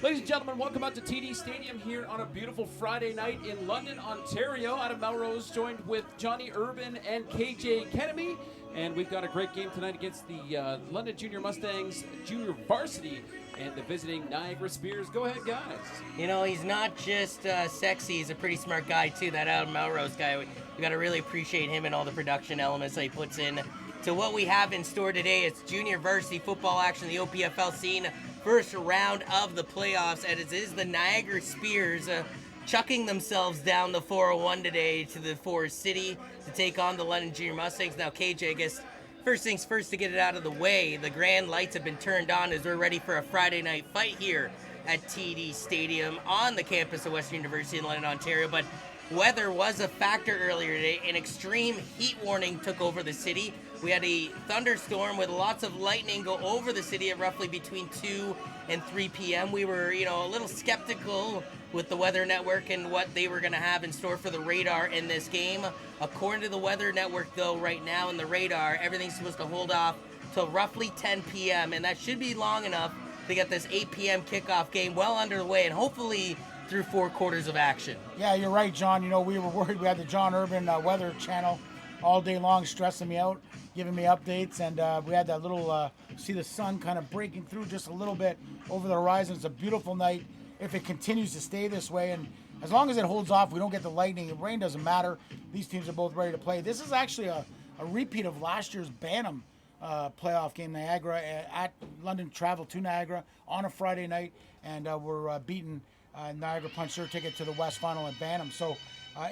Ladies and gentlemen, welcome out to TD Stadium here on a beautiful Friday night in London, Ontario. Adam Melrose joined with Johnny Urban and KJ Kennemy. And we've got a great game tonight against the London Junior Mustangs Junior Varsity and the visiting Niagara Spears. Go ahead, guys. You know, he's not just sexy, he's a pretty smart guy, too, that Adam Melrose guy. We got to really appreciate him and all the production elements that he puts in to what we have in store today. It's junior varsity football action, the OPFL scene. First round of the playoffs, and it is the Niagara Spears chucking themselves down the 401 today to the Forest City to take on the London Junior Mustangs. Now, KJ, I guess first things first, to get it out of the way, the grand lights have been turned on as we're ready for a Friday night fight here at TD Stadium on the campus of Western University in London, Ontario. But weather was a factor earlier today. An extreme heat warning took over the city. We had a thunderstorm with lots of lightning go over the city at roughly between 2 and 3 p.m. We were, a little skeptical with the Weather Network and what they were going to have in store for the radar in this game. According to the Weather Network, though, right now in the radar, everything's supposed to hold off till roughly 10 p.m., and that should be long enough to get this 8 p.m. kickoff game well underway and hopefully through 4 quarters of action. Yeah, you're right, John. We were worried. We had the John Urban Weather Channel all day long stressing me out, giving me updates, and we had that little, see the sun kind of breaking through just a little bit over the horizon. It's a beautiful night if it continues to stay this way, and as long as it holds off, we don't get the lightning, the rain doesn't matter. These teams are both ready to play. This is actually a repeat of last year's Bantam playoff game, Niagara, at London travel to Niagara on a Friday night, and we're beating Niagara punched their ticket to the West Final at Bantam. So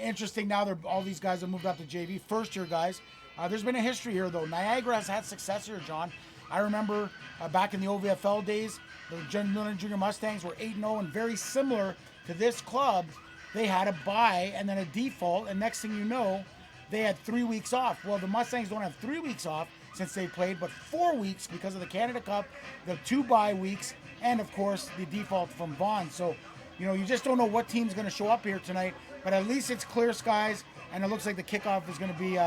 interesting now, all these guys have moved up to JV. First year guys. There's been a history here, though. Niagara has had success here, John. I remember back in the OPFL days, the London Junior Mustangs were 8-0, and very similar to this club, they had a bye and then a default, and next thing you know, they had 3 weeks off. Well, the Mustangs don't have 3 weeks off since they played, but 4 weeks because of the Canada Cup, the 2 bye weeks, and of course, the default from Vaughan. So, you just don't know what team's going to show up here tonight, but at least it's clear skies, and it looks like the kickoff is going to be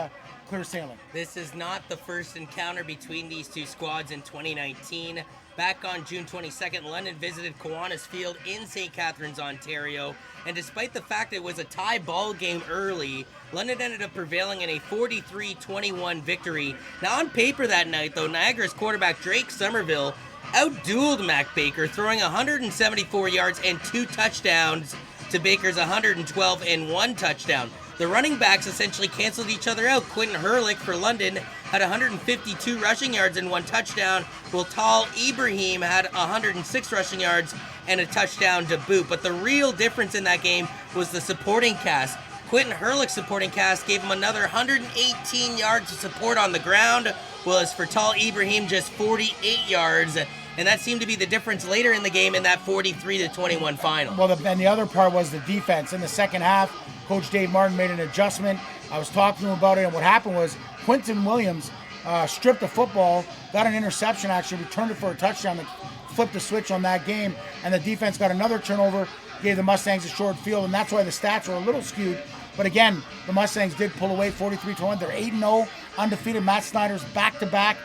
clear sailing. This is not the first encounter between these two squads in 2019. Back on June 22nd, London visited Kiwanis Field in St. Catharines, Ontario, and despite the fact it was a tie ball game early, London ended up prevailing in a 43-21 victory. Now, on paper that night, though, Niagara's quarterback Drake Somerville outdueled Mac Baker, throwing 174 yards and 2 touchdowns to Baker's 112 and 1 touchdown. The running backs essentially canceled each other out. Quentin Hurlick for London had 152 rushing yards and 1 touchdown, while Tal Ibrahim had 106 rushing yards and a touchdown to boot. But the real difference in that game was the supporting cast. Quentin Hurlick's supporting cast gave him another 118 yards of support on the ground, whereas for Tal Ibrahim, just 48 yards. And that seemed to be the difference later in the game in that 43-21 final. Well, and the other part was the defense. In the second half, Coach Dave Martin made an adjustment. I was talking to him about it, and what happened was Quinton Williams stripped the football, got an interception, actually returned it for a touchdown, to flip the switch on that game, and the defense got another turnover, gave the Mustangs a short field, and that's why the stats were a little skewed. But again, the Mustangs did pull away 43-21. They're 8-0, undefeated. Matt Snyder's back-to-back,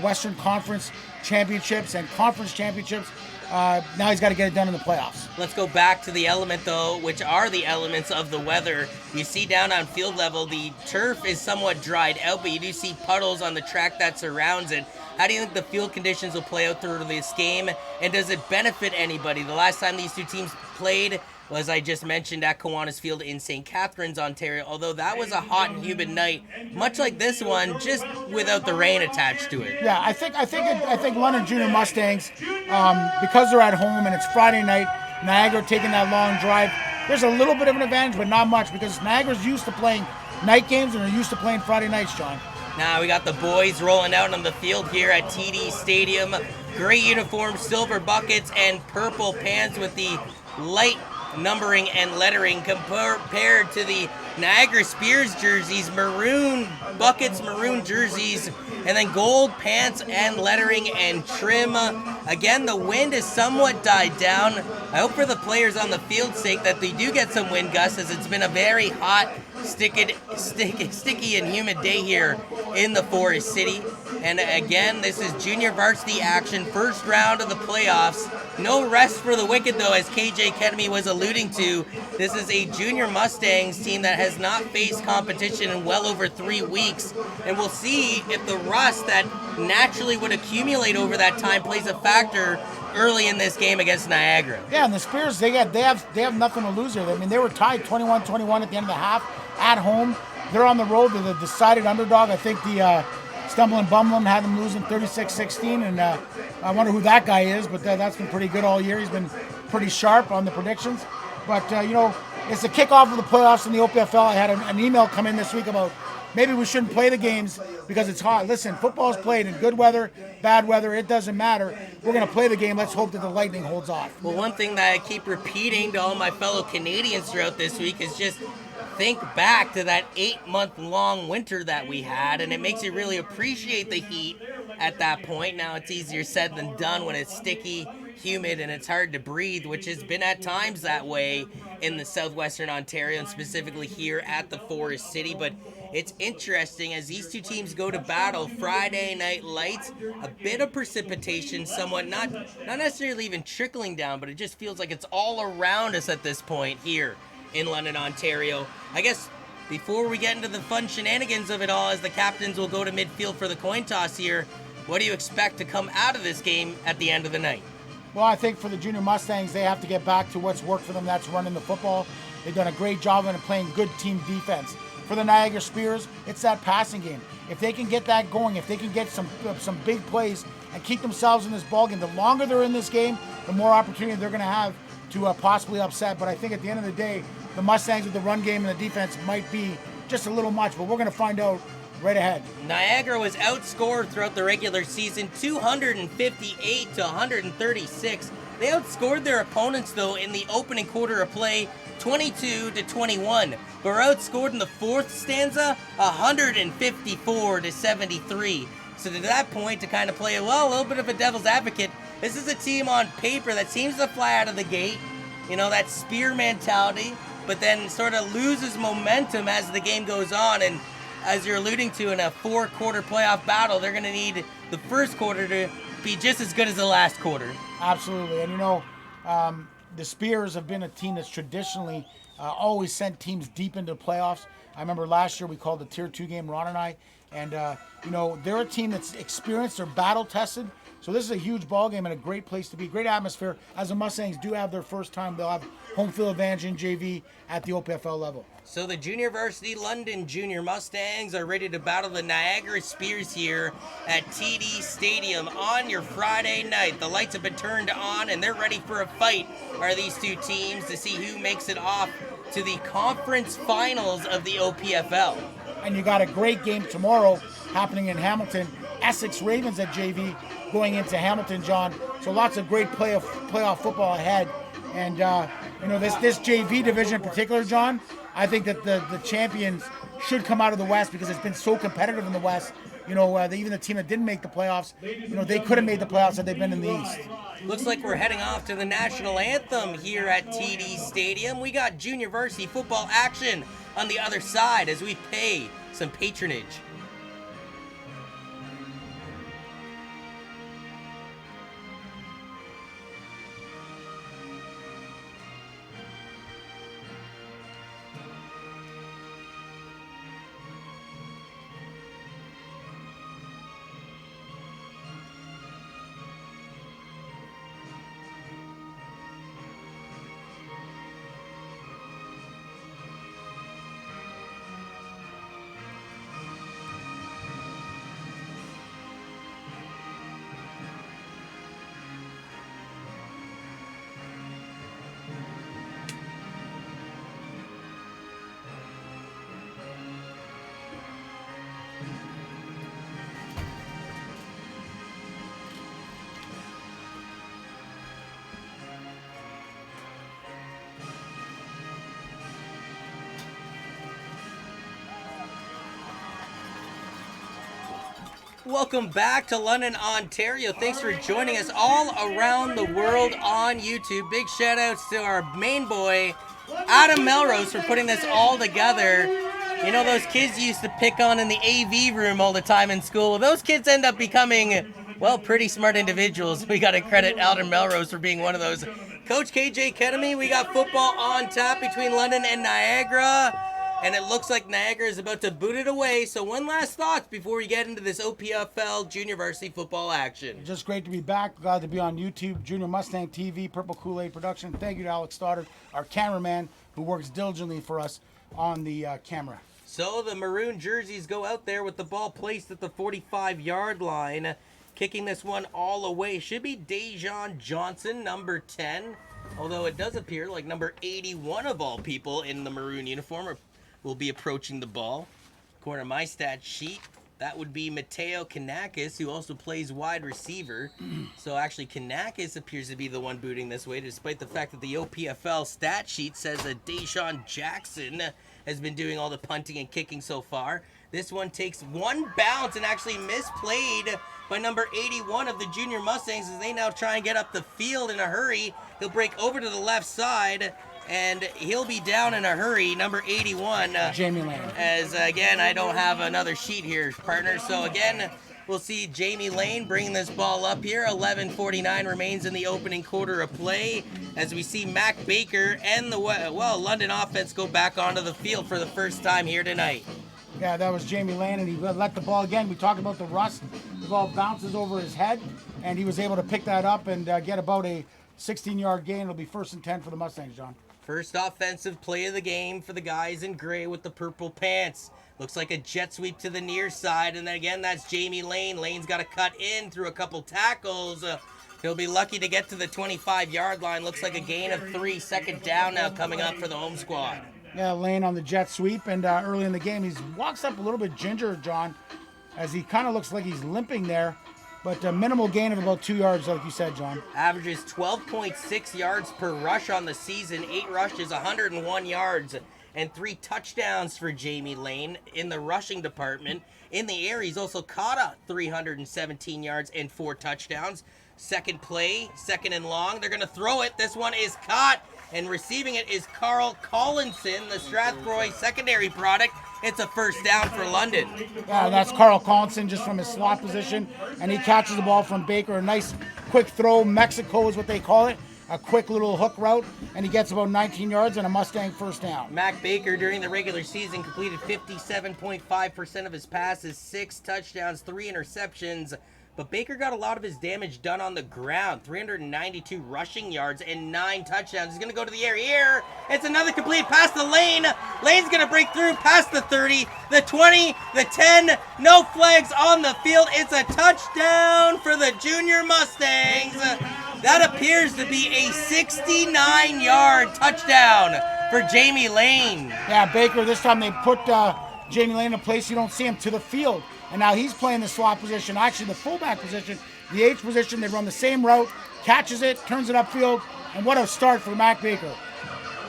Western Conference championships and conference championships. Now he's got to get it done in the playoffs. Let's go back to the element, though, which are the elements of the weather. You see down on field level, the turf is somewhat dried out, but you do see puddles on the track that surrounds it. How do you think the field conditions will play out through this game, and does it benefit anybody? The last time these two teams played was, I just mentioned, at Kiwanis Field in St. Catharines, Ontario, although that was a hot and humid night, much like this one, just without the rain attached to it. Yeah, I think London Junior Mustangs, because they're at home and it's Friday night, Niagara taking that long drive, there's a little bit of an advantage, but not much, because Niagara's used to playing night games and they're used to playing Friday nights, John. Now we got the boys rolling out on the field here at TD Stadium. Gray uniforms, silver buckets, and purple pants with the light numbering and lettering compared to the Niagara Spears jerseys, maroon buckets, maroon jerseys, and then gold pants and lettering and trim. Again, the wind has somewhat died down. I hope for the players on the field's sake that they do get some wind gusts, as it's been a very hot, sticky and humid day here in the Forest City. And again, this is junior varsity action, first round of the playoffs. No rest for the wicked, though, as KJ Kedemy was alluding to. This is a junior Mustangs team that has not faced competition in well over 3 weeks. And we'll see if the rust that naturally would accumulate over that time plays a factor early in this game against Niagara. Yeah, and the Spears, they have nothing to lose here. I mean, they were tied 21-21 at the end of the half at home. They're on the road. They're the decided underdog. I think the Stumbling Bumlin had them losing 36-16, and I wonder who that guy is, but that's been pretty good all year. He's been pretty sharp on the predictions. But, it's the kickoff of the playoffs in the OPFL. I had an email come in this week about maybe we shouldn't play the games because it's hot. Listen, football's played in good weather, bad weather, it doesn't matter. We're going to play the game. Let's hope that the Lightning holds off. Well, one thing that I keep repeating to all my fellow Canadians throughout this week is just think back to that 8-month-long winter that we had, and it makes you really appreciate the heat at that point. Now it's easier said than done when it's sticky, humid, and it's hard to breathe, which has been at times that way in the southwestern Ontario and specifically here at the Forest City. But it's interesting as these two teams go to battle. Friday night lights, a bit of precipitation, somewhat not necessarily even trickling down, but it just feels like it's all around us at this point here in London, Ontario. I guess before we get into the fun shenanigans of it all, as the captains will go to midfield for the coin toss here, what do you expect to come out of this game at the end of the night? Well, I think for the junior Mustangs, they have to get back to what's worked for them. That's running the football. They've done a great job of playing good team defense. For the Niagara Spears, it's that passing game. If they can get that going, if they can get some big plays and keep themselves in this ballgame, the longer they're in this game, the more opportunity they're going to have to possibly upset. But I think at the end of the day, the Mustangs with the run game and the defense might be just a little much, but we're going to find out right ahead. Niagara was outscored throughout the regular season 258 to 136. They outscored their opponents, though, in the opening quarter of play 22 to 21. But were outscored in the fourth stanza 154 to 73. So to that point, to kind of play a little bit of a devil's advocate, this is a team on paper that seems to fly out of the gate, that spear mentality, but then sort of loses momentum as the game goes on. And as you're alluding to, in a 4-quarter playoff battle, they're going to need the first quarter to be just as good as the last quarter. Absolutely. And the Spears have been a team that's traditionally always sent teams deep into the playoffs. I remember last year we called the Tier 2 game, Ron and I, and they're a team that's experienced, they're battle tested. So this is a huge ball game and a great place to be, great atmosphere. As the Mustangs do have their first time, they'll have home field advantage in JV at the OPFL level. So the Junior Varsity London Junior Mustangs are ready to battle the Niagara Spears here at TD Stadium on your Friday night. The lights have been turned on and they're ready for a fight, are these two teams, to see who makes it off to the conference finals of the OPFL. And you got a great game tomorrow happening in Hamilton. Essex Ravens at JV going into Hamilton, John. So lots of great playoff football ahead. And this JV division in particular, John, I think that the champions should come out of the West because it's been so competitive in the West. Even the team that didn't make the playoffs, they could have made the playoffs had they been in the East. Looks like we're heading off to the national anthem here at TD Stadium. We got junior varsity football action on the other side as we pay some patronage. Welcome back to London, Ontario. Thanks for joining us all around the world on YouTube. Big shout outs to our main boy, Adam Melrose, for putting this all together. You know, those kids you used to pick on in the AV room all the time in school. Well, those kids end up becoming, well, pretty smart individuals. We got to credit Adam Melrose for being one of those. Coach KJ Kenemy, we got football on tap between London and Niagara. And it looks like Niagara is about to boot it away. So one last thought before we get into this OPFL junior varsity football action. Just great to be back. Glad to be on YouTube, Junior Mustang TV, Purple Kool-Aid Production. Thank you to Alex Stoddard, our cameraman, who works diligently for us on the camera. So the maroon jerseys go out there with the ball placed at the 45-yard line. Kicking this one all away should be Dejon Johnson, number 10. Although it does appear like number 81 of all people in the maroon uniform will be approaching the ball. According to my stat sheet, that would be Mateo Kanakis, who also plays wide receiver. So actually Kanakis appears to be the one booting this way, despite the fact that the OPFL stat sheet says that Deshaun Jackson has been doing all the punting and kicking so far. This one takes one bounce and actually misplayed by number 81 of the Junior Mustangs as they now try and get up the field in a hurry. He'll break over to the left side, and he'll be down in a hurry, number 81. Jamie Lane. As, again, I don't have another sheet here, partner. So, again, we'll see Jamie Lane bringing this ball up here. 11:49 remains in the opening quarter of play as we see Mac Baker and the, well, London offense go back onto the field for the first time here tonight. Yeah, that was Jamie Lane, and he let the ball again. We talked about the rust. The ball bounces over his head, and he was able to pick that up and get about a 16-yard gain. It'll be 1st and 10 for the Mustangs, John. First offensive play of the game for the guys in gray with the purple pants. Looks like a jet sweep to the near side, and then again, that's Jamie Lane. Lane's got to cut in through a couple tackles. He'll be lucky to get to the 25-yard line. Looks like a gain of 3, second down now coming up for the home squad. Yeah, Lane on the jet sweep, and early in the game, he walks up a little bit ginger, John, as he kind of looks like he's limping there, but a minimal gain of about 2 yards, like you said, John. Averages 12.6 yards per rush on the season, 8 rushes, 101 yards, and 3 touchdowns for Jamie Lane in the rushing department. In the air, he's also caught up 317 yards and 4 touchdowns. Second play, 2nd and long. They're going to throw it. This one is caught. And receiving it is Carl Collinson, the Strathroy secondary product. It's a first down for London. Yeah, that's Carl Collinson just from his slot position. And he catches the ball from Baker. A nice quick throw. Mexico is what they call it. A quick little hook route. And he gets about 19 yards and a Mustang first down. Mac Baker during the regular season completed 57.5% of his passes, 6 touchdowns, 3 interceptions. But Baker got a lot of his damage done on the ground. 392 rushing yards and 9 touchdowns. He's going to go to the air here. It's another complete pass to Lane. Lane's going to break through past the 30, the 20, the 10. No flags on the field. It's a touchdown for the Junior Mustangs. That appears to be a 69-yard touchdown for Jamie Lane. Yeah, Baker, this time they put Jamie Lane in a place you don't see him to the field. And now he's playing the slot position, actually the fullback position, the H position. They run the same route, catches it, turns it upfield, and what a start for Mac Baker.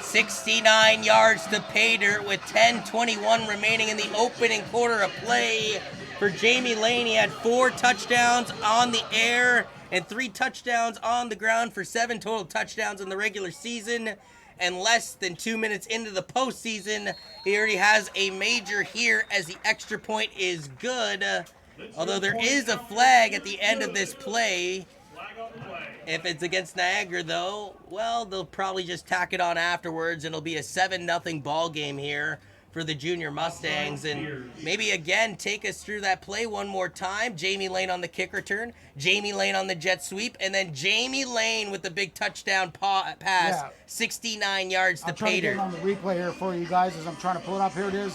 69 yards to pay dirt with 10:21 remaining in the opening quarter of play for Jamie Lane. He had 4 touchdowns on the air and 3 touchdowns on the ground for 7 total touchdowns in the regular season. And less than 2 minutes into the postseason, he already has a major here as the extra point is good. Although there is a flag at the end of this play. If it's against Niagara, though, well, they'll probably just tack it on afterwards, and it'll be a 7-0 ball game here for the Junior Mustangs. And maybe, again, take us through that play one more time. Jamie Lane on the kick return, Jamie Lane on the jet sweep, and then Jamie Lane with the big touchdown pass, Yeah. 69 yards to I'll try to get Pater. it on the replay here for you guys as I'm trying to pull it up. Here it is.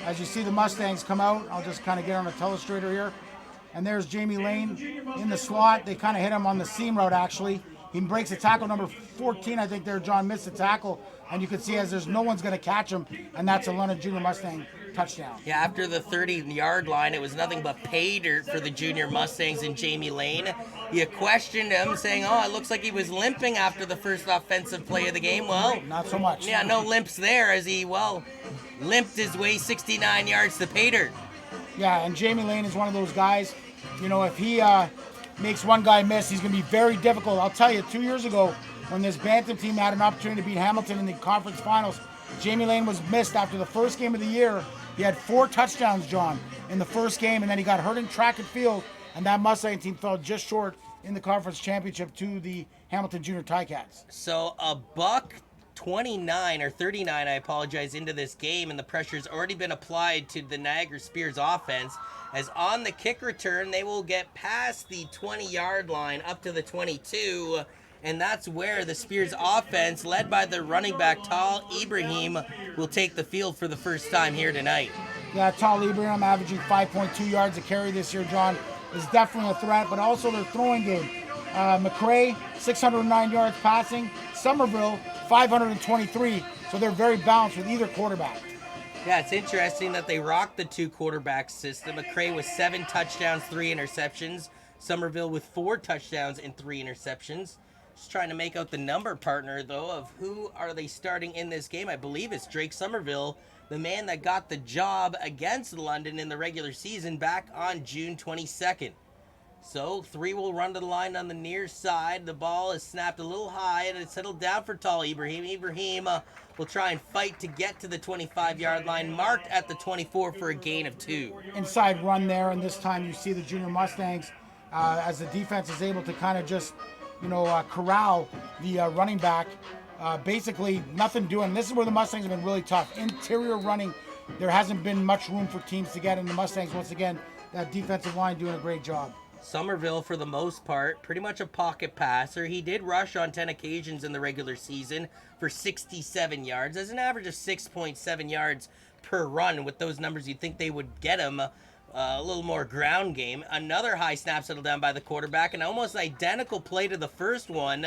As you see the Mustangs come out, I'll just kind of get on a telestrator here. And there's Jamie Lane in the slot. They kind of hit him on the seam route, actually. He breaks a tackle, number 14, I think there, John, missed the tackle. And you can see as there's no one's going to catch him, and that's a London Junior Mustang touchdown. Yeah, after the 30-yard line, it was nothing but pay dirt for the Junior Mustangs and Jamie Lane. You questioned him, saying, oh, it looks like he was limping after the first offensive play of the game. Well, Not so much. yeah, no limps there as he, well, limped his way 69 yards to pay dirt. Yeah, and Jamie Lane is one of those guys. you know, if he makes one guy miss, he's going to be very difficult. I'll tell you, 2 years ago, when this Bantam team had an opportunity to beat Hamilton in the conference finals, Jamie Lane was missed after the first game of the year. He had 4 touchdowns, John, in the first game, and then he got hurt in track and field, and that Mustang team fell just short in the conference championship to the Hamilton Junior Ticats. So a buck 29 or 39, I apologize, into this game, and the pressure's already been applied to the Niagara Spears offense, as on the kick return, they will get past the 20-yard line up to the 22, and that's where the Spears offense, led by the running back Tal Ibrahim, will take the field for the first time here tonight. Yeah, Tal Ibrahim averaging 5.2 yards a carry this year, John, is definitely a threat, but also their throwing game. McRae, 609 yards passing. Somerville, 523. So they're very balanced with either quarterback. Yeah, it's interesting that they rock the 2 quarterback system. McRae with 7 touchdowns, 3 interceptions. Somerville with 4 touchdowns and 3 interceptions. Just trying to make out the number partner, though, of who are they starting in this game. I believe it's Drake Somerville, the man that got the job against London in the regular season back on June 22nd. So 3 will run to the line on the near side. The ball is snapped a little high, and it's settled down for Tal Ibrahim. Ibrahim will try and fight to get to the 25-yard line, marked at the 24 for a gain of 2. Inside run there, and this time you see the Junior Mustangs, as the defense is able to kind of just, corral the running back. Basically, nothing doing. This is where the Mustangs have been really tough. Interior running, there hasn't been much room for teams to get in. The Mustangs, once again, that defensive line doing a great job. Somerville, for the most part, pretty much a pocket passer. He did rush on 10 occasions in the regular season for 67 yards. That's an average of 6.7 yards per run. With those numbers, you'd think they would get him a little more ground game. Another high snap settled down by the quarterback, an almost identical play to the first one.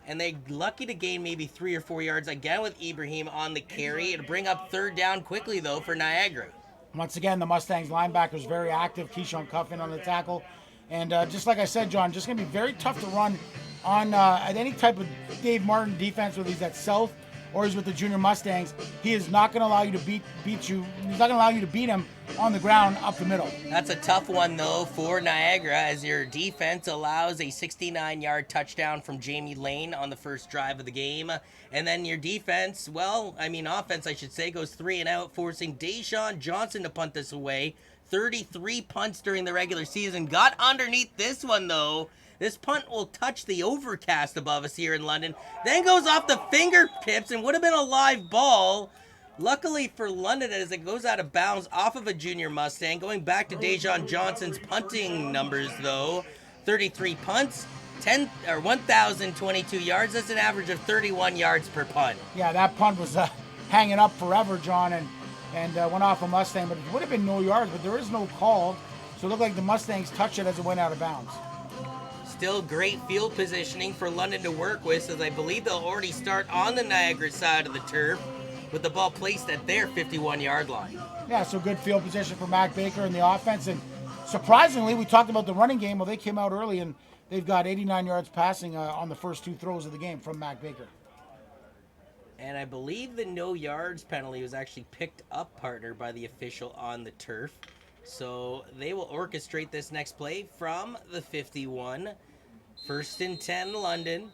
And they lucky to gain maybe 3 or 4 yards again with Ibrahim on the carry. It'll bring up 3rd down quickly, though, for Niagara. Once again, the Mustangs linebackers very active. Keyshawn Cuffin on the tackle. And just like I said, John, just going to be very tough to run on at any type of Dave Martin defense, whether he's at South or he's with the Junior Mustangs. He is not going to allow you to beat you. He's not going to allow you to beat him on the ground up the middle. That's a tough one, though, for Niagara, as your defense allows a 69-yard touchdown from Jamie Lane on the first drive of the game. And then your defense, offense, I should say, goes 3 and out, forcing Deshaun Johnson to punt this away. 33 punts during the regular season. Got underneath this one, though. This punt will touch the overcast above us here in London. Then goes off the fingertips and would have been a live ball. Luckily for London, as it goes out of bounds off of a Junior Mustang. Going back to Deshaun Johnson's punting numbers, though. 33 punts, 1,022 yards. That's an average of 31 yards per punt. Yeah, that punt was hanging up forever, John, and went off a Mustang, but it would have been no yards, but there is no call, so it looked like the Mustangs touched it as it went out of bounds. Still great field positioning for London to work with, as I believe they'll already start on the Niagara side of the turf with the ball placed at their 51-yard line. Yeah, so good field position for Mac Baker in the offense, and surprisingly, we talked about the running game. Well, they came out early, and they've got 89 yards passing on the first 2 throws of the game from Mac Baker. And I believe the no yards penalty was actually picked up, partner, by the official on the turf. So they will orchestrate this next play from the 51. 1st and 10, London.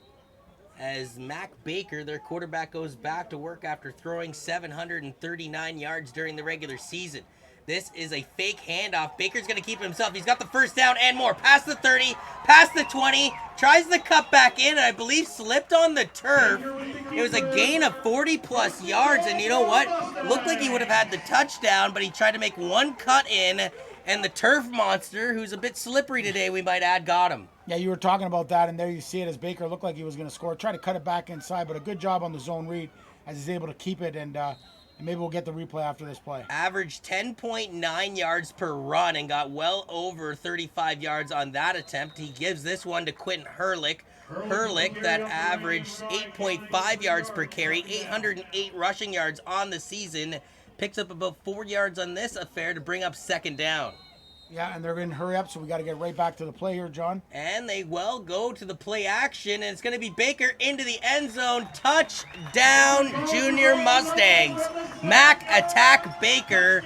As Mac Baker, their quarterback, goes back to work after throwing 739 yards during the regular season. This is a fake handoff. Baker's going to keep himself. He's got the first down and more. Past the 30, past the 20. Tries to cut back in, and I believe slipped on the turf. It was a gain of 40-plus yards, and you know what? Looked like he would have had the touchdown, but he tried to make one cut in, and the turf monster, who's a bit slippery today, we might add, got him. Yeah, you were talking about that, and there you see it as Baker looked like he was going to score. Tried to cut it back inside, but a good job on the zone read as he's able to keep it, and maybe we'll get the replay after this play. Averaged 10.9 yards per run and got well over 35 yards on that attempt. He gives this one to Quentin Herlick. Herlick, that averaged 8.5 yards per carry, 808 rushing yards on the season. Picks up about 4 yards on this affair to bring up 2nd down. Yeah, and they're going to hurry up, so we got to get right back to the play here, John. And they will go to the play action, and it's going to be Baker into the end zone. Touchdown, Junior Mustangs. Mac attack Baker,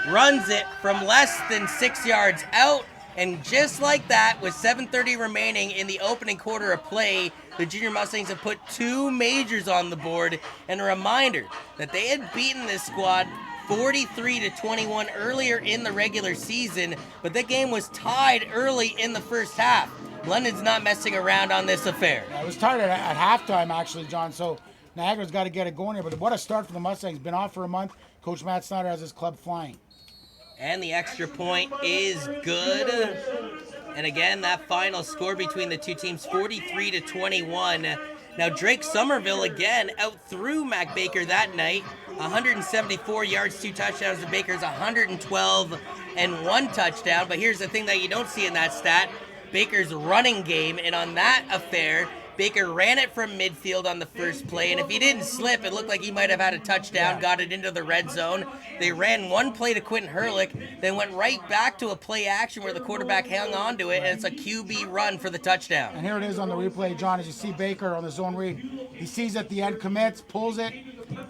runs it from less than 6 yards out, And just like that, with 7:30 remaining in the opening quarter of play, the Junior Mustangs have put 2 majors on the board. And a reminder that they had beaten this squad 43-21 earlier in the regular season, but that game was tied early in the first half. London's not messing around on this affair. Yeah, it was tied at halftime, actually, John. So Niagara's got to get it going here. But what a start for the Mustangs. Been off for a month. Coach Matt Snyder has his club flying. And the extra point is good. And again, that final score between the two teams, 43-21. Now, Drake Somerville again out through Mac Baker that night. 174 yards, 2 touchdowns to Baker's 112 and 1 touchdown. But here's the thing that you don't see in that stat. Baker's running game, and on that affair, Baker ran it from midfield on the first play, and if he didn't slip, it looked like he might have had a touchdown, got it into the red zone. They ran one play to Quentin Hurlick, then went right back to a play action where the quarterback hung on to it, and it's a QB run for the touchdown. And here it is on the replay, John, as you see Baker on the zone read. He sees at the end, commits, pulls it,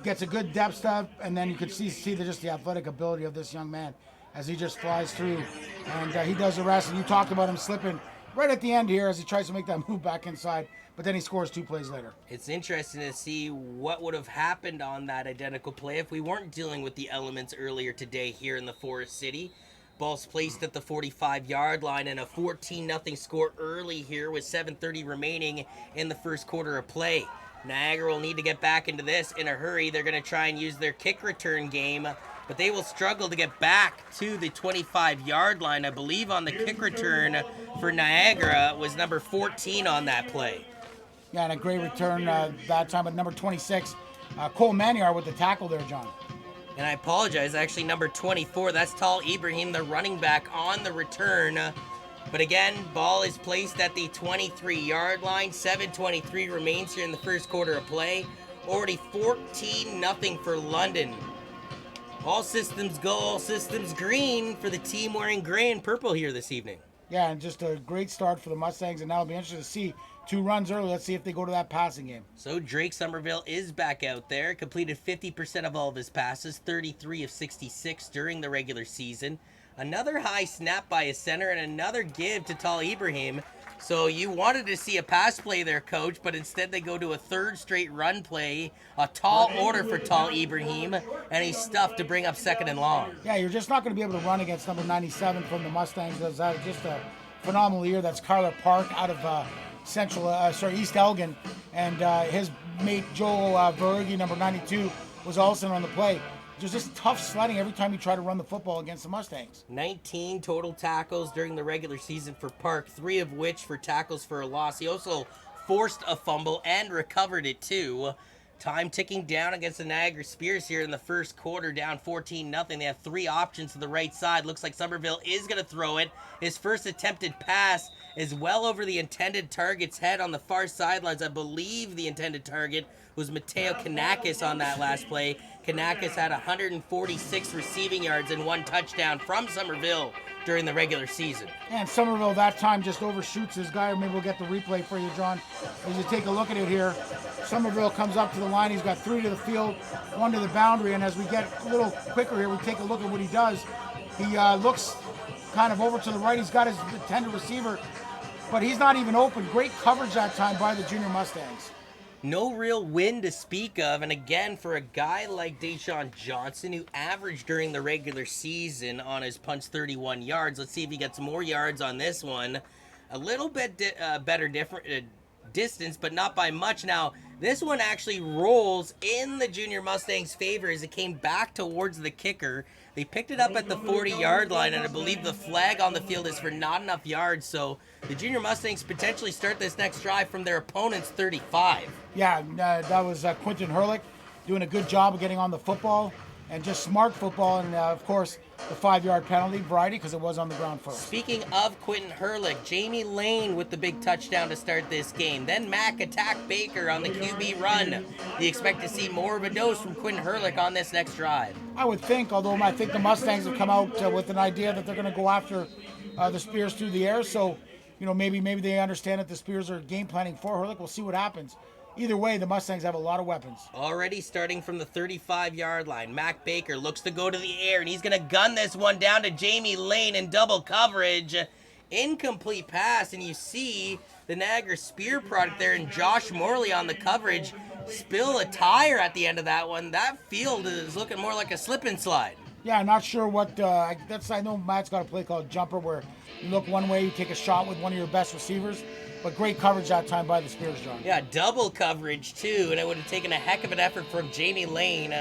gets a good depth step, and then you could see just the athletic ability of this young man as he just flies through. And he does the rest, and you talked about him slipping right at the end here as he tries to make that move back inside. But then he scores 2 plays later. It's interesting to see what would have happened on that identical play if we weren't dealing with the elements earlier today here in the Forest City. Ball's placed at the 45-yard line and a 14-0 score early here with 7:30 remaining in the first quarter of play. Niagara will need to get back into this in a hurry. They're going to try and use their kick return game, but they will struggle to get back to the 25-yard line. I believe on the kick return for Niagara was number 14 on that play. Yeah, and a great return that time at number 26. Cole Maniar with the tackle there, John. And I apologize, actually number 24. That's Tal Ibrahim, the running back on the return. But again, ball is placed at the 23-yard line. 7:23 remains here in the first quarter of play. Already 14-0 for London. All systems go, all systems green for the team wearing gray and purple here this evening. Yeah, and just a great start for the Mustangs, and now it'll be interesting to see 2 runs early. Let's see if they go to that passing game. So Drake Somerville is back out there, completed 50% of all of his passes, 33 of 66 during the regular season. Another high snap by his center and another give to Tal Ibrahim. So you wanted to see a pass play there, Coach, but instead they go to a 3rd straight run play, a tall order for Tal Ibrahim, and he's stuffed to bring up 2nd and long. Yeah, you're just not going to be able to run against number 97 from the Mustangs. That's just a phenomenal year. That's Carla Park out of East Elgin, and his mate Joel Vergi, number 92, was also on the play. There's just tough sledding every time you try to run the football against the Mustangs. 19 total tackles during the regular season for Park, 3 of which for tackles for a loss. He also forced a fumble and recovered it too. Time ticking down against the Niagara Spears here in the first quarter, down 14-0. They have 3 options to the right side. Looks like Somerville is going to throw it. His first attempted pass is well over the intended target's head on the far sidelines. I believe the intended target was Mateo Kanakis on that last play. Kanakis had 146 receiving yards and 1 touchdown from Somerville during the regular season. And Somerville that time just overshoots his guy. Maybe we'll get the replay for you, John. As you take a look at it here, Somerville comes up to the line. He's got 3 to the field, 1 to the boundary. And as we get a little quicker here, we take a look at what he does. He looks kind of over to the right. He's got his intended receiver, but he's not even open. Great coverage that time by the Junior Mustangs. No real win to speak of, and again, for a guy like Deshaun Johnson, who averaged during the regular season on his punch 31 yards, let's see if he gets more yards on this one. A little bit better distance, but not by much. Now, this one actually rolls in the Junior Mustangs' favor as it came back towards the kicker. They picked it up at the 40-yard line, and I believe the flag on the field is for not enough yards, so the Junior Mustangs potentially start this next drive from their opponent's 35. Yeah, that was Quentin Hurlick doing a good job of getting on the football and just smart football, and of course the 5-yard penalty variety because it was on the ground first. Speaking of Quentin Hurlick, Jamie Lane with the big touchdown to start this game. Then Mac attacked Baker on the QB run. Do you expect to see more of a dose from Quentin Hurlick on this next drive? I would think, although I think the Mustangs have come out with an idea that they're going to go after the Spears through the air, so maybe they understand that the Spears are game planning for Hurlick. We'll see what happens. Either way, the Mustangs have a lot of weapons. Already starting from the 35-yard line, Mac Baker looks to go to the air, and he's going to gun this one down to Jamie Lane in double coverage. incomplete pass, and you see the Niagara Spear product there, and Josh Morley on the coverage spill a tire at the end of that one. That field is looking more like a slip and slide. Yeah, not sure what I know Matt's got a play called jumper where you look one way, you take a shot with one of your best receivers, but great coverage that time by the Spears, John. Yeah, double coverage too, and it would have taken a heck of an effort from Jamie Lane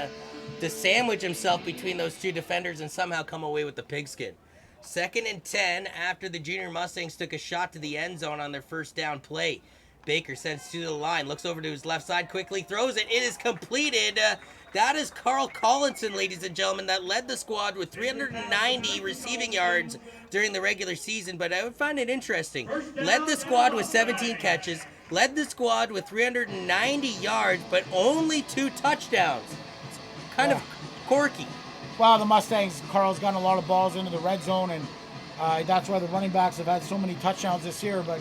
to sandwich himself between those two defenders and somehow come away with the pigskin. 2nd and 10 after the Junior Mustangs took a shot to the end zone on their first down play. Baker sends to the line, looks over to his left side, quickly throws it. It is completed. That is Carl Collinson, ladies and gentlemen, that led the squad with 390 receiving yards during the regular season. But I would find it interesting. Led the squad with 17 catches, led the squad with 390 yards, but only 2 touchdowns. It's kind of quirky. Well, the Mustangs, Carl's gotten a lot of balls into the red zone, and that's why the running backs have had so many touchdowns this year. But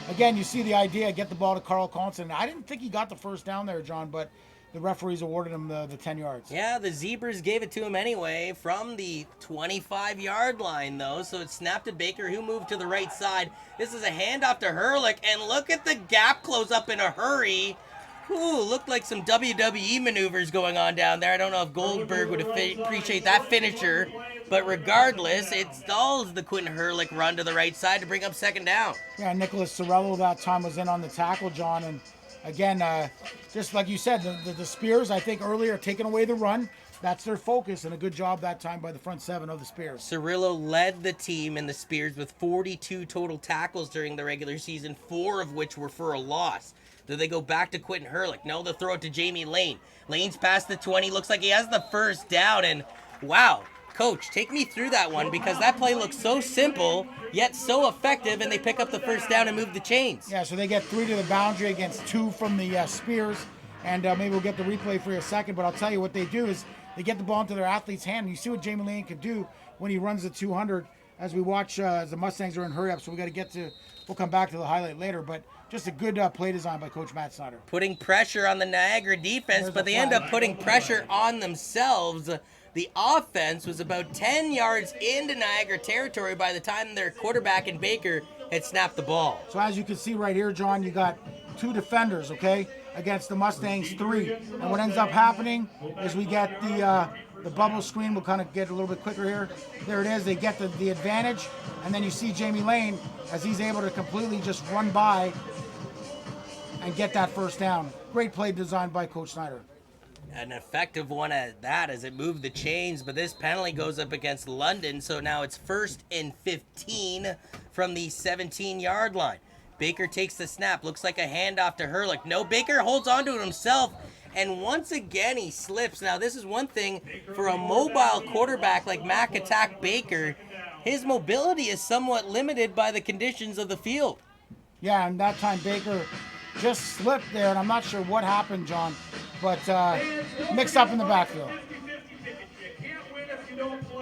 again, you see the idea, get the ball to Carl Collinson. I didn't think he got the first down there, John, but the referees awarded him the 10 yards. Yeah, the Zebras gave it to him anyway from the 25-yard line, though. So it snapped to Baker, who moved to the right side. This is a handoff to Herlick, and look at the gap close up in a hurry. Ooh, looked like some WWE maneuvers going on down there. I don't know if Goldberg would appreciate that finisher, but regardless, it stalls the Quentin Herlick run to the right side to bring up 2nd down. Yeah, Nicholas Sorello that time was in on the tackle, John, and again, just like you said, the Spears, I think earlier, taking away the run. That's their focus, and a good job that time by the front 7 of the Spears. Cirillo led the team in the Spears with 42 total tackles during the regular season, 4 of which were for a loss. Do they go back to Quentin Herlick? No, they'll throw it to Jamie Lane. Lane's past the 20, looks like he has the first down, and wow. Coach, take me through that one, because that play looks so simple, yet so effective, and they pick up the first down and move the chains. Yeah, so they get 3 to the boundary against 2 from the Spears, and maybe we'll get the replay for you in a second, but I'll tell you what they do is they get the ball into their athlete's hand, and you see what Jamie Lane can do when he runs the 200 as we watch as the Mustangs are in hurry up, so we'll come back to the highlight later, but just a good play design by Coach Matt Snyder. Putting pressure on the Niagara defense, but they end up putting pressure on themselves. The offense was about 10 yards into Niagara territory by the time their quarterback and Baker had snapped the ball. So as you can see right here, John, you got 2 defenders, okay, against the Mustangs 3. And what ends up happening is we get the bubble screen. We'll kind of get a little bit quicker here. There it is. They get the advantage. And then you see Jamie Lane as he's able to completely just run by and get that first down. Great play designed by Coach Snyder. An effective one at that as it moved the chains, but this penalty goes up against London, so now it's 1st and 15 from the 17-yard line. Baker takes the snap, looks like a handoff to Herlick. No, Baker holds on to it himself, and once again he slips. Now this is one thing for a mobile quarterback like Mac Attack Baker. His mobility is somewhat limited by the conditions of the field. Yeah, and that time Baker just slipped there, and I'm not sure what happened, John, but mixed up in the backfield.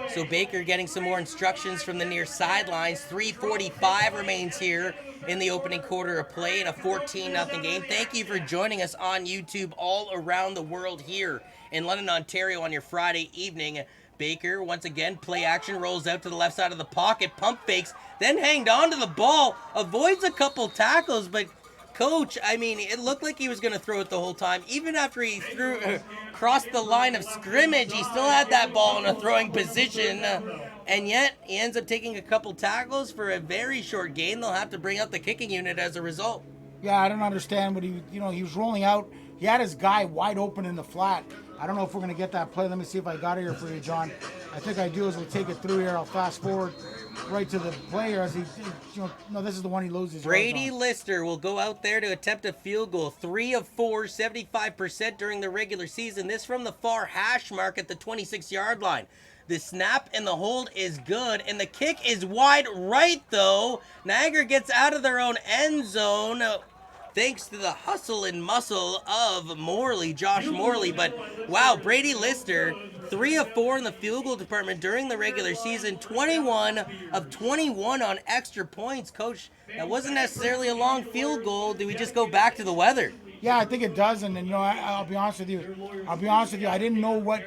So Baker getting some more instructions from the near sidelines. 3:45 remains here in the opening quarter of play in a 14-0 game. Thank you for joining us on YouTube all around the world here in London, Ontario on your Friday evening. Baker, once again, play action, rolls out to the left side of the pocket, pump fakes, then hanged on to the ball, avoids a couple tackles, but Coach, I mean, it looked like he was going to throw it the whole time. Even after he crossed the line of scrimmage, he still had that ball in a throwing position. And yet, he ends up taking a couple tackles for a very short gain. They'll have to bring out the kicking unit as a result. Yeah, I don't understand what he was rolling out. He had his guy wide open in the flat. I don't know if we're going to get that play. Let me see if I got it here for you, John. I think I do as we take it through here. I'll fast forward right to the player as this is the one he loses. Brady Lister will go out there to attempt a field goal. 3 of 4, 75% during the regular season. This from the far hash mark at the 26-yard line. The snap and the hold is good, and the kick is wide right, though. Niagara gets out of their own end zone thanks to the hustle and muscle of Morley, Josh Morley. But, wow, Brady Lister, 3 of 4 in the field goal department during the regular season, 21 of 21 on extra points. Coach, that wasn't necessarily a long field goal. Do we just go back to the weather? Yeah, I think it does, and I'll be honest with you. I didn't know what.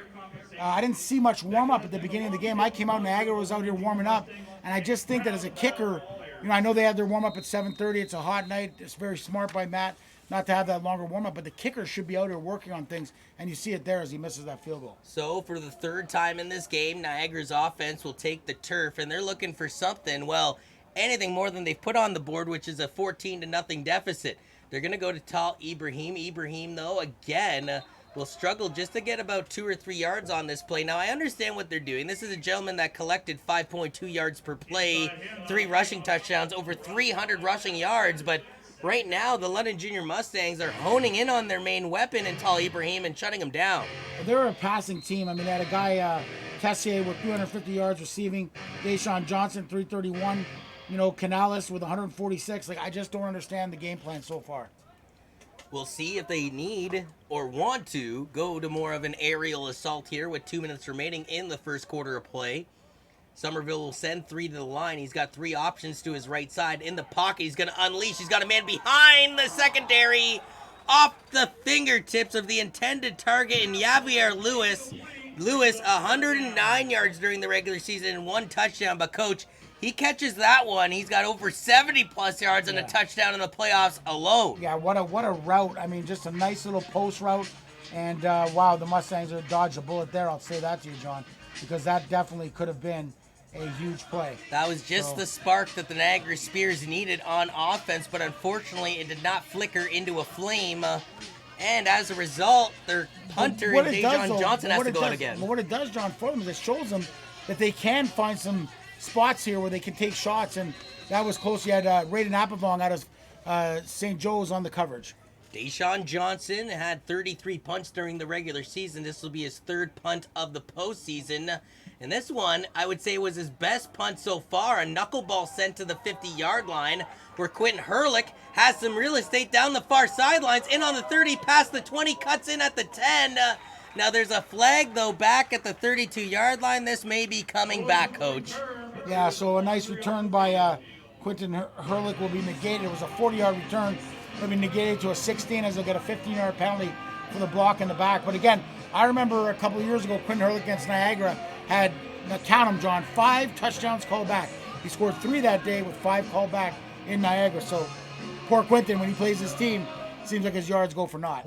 I didn't see much warm-up at the beginning of the game. I came out, Niagara was out here warming up, and I just think that as a kicker, I know they had their warm-up at 7:30. It's a hot night. It's very smart by Matt not to have that longer warm-up, but the kicker should be out here working on things, and you see it there as he misses that field goal. So for the third time in this game, Niagara's offense will take the turf, and they're looking for something, well, anything more than they've put on the board, which is a 14-0 deficit. They're going to go to Tal Ibrahim. Ibrahim, though, again, will struggle just to get about 2 or 3 yards on this play. Now, I understand what they're doing. This is a gentleman that collected 5.2 yards per play, 3 rushing touchdowns, over 300 rushing yards, but right now, the London Junior Mustangs are honing in on their main weapon in Tal Ibrahim and shutting him down. They're a passing team. I mean, they had a guy, Tessier, with 350 yards receiving, Deshaun Johnson, 331, Canales with 146. Like, I just don't understand the game plan so far. We'll see if they need or want to go to more of an aerial assault here with 2 minutes remaining in the first quarter of play. Somerville will send 3 to the line. He's got 3 options to his right side. In the pocket, he's going to unleash. He's got a man behind the secondary, off the fingertips of the intended target in Javier Lewis. Lewis, 109 yards during the regular season and 1 touchdown. But, Coach, he catches that one. He's got over 70-plus yards and a touchdown in the playoffs alone. Yeah, what a route. I mean, just a nice little post route. And, wow, the Mustangs are dodged a bullet there. I'll say that to you, John, because that definitely could have been a huge play. That was just the spark that the Niagara Spears needed on offense, but unfortunately it did not flicker into a flame. And as a result, their punter, Deshaun Johnson, has to go out again. But what it does, John, for them is it shows them that they can find some spots here where they can take shots, and that was close. You had Raiden Applebaum out of St. Joe's on the coverage. Deshaun Johnson had 33 punts during the regular season. This will be his 3rd punt of the postseason. And this one, I would say, was his best punt so far. A knuckleball sent to the 50-yard line where Quentin Herlick has some real estate down the far sidelines. In on the 30, past the 20, cuts in at the 10. Now there's a flag, though, back at the 32-yard line. This may be coming back, Coach. Yeah, so a nice return by Quentin Herlick will be negated. It was a 40-yard return. It'll be negated to a 16 as they'll get a 15-yard penalty for the block in the back. But again, I remember a couple of years ago, Quentin Herlick against Niagara had, count them, John, 5 touchdowns called back. He scored 3 that day with 5 called back in Niagara. So poor Quentin, when he plays his team, seems like his yards go for naught.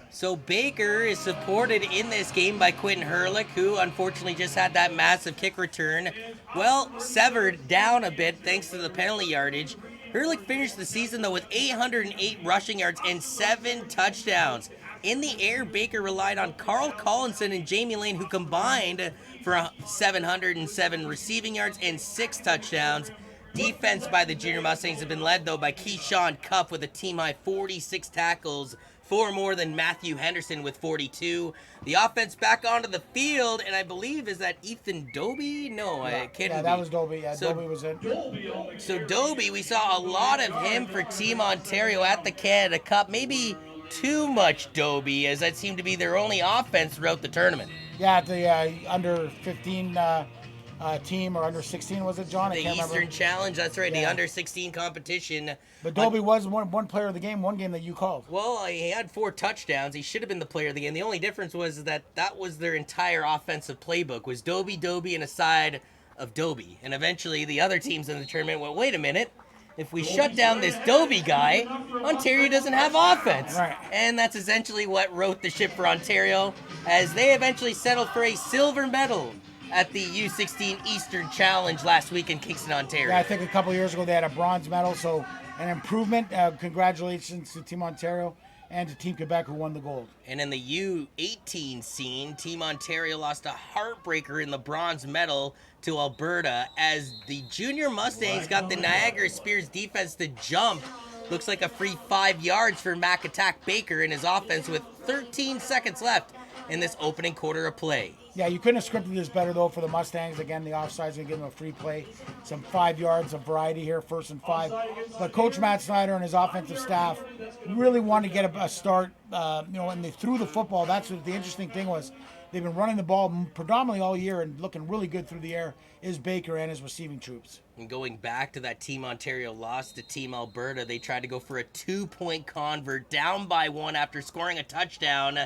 So Baker is supported in this game by Quentin Herlick, who unfortunately just had that massive kick return. Well, severed down a bit thanks to the penalty yardage. Herlick finished the season, though, with 808 rushing yards and 7 touchdowns. In the air, Baker relied on Carl Collinson and Jamie Lane, who combined for 707 receiving yards and 6 touchdowns. Defense by the Junior Mustangs have been led, though, by Keyshawn Cuff with a team-high 46 tackles, 4 more than Matthew Henderson with 42. The offense back onto the field, and I believe, is that Ethan Doby? No, I can't. Yeah, that was Doby. Yeah, so, Doby was in. So Doby, we saw a lot of him for Team Ontario at the Canada Cup. Maybe too much Doby, as that seemed to be their only offense throughout the tournament. Yeah, the under 15 team, or under 16 was it, John? The Eastern Challenge, that's right, the under 16 competition. But Doby was one player of the game, one game that you called. Well, he had 4 touchdowns. He should have been the player of the game. The only difference was that was their entire offensive playbook, was Doby, and a side of Doby. And eventually the other teams in the tournament went, wait a minute, if we shut down this Doby guy, Ontario doesn't have offense. Right. And that's essentially what wrote the ship for Ontario, as they eventually settled for a silver medal at the U16 Eastern Challenge last week in Kingston, Ontario. Yeah, I think a couple of years ago they had a bronze medal, so an improvement. Congratulations to Team Ontario and to Team Quebec, who won the gold. And in the U18 scene, Team Ontario lost a heartbreaker in the bronze medal to Alberta, as the Junior Mustangs got the Niagara Spears defense to jump. Looks like a free 5 yards for Mac Attack Baker in his offense with 13 seconds left in this opening quarter of play. Yeah, you couldn't have scripted this better, though, for the Mustangs. Again, the offside's going to give them a free play. Some 5 yards of variety here, 1st and 5. But Coach Matt Snyder and his offensive staff really wanted to get a start, and they threw the football. That's what the interesting thing was. They've been running the ball predominantly all year and looking really good through the air, is Baker and his receiving troops. And going back to that Team Ontario loss to Team Alberta, they tried to go for a 2-point convert, down by 1 after scoring a touchdown.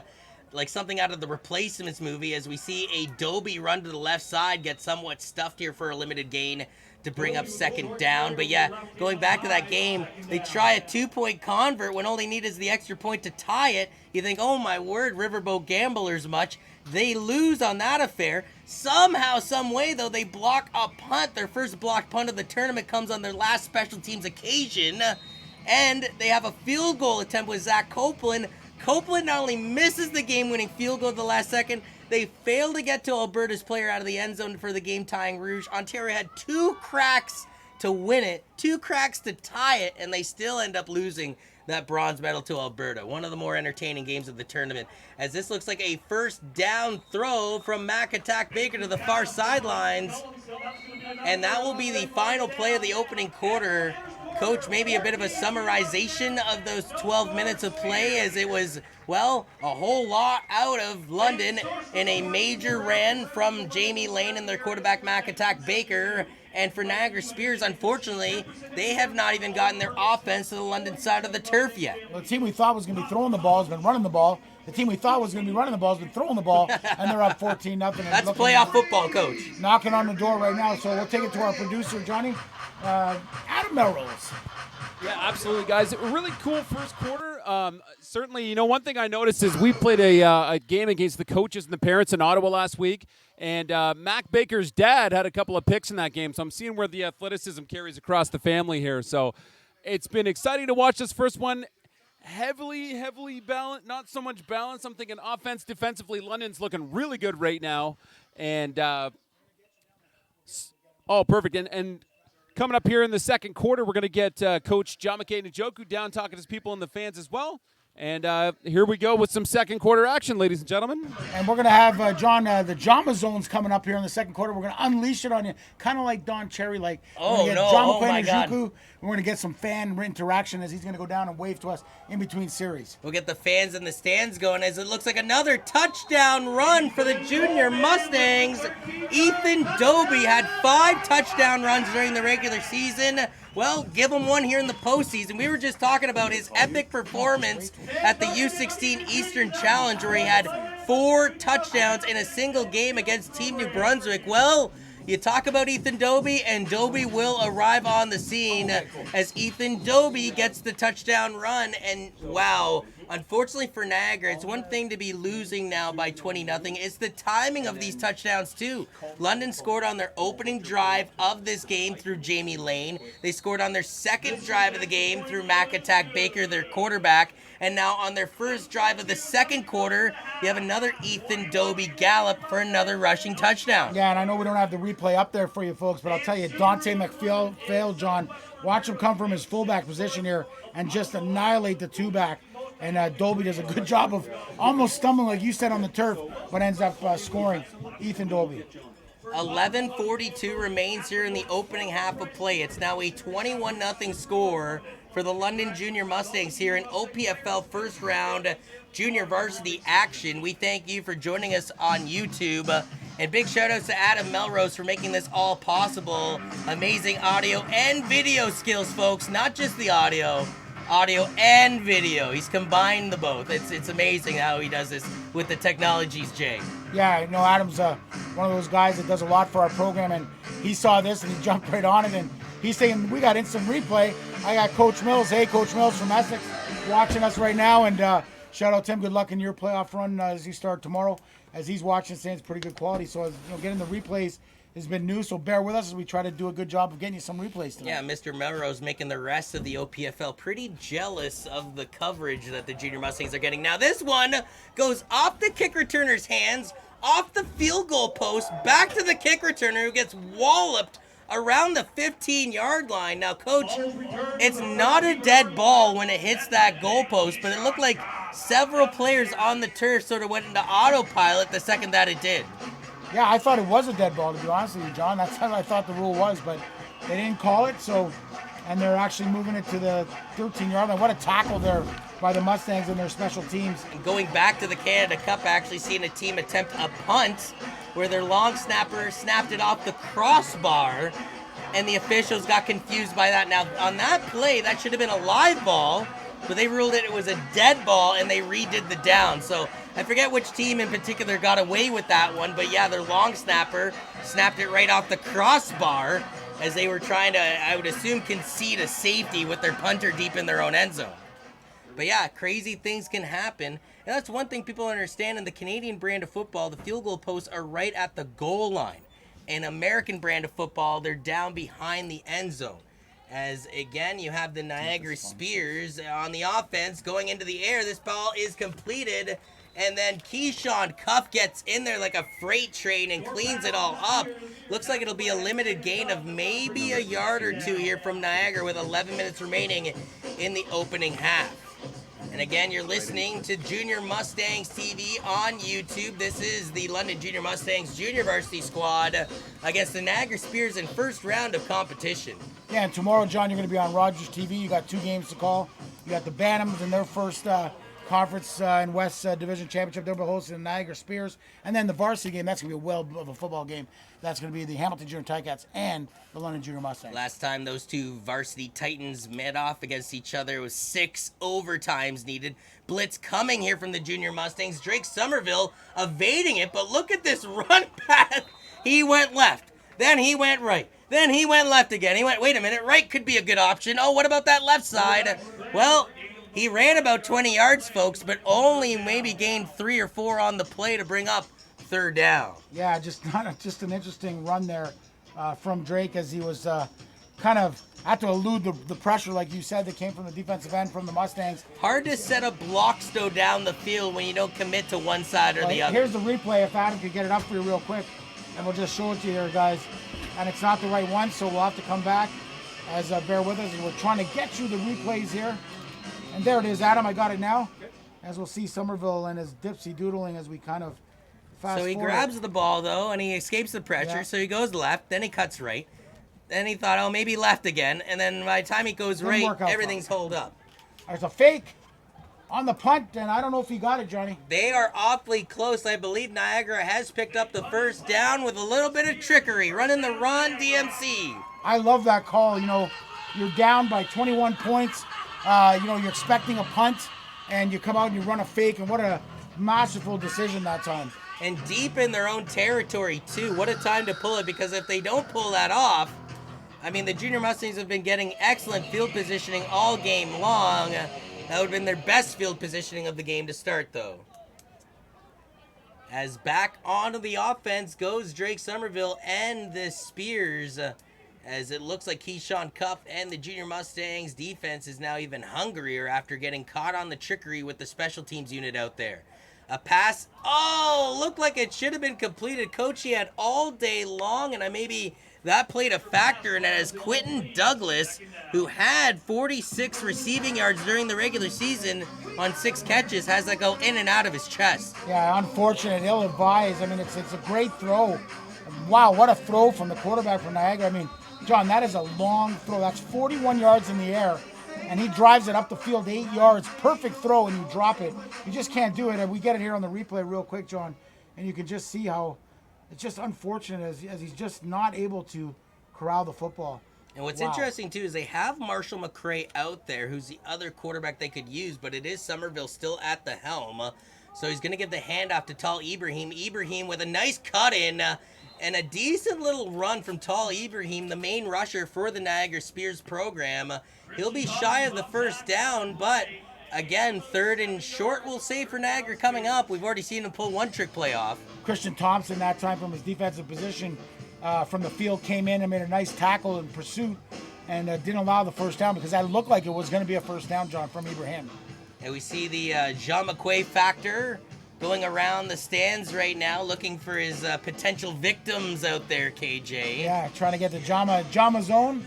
like something out of the Replacements movie, as we see a Dobie run to the left side, get somewhat stuffed here for a limited gain to bring up second down. But yeah, going back to that game, they try a 2-point convert when all they need is the extra point to tie it. You think, oh my word, Riverboat Gamblers much. They lose on that affair. Somehow, some way, though, they block a punt. Their first blocked punt of the tournament comes on their last special teams occasion. And they have a field goal attempt with Zach Copeland. Copeland not only misses the game-winning field goal at the last second, they fail to get to Alberta's player out of the end zone for the game-tying Rouge. Ontario had 2 cracks to win it, 2 cracks to tie it, and they still end up losing that bronze medal to Alberta. One of the more entertaining games of the tournament, as this looks like a first down throw from Mac Attack Baker to the far sidelines. And that will be the final play of the opening quarter. Coach, maybe a bit of a summarization of those 12 minutes of play, as it was, well, a whole lot out of London in a major ran from Jamie Lane and their quarterback Mac Attack Baker. And for Niagara Spears, unfortunately, they have not even gotten their offense to the London side of the turf yet. Well, the team we thought was going to be throwing the ball has been running the ball. The team we thought was going to be running the ball has been throwing the ball, and they're up 14-0. That's playoff football, Coach. Knocking on the door right now, so we'll take it to our producer, Johnny. Adam Melrose. Yeah, absolutely, guys. A really cool first quarter. Certainly, one thing I noticed is we played a game against the coaches and the parents in Ottawa last week, and Mac Baker's dad had a couple of picks in that game, so I'm seeing where the athleticism carries across the family here. So it's been exciting to watch this first one. Heavily balanced, not so much balance. I'm thinking offense, defensively, London's looking really good right now. And, perfect. And coming up here in the second quarter, we're going to get Coach Jamake Njoku down talking to his people and the fans as well. And here we go with some second quarter action, ladies and gentlemen. And we're going to have, John, the Jama Zones coming up here in the second quarter. We're going to unleash it on you, kind of like Don Cherry. Like, oh, no. Oh, my God. We're going to get some fan interaction as he's going to go down and wave to us in between series. We'll get the fans in the stands going, as it looks like another touchdown run for the junior Mustangs. Ethan Dobie had 5 touchdown runs during the regular season. Well, give him one here in the postseason. We were just talking about his epic performance at the U16 Eastern Challenge, where he had 4 touchdowns in a single game against Team New Brunswick. Well, you talk about Ethan Dobie, and Dobie will arrive on the scene as Ethan Dobie gets the touchdown run. And wow, unfortunately for Niagara, it's one thing to be losing now by 20-0. It's the timing of these touchdowns too. London scored on their opening drive of this game through Jamie Lane. They scored on their second drive of the game through Mac Attack Baker, their quarterback. And now on their first drive of the second quarter, you have another Ethan Dobie gallop for another rushing touchdown. Yeah, and I know we don't have the replay up there for you folks, but I'll tell you, Dante McPhail, John, watch him come from his fullback position here and just annihilate the 2-back. And Dobie does a good job of almost stumbling, like you said, on the turf, but ends up scoring. Ethan Dobie. 11:42 remains here in the opening half of play. It's now a 21-0 score for the London Junior Mustangs here in OPFL first round junior varsity action. We thank you for joining us on YouTube. And big shout outs to Adam Melrose for making this all possible. Amazing audio and video skills, folks. Not just the audio and video. He's combined the both. It's amazing how he does this with the technologies, Jay. Yeah, Adam's one of those guys that does a lot for our program, and he saw this and he jumped right on it, and he's saying, we got instant replay. I got Coach Mills. Hey, Coach Mills from Essex watching us right now, and shout out Tim. Good luck in your playoff run as you start tomorrow. As he's watching, saying it's pretty good quality. So getting the replays has been new, so bear with us as we try to do a good job of getting you some replays tonight. Yeah, Mr. Melrose making the rest of the OPFL pretty jealous of the coverage that the Junior Mustangs are getting. Now this one goes off the kick returner's hands, off the field goal post, back to the kick returner, who gets walloped around the 15-yard line. Now, Coach, it's not a dead ball when it hits that goalpost, but it looked like several players on the turf sort of went into autopilot the second that it did. Yeah, I thought it was a dead ball, to be honest with you, John. That's how I thought the rule was, but they didn't call it, and they're actually moving it to the 13-yard line. What a tackle there by the Mustangs and their special teams. And going back to the Canada Cup, actually seeing a team attempt a punt where their long snapper snapped it off the crossbar, and the officials got confused by that. Now, on that play, that should have been a live ball, but they ruled it was a dead ball, and they redid the down. So I forget which team in particular got away with that one, but yeah, their long snapper snapped it right off the crossbar as they were trying to, I would assume, concede a safety with their punter deep in their own end zone. But yeah, crazy things can happen. And that's one thing people understand in the Canadian brand of football, the field goal posts are right at the goal line. In American brand of football, they're down behind the end zone. As again, you have the Niagara Spears on the offense going into the air. This ball is completed. And then Keyshawn Cuff gets in there like a freight train and cleans it all up. Looks like it'll be a limited gain of maybe a yard or two here from Niagara with 11 minutes remaining in the opening half. And again, you're listening to Junior Mustangs TV on YouTube. This is the London Junior Mustangs Junior Varsity Squad against the Niagara Spears in first round of competition. Yeah, and tomorrow, John, you're going to be on Rogers TV. You got 2 games to call. You got the Bantams in their first conference in West Division Championship. They'll be hosting the Niagara Spears. And then the varsity game, that's going to be a well of a football game. That's going to be the Hamilton Junior Ticats and the London Junior Mustangs. Last time those two varsity titans met off against each other was 6 overtimes needed. Blitz coming here from the Junior Mustangs. Drake Somerville evading it, but look at this run path. He went left, then he went right, then he went left again. He went, wait a minute, right could be a good option. Oh, what about that left side? Well, he ran about 20 yards, folks, but only maybe gained 3 or 4 on the play to bring up third down. Yeah, just an interesting run there from Drake as he was kind of had to elude the pressure, like you said, that came from the defensive end from the Mustangs. Hard to set up blocks, though, down the field when you don't commit to one side or the other. Here's the replay if Adam could get it up for you real quick, and we'll just show it to you here, guys. And it's not the right one, so we'll have to come back as bear with us. We're trying to get you the replays here. And there it is, Adam. I got it now. As we'll see Somerville and his dipsy doodling as we kind of fast So he forward. grabs the ball, though, and he escapes the pressure. Yeah. So he goes left, then he cuts right. Then he thought, oh, maybe left again. And then by the time he goes Didn't right, work out everything's holed up. There's a fake on the punt, and I don't know if he got it, Johnny. They are awfully close. I believe Niagara has picked up the first down with a little bit of trickery. Running the Run DMC. I love that call. You know, you're down by 21 points. You're expecting a punt, and you come out and you run a fake, and what a masterful decision that time. And deep in their own territory, too. What a time to pull it, because if they don't pull that off, I mean, the Junior Mustangs have been getting excellent field positioning all game long. That would have been their best field positioning of the game to start, though. As back onto the offense goes Drake Somerville and the Spears, as it looks like Keyshawn Cuff and the Junior Mustangs defense is now even hungrier after getting caught on the trickery with the special teams unit out there. A pass, looked like it should have been completed. Coach, he had all day long, and maybe that played a factor in it as Quentin Douglas, who had 46 receiving yards during the regular season on 6 catches, has that go in and out of his chest. Yeah, unfortunate, ill-advised. I mean, it's a great throw. Wow, what a throw from the quarterback from Niagara. I mean, John, that is a long throw. That's 41 yards in the air, and he drives it up the field 8 yards. Perfect throw, and you drop it. You just can't do it. And we get it here on the replay real quick, John, and you can just see how it's just unfortunate as he's just not able to corral the football. And what's interesting, too, is they have Marshall McCray out there, who's the other quarterback they could use, but it is Somerville still at the helm. So he's going to give the handoff to Tall Ibrahim. Ibrahim with a nice cut-in and a decent little run from Tall Ibrahim, the main rusher for the Niagara Spears program. He'll be shy of the first down, but again, 3rd and short, we'll say, for Niagara coming up. We've already seen him pull one trick play off. Christian Thompson, that time from his defensive position from the field, came in and made a nice tackle in pursuit and didn't allow the first down because that looked like it was going to be a first down, John, from Ibrahim. And we see the Jean McQuay factor going around the stands right now, looking for his potential victims out there, KJ. Yeah, trying to get the Jama zone,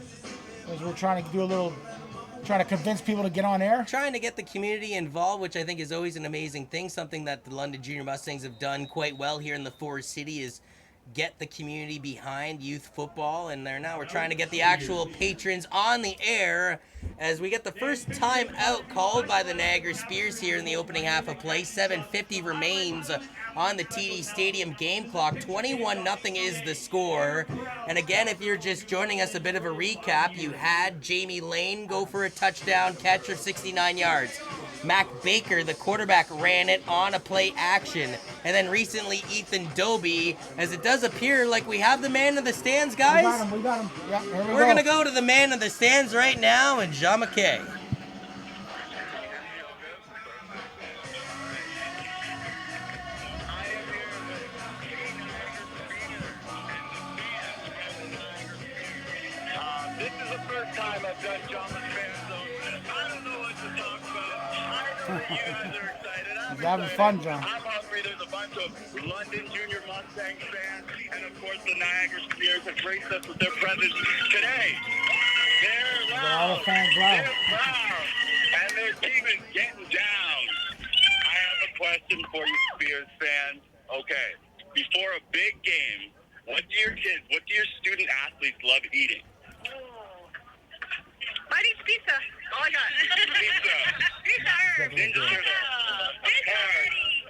as we're trying to convince people to get on air. Trying to get the community involved, which I think is always an amazing thing. Something that the London Junior Mustangs have done quite well here in the Forest City is get the community behind youth football, and we're trying to get the actual patrons on the air as we get the first time out called by the Niagara Spears here in the opening half of play. 7:50 remains on the TD Stadium game clock. 21-0 is the score. And again, if you're just joining us, a bit of a recap. You had Jamie Lane go for a touchdown catch of 69 yards. Mac Baker, the quarterback, ran it on a play action. And then recently, Ethan Doby, as it does appear like we have the man of the stands, guys. We got him. Yeah, here we go. We're going to go to the man of the stands right now, and Jean McKay. This is the first time I've done John fan, so I don't know what to talk about. I know you guys are excited. I'm You're having excited. fun, John. I'm hungry. There's a bunch of London Junior Mustangs fans, and of course the Niagara Spears have graced us with their presence today. They're loud. All the fans loud. They're proud. And their team is getting down. I have a question for you, Spears fans. Okay, before a big game, what do your kids, what do your student athletes love eating? Mine eats pizza. Oh, I got pizza. Pizza. Ninja turtle.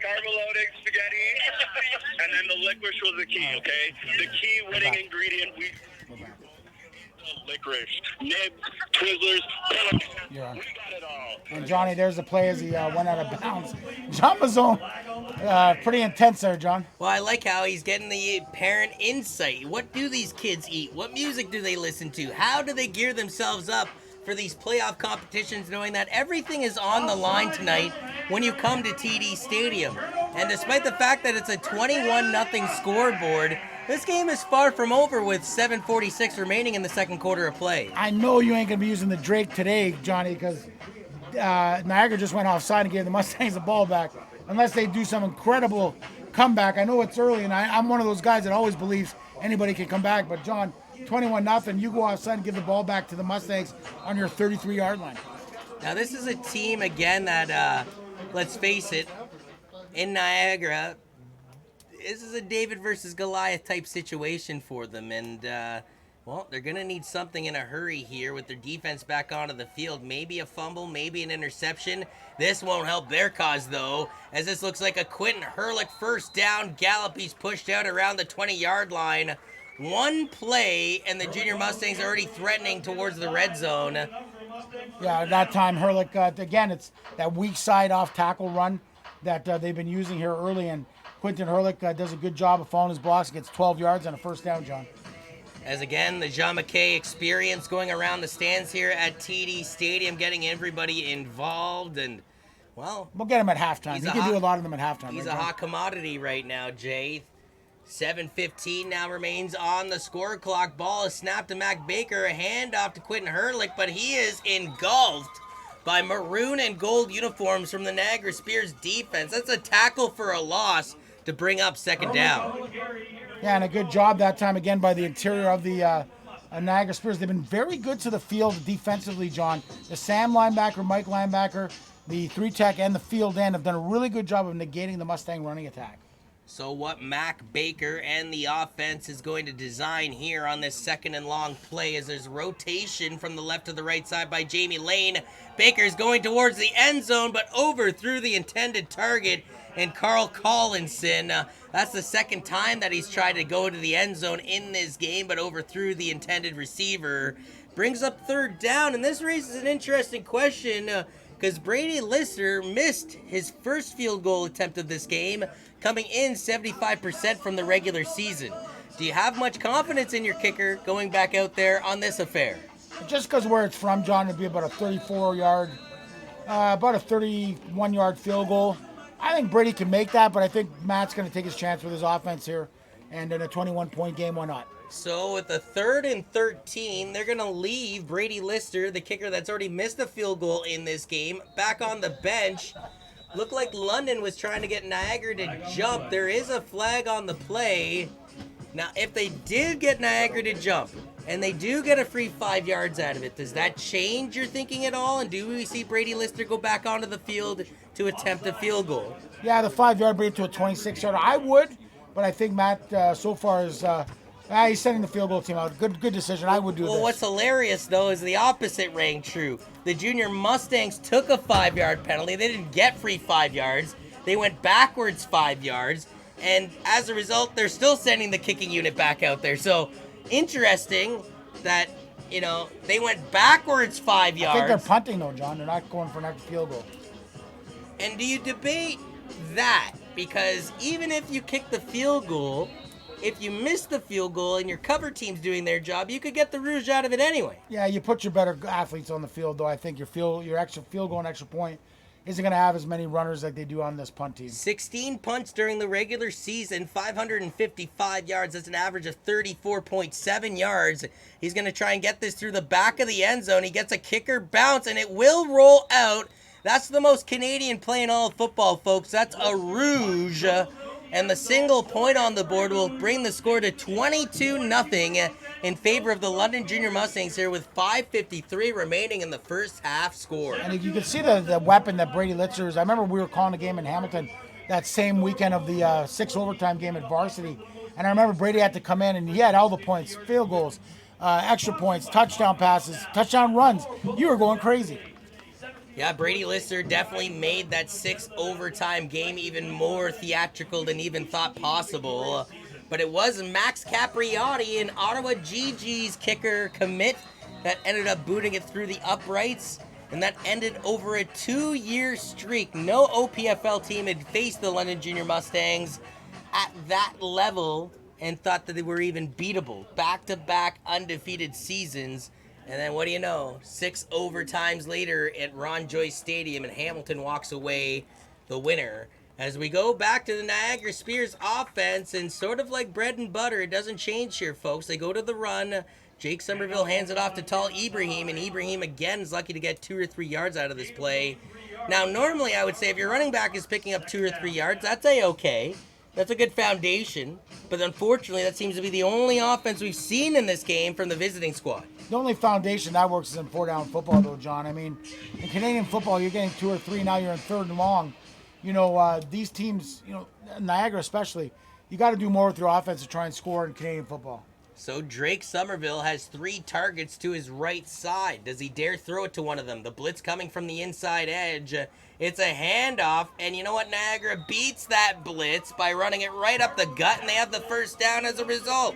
Carbo-loading spaghetti. And then the licorice was the key, okay? The key winning ingredient, licorice. Nibs, Twizzlers. You're on. We got it all. And Johnny, there's the play as he went out of bounds. John Mazzone, pretty intense there, John. Well, I like how he's getting the parent insight. What do these kids eat? What music do they listen to? How do they gear themselves up for these playoff competitions, knowing that everything is on the line tonight when you come to TD Stadium? And despite the fact that it's a 21-0 scoreboard, this game is far from over with 7:46 remaining in the second quarter of play. I know you ain't going to be using the Drake today, Johnny, because Niagara just went offside and gave the Mustangs the ball back. Unless they do some incredible comeback. I know it's early, and I'm one of those guys that always believes anybody can come back. But, John, 21-0, you go outside and give the ball back to the Mustangs on your 33-yard line. Now, this is a team, again, that, let's face it, in Niagara, this is a David versus Goliath type situation for them. And, well, they're going to need something in a hurry here with their defense back onto the field. Maybe a fumble, maybe an interception. This won't help their cause, though, as this looks like a Quentin Hurlick first down gallop. He's pushed out around the 20-yard line. One play, and the Junior Mustangs are already threatening towards the red zone. Yeah, that time Hurlick, again, it's that weak side off tackle run that they've been using here early, and Quentin Hurlick does a good job of following his blocks, gets 12 yards and a first down, John. As again, the Jean McKay experience going around the stands here at TD Stadium, getting everybody involved, and, well, We'll get him at halftime. You can do a lot of them at halftime. he's right, a John? hot commodity right now, Jay. 7:15 now remains on the score clock. Ball is snapped to Mac Baker. A handoff to Quentin Hurlick, but he is engulfed by maroon and gold uniforms from the Niagara Spears defense. That's a tackle for a loss to bring up second down. Yeah, and a good job that time again by the interior of the Niagara Spears. They've been very good to the field defensively, John. The Sam linebacker, Mike linebacker, the 3-tech, and the field end have done a really good job of negating the Mustang running attack. So what Mac Baker and the offense is going to design here on this second and long play is there's rotation from the left to the right side by Jamie Lane. Baker's going towards the end zone, but overthrew the intended target, and Carl Collinson. That's the second time that he's tried to go to the end zone in this game, but overthrew the intended receiver. Brings up third down, and this raises an interesting question because Brady Lister missed his first field goal attempt of this game, coming in 75% from the regular season. Do you have much confidence in your kicker going back out there on this affair? Just because where it's from, John, it'd be about a 34-yard, about a 31-yard field goal. I think Brady can make that, but I think Matt's going to take his chance with his offense here. And in a 21-point game, why not? So with a 3rd and 13, they're going to leave Brady Lister, the kicker that's already missed a field goal in this game, back on the bench. Looked like London was trying to get Niagara to jump. There is a flag on the play. Now, if they did get Niagara to jump, and they do get a free 5 yards out of it, does that change your thinking at all? And do we see Brady Lister go back onto the field to attempt a field goal? Yeah, the 5-yard bring it to a 26-yarder. I would, but I think Matt so far is he's sending the field goal team out. Good decision. I would do this. Well, what's hilarious, though, is the opposite rang true. The Junior Mustangs took a 5-yard penalty. They didn't get free 5 yards. They went backwards 5 yards. And as a result, they're still sending the kicking unit back out there. So, interesting that, they went backwards 5 yards. I think they're punting, though, John. They're not going for an extra field goal. And do you debate that? Because even if you kick the field goal, if you miss the field goal and your cover team's doing their job, you could get the Rouge out of it anyway. Yeah, you put your better athletes on the field, though. I think your extra field goal and extra point isn't going to have as many runners like they do on this punt team. 16 punts during the regular season, 555 yards. That's an average of 34.7 yards. He's going to try and get this through the back of the end zone. He gets a kicker bounce, and it will roll out. That's the most Canadian play in all of football, folks. That's a Rouge. And the single point on the board will bring the score to 22-0 in favor of the London Junior Mustangs here with 5:53 remaining in the first half score. And you can see the weapon that Brady Litzer is. I remember we were calling the game in Hamilton that same weekend of the 6 overtime game at varsity. And I remember Brady had to come in, and he had all the points, field goals, extra points, touchdown passes, touchdown runs. You were going crazy. Yeah, Brady Lister definitely made that 6 overtime game even more theatrical than even thought possible. But it was Max Capriotti and Ottawa GG's kicker commit that ended up booting it through the uprights. And that ended over a 2-year streak. No OPFL team had faced the London Junior Mustangs at that level and thought that they were even beatable. Back-to-back undefeated seasons. And then what do you know? 6 overtimes later at Ron Joyce Stadium, and Hamilton walks away the winner. As we go back to the Niagara Spears offense, and sort of like bread and butter, it doesn't change here, folks. They go to the run. Jake Somerville hands it off to Tall Ibrahim, and Ibrahim again is lucky to get 2 or 3 yards out of this play. Now, normally I would say if your running back is picking up 2 or 3 yards, that's a-okay. That's a good foundation. But unfortunately, that seems to be the only offense we've seen in this game from the visiting squad. The only foundation that works is in 4-down football, though, John. I mean, in Canadian football, you're getting 2 or 3. Now you're in 3rd and long. You know, these teams, you know, Niagara especially, you got to do more with your offense to try and score in Canadian football. So Drake Somerville has 3 targets to his right side. Does he dare throw it to one of them? The blitz coming from the inside edge. It's a handoff, and you know what? Niagara beats that blitz by running it right up the gut, and they have the first down as a result.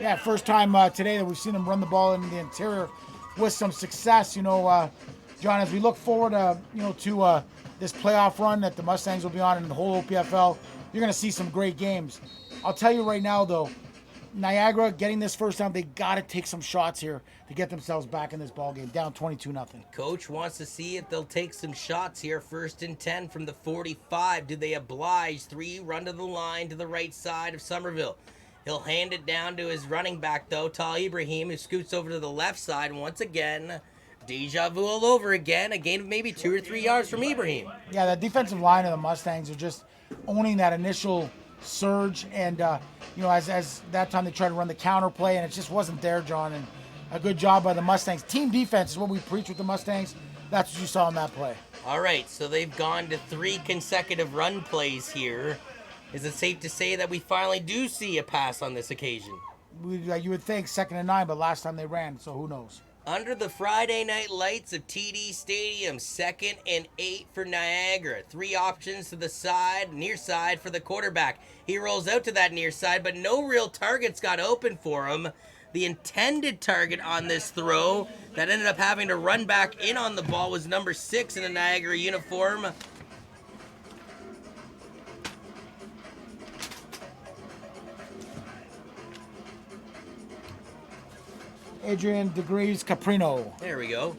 Yeah, first time today that we've seen them run the ball in the interior with some success. You know, John, as we look forward, to this playoff run that the Mustangs will be on in the whole OPFL, you're going to see some great games. I'll tell you right now, though, Niagara getting this first down, they got to take some shots here to get themselves back in this ball game, down 22-0. Coach wants to see if they'll take some shots here. 1st and 10 from the 45. Do they oblige? 3 run to the line to the right side of Somerville. He'll hand it down to his running back, though, Tal Ibrahim, who scoots over to the left side. And once again, deja vu all over again. A gain of maybe 2 or 3 yards from Ibrahim. Yeah, the defensive line of the Mustangs are just owning that initial surge. And, as that time they tried to run the counter play, and it just wasn't there, John. And a good job by the Mustangs. Team defense is what we preach with the Mustangs. That's what you saw in that play. All right, so they've gone to 3 consecutive run plays here. Is it safe to say that we finally do see a pass on this occasion? You would think 2nd and 9, but last time they ran, so who knows? Under the Friday night lights of TD Stadium, 2nd and 8 for Niagara. 3 options to the side, near side for the quarterback. He rolls out to that near side, but no real targets got open for him. The intended target on this throw that ended up having to run back in on the ball was number 6 in the Niagara uniform. Adrian Degrees Caprino. There we go.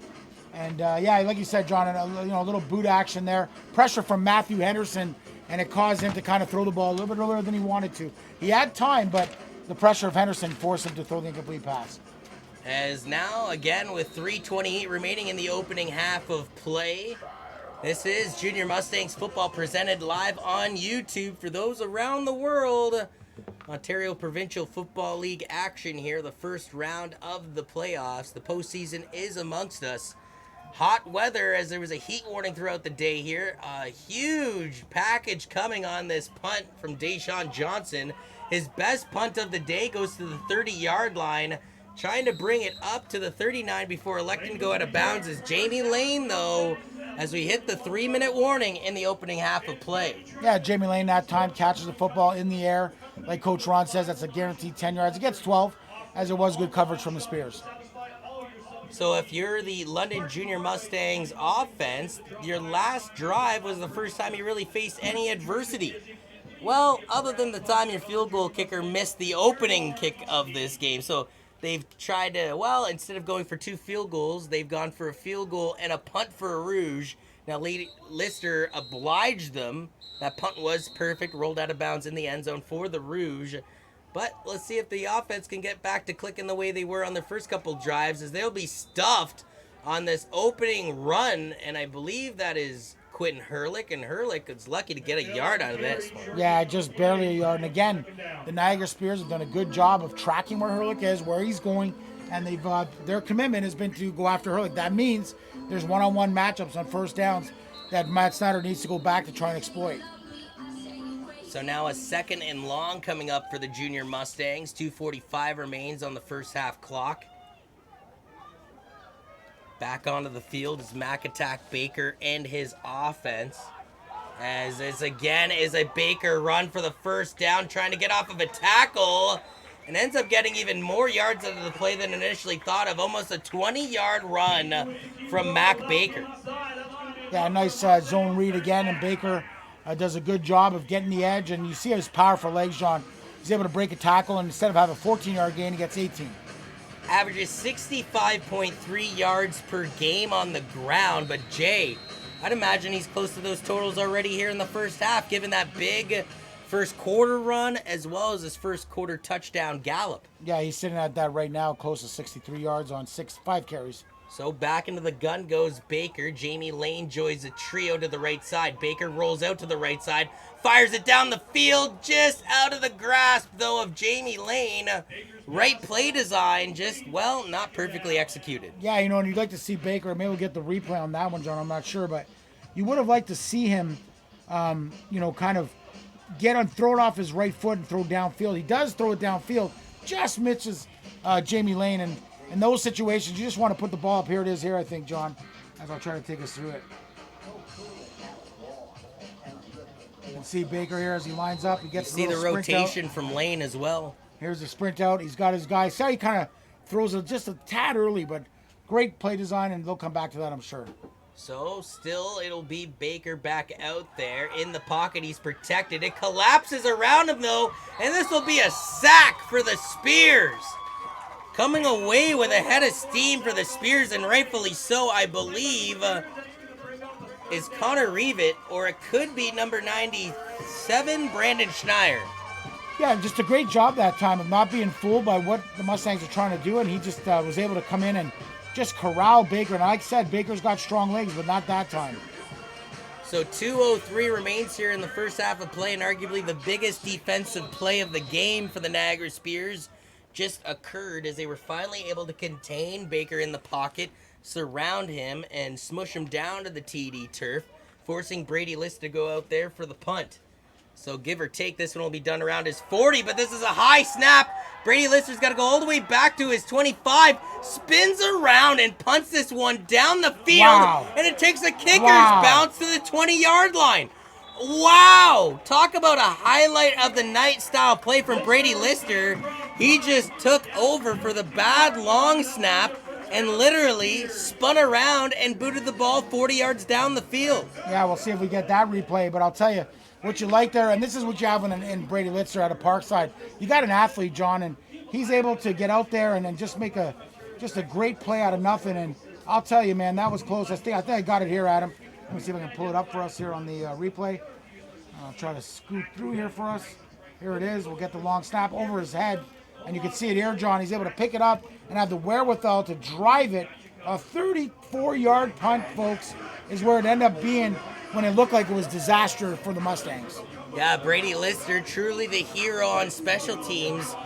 And like you said, John, a little boot action there. Pressure from Matthew Henderson, and it caused him to kind of throw the ball a little bit earlier than he wanted to. He had time, but the pressure of Henderson forced him to throw the incomplete pass. As now, again, with 3:28 remaining in the opening half of play, this is Junior Mustangs football presented live on YouTube for those around the world. Ontario Provincial Football League action here, the first round of the playoffs. The postseason is amongst us. Hot weather as there was a heat warning throughout the day here. A huge package coming on this punt from Deshaun Johnson. His best punt of the day goes to the 30-yard line, trying to bring it up to the 39 before electing to go out of bounds is Jamie Lane, though, as we hit the 3-minute warning in the opening half of play. Yeah, Jamie Lane that time catches the football in the air. Like Coach Ron says, that's a guaranteed 10 yards. It gets 12, as it was good coverage from the Spears. So if you're the London Junior Mustangs offense, your last drive was the first time you really faced any adversity. Well, other than the time your field goal kicker missed the opening kick of this game. So they've tried to, well, instead of going for 2 field goals, they've gone for a field goal and a punt for a Rouge. Now, Lister obliged them. That punt was perfect, rolled out of bounds in the end zone for the Rouge. But let's see if the offense can get back to clicking the way they were on their first couple drives, as they'll be stuffed on this opening run. And I believe that is Quentin Herlick, and Herlick is lucky to get a yard out of this one. Yeah, just barely a yard. And again, the Niagara Spears have done a good job of tracking where Herlick is, where he's going, and they've their commitment has been to go after Herlick. That means there's one-on-one matchups on first downs that Matt Snyder needs to go back to try and exploit. So now a 2nd and long coming up for the Junior Mustangs. 2:45 remains on the first half clock. Back onto the field is McAttack Baker and his offense. As this again is a Baker run for the first down, trying to get off of a tackle, and ends up getting even more yards out of the play than initially thought of. Almost a 20-yard run from Mac Baker. Yeah, nice zone read again, and Baker does a good job of getting the edge, and you see his powerful legs, John. He's able to break a tackle, and instead of having a 14-yard gain, he gets 18. Averages 65.3 yards per game on the ground, but Jay, I'd imagine he's close to those totals already here in the first half, given that big first quarter run as well as his first quarter touchdown gallop. Yeah, he's sitting at that right now, close to 63 yards on 5 carries. So back into the gun goes Baker. Jamie Lane joins a trio to the right side. Baker rolls out to the right side, fires it down the field, just out of the grasp, though, of Jamie Lane. Right play design, just, well, not perfectly executed. Yeah, you know, and you'd like to see Baker. Maybe we'll get the replay on that one, John. I'm not sure, but you would have liked to see him, you know, kind of throw it off his right foot and throw downfield. He does throw it downfield, just misses Jamie Lane, and in those situations, you just want to put the ball up. Here it is here, I think, John, as I'll try to take us through it. You can see Baker here as he lines up. He gets see the rotation from Lane as well. Here's the sprint out. He's got his guy. So he kind of throws it just a tad early, but great play design, and they'll come back to that, I'm sure. So still it'll be Baker back out there in the pocket. He's protected. It collapses around him, though, and this will be a sack for the Spears. Coming away with a head of steam for the Spears, and rightfully so, I believe, is Connor Reevitt, or it could be number 97, Brandon Schneier. Yeah, just a great job that time of not being fooled by what the Mustangs are trying to do, and he just was able to come in and just corral Baker. And like I said, Baker's got strong legs, but not that time. So 2:03 remains here in the first half of play, and arguably the biggest defensive play of the game for the Niagara Spears just occurred as they were finally able to contain Baker in the pocket, surround him, and smush him down to the TD turf, forcing Brady List to go out there for the punt. So give or take, this one will be done around his 40, but this is a high snap. Brady Lister's got to go all the way back to his 25, spins around and punts this one down the field, wow. And it takes a kicker's bounce to the 20-yard line. Wow! Talk about a highlight of the night style play from Brady Lister. He just took over for the bad long snap and literally spun around and booted the ball 40 yards down the field. Yeah, we'll see if we get that replay, but I'll tell you, what you like there, and this is what you have in Brady Lister at a Parkside. You got an athlete, John, and he's able to get out there and then just make a great play out of nothing. And I'll tell you, man, that was close. I think I got it here, Adam. Let me see if I can pull it up for us here on the replay. I'll try to scoot through here for us. Here it is. We'll get the long snap over his head, and you can see it here, John. He's able to pick it up and have the wherewithal to drive it. A 34-yard punt, folks, is where it ended up being when it looked like it was disaster for the Mustangs. Yeah, Brady Lister, truly the hero on special teams.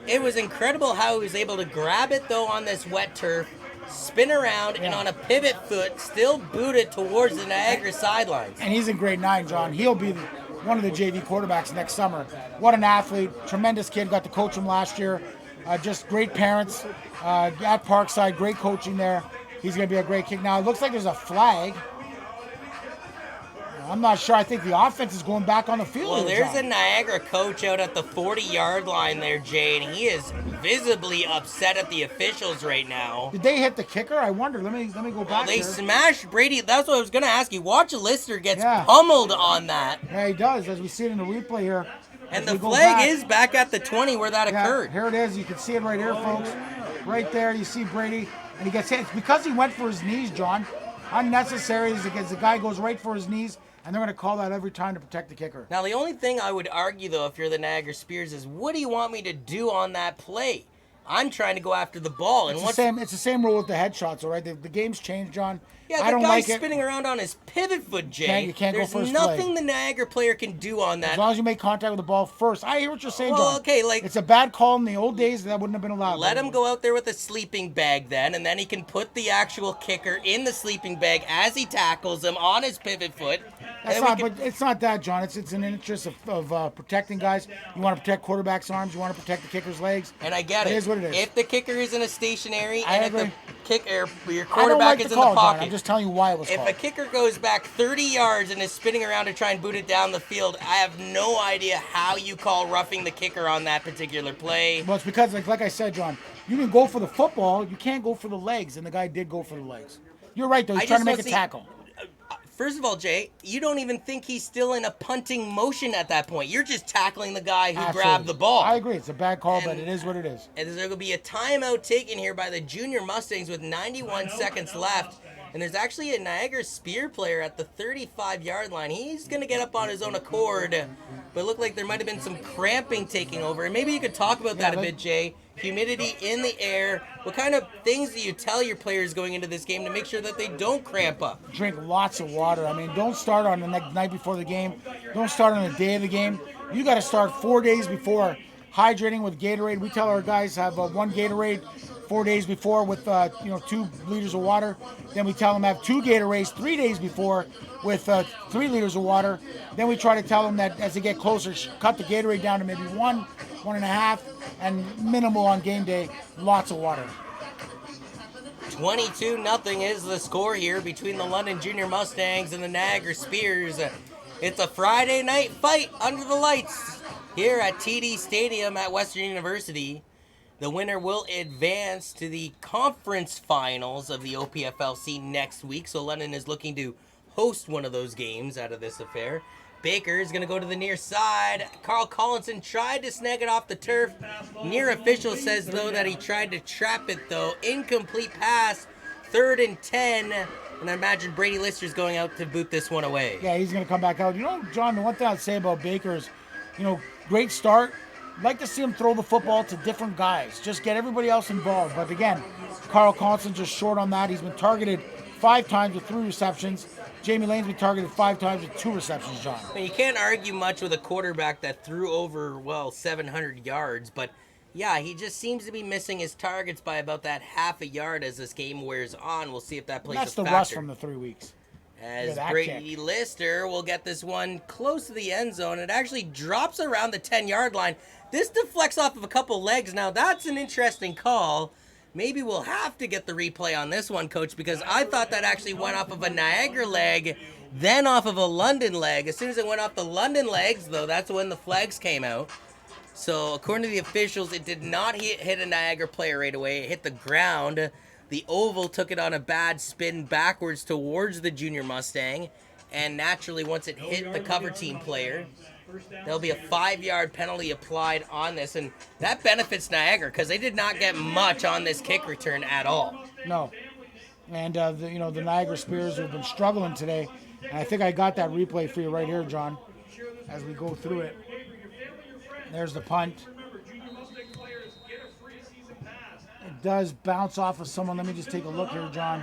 It was incredible how he was able to grab it, though, on this wet turf, spin around, and on a pivot foot, still boot it towards the Niagara sidelines. And he's in grade 9, John. He'll be one of the JV quarterbacks next summer. What an athlete. Tremendous kid. Got to coach him last year. Just great parents at Parkside. Great coaching there. He's going to be a great kick. Now, it looks like there's a flag. I'm not sure. I think the offense is going back on the field. Well, here, there's a John. Niagara coach out at the 40-yard line there, Jay, and he is visibly upset at the officials right now. Did they hit the kicker? I wonder. Let me go Well, back they there. smashed Brady. That's what I was going to ask you. Watch Lister gets Yeah. pummeled on that. Yeah, he does, as we see it in the replay here. And As the we go flag back. is back at the 20 where that Yeah, occurred. here it is. You can see it right here, folks. Right there, you see Brady, and he gets hit. It's because he went for his knees, John. Unnecessary is because the guy goes right for his knees, and they're going to call that every time to protect the kicker. Now, the only thing I would argue, though, if you're the Niagara Spears, is what do you want me to do on that play? I'm trying to go after the ball. And It's the same rule with the headshots, all right? The game's changed, John. Yeah, I the don't guy's like it. spinning around on his pivot foot, Jay. You can't go There's first nothing play. the Niagara player can do on that. As long as you make contact with the ball first. I hear what you're saying, Well, John. okay, like- it's a bad call in the old days. That wouldn't have been allowed. Let him go out there with a sleeping bag then, and then he can put the actual kicker in the sleeping bag as he tackles him on his pivot foot. That's And we not, can- but it's not that, John. It's in the interest of protecting guys. You want to protect quarterback's arms. You want to protect the kicker's legs. And I get it. It is what it is. If the kicker isn't a stationary, I and if agree. the kicker, your I don't quarterback like is the in call, the John. pocket. I'm just telling you why it was If called. a kicker goes back 30 yards and is spinning around to try and boot it down the field, I have no idea how you call roughing the kicker on that particular play. Well, it's because, like I said, John, you can go for the football. You can't go for the legs, and the guy did go for the legs. You're right, though. He's I trying just to make don't a see- tackle. First of all, Jay, you don't even think he's still in a punting motion at that point. You're just tackling the guy who Absolutely. grabbed the ball. I agree. It's a bad call, but And- it is what it is. And there's going to be a timeout taken here by the Junior Mustangs with 91 seconds left. And there's actually a Niagara Spear player at the 35-yard line. He's going to get up on his own accord. But it looked like there might have been some cramping taking over. And maybe you could talk about that a bit, Jay. Humidity in the air. What kind of things do you tell your players going into this game to make sure that they don't cramp up? Drink lots of water. I mean, don't start on the night before the game. Don't start on the day of the game. You got to start 4 days before, hydrating with Gatorade. We tell our guys have one Gatorade 4 days before with 2 liters of water. Then we tell them have 2 Gatorades 3 days before with 3 liters of water. Then we try to tell them that as they get closer, cut the Gatorade down to maybe 1.5, and minimal on game day, lots of water. 22-0 is the score here between the London Junior Mustangs and the Niagara Spears. It's a Friday night fight under the lights here at TD Stadium at Western University. The winner will advance to the conference finals of the OPFLC next week, so London is looking to host one of those games out of this affair. Baker is going to go to the near side. Carl Collinson tried to snag it off the turf. Near official says, though, that he tried to trap it, though. Incomplete pass, 3rd and 10. And I imagine Brady Lister's going out to boot this one away. Yeah, he's going to come back out. John, the one thing I'd say about Baker is, great start. I'd like to see him throw the football to different guys. Just get everybody else involved. But again, Carl Collinson just short on that. He's been targeted 5 times with 3 receptions. Jamie Lane's been targeted 5 times with 2 receptions, John. I mean, you can't argue much with a quarterback that threw over, 700 yards. But, yeah, he just seems to be missing his targets by about that half a yard as this game wears on. We'll see if that plays That's a the factor. rust from the 3 weeks. As that Brady kick. Lister will get this one close to the end zone. It actually drops around the 10-yard line. This deflects off of a couple legs. Now, that's an interesting call. Maybe we'll have to get the replay on this one, Coach, because I thought that actually went off of a Niagara leg, then off of a London leg. As soon as it went off the London legs, though, that's when the flags came out. So, according to the officials, it did not hit a Niagara player right away. It hit the ground. The oval took it on a bad spin backwards towards the Junior Mustang. And naturally, once it hit the cover team player, there'll be a 5-yard penalty applied on this. And that benefits Niagara because they did not get much on this kick return at all. No. And, the Niagara Spears have been struggling today. And I think I got that replay for you right here, John, as we go through it. There's the punt. It does bounce off of someone. Let me just take a look here, John.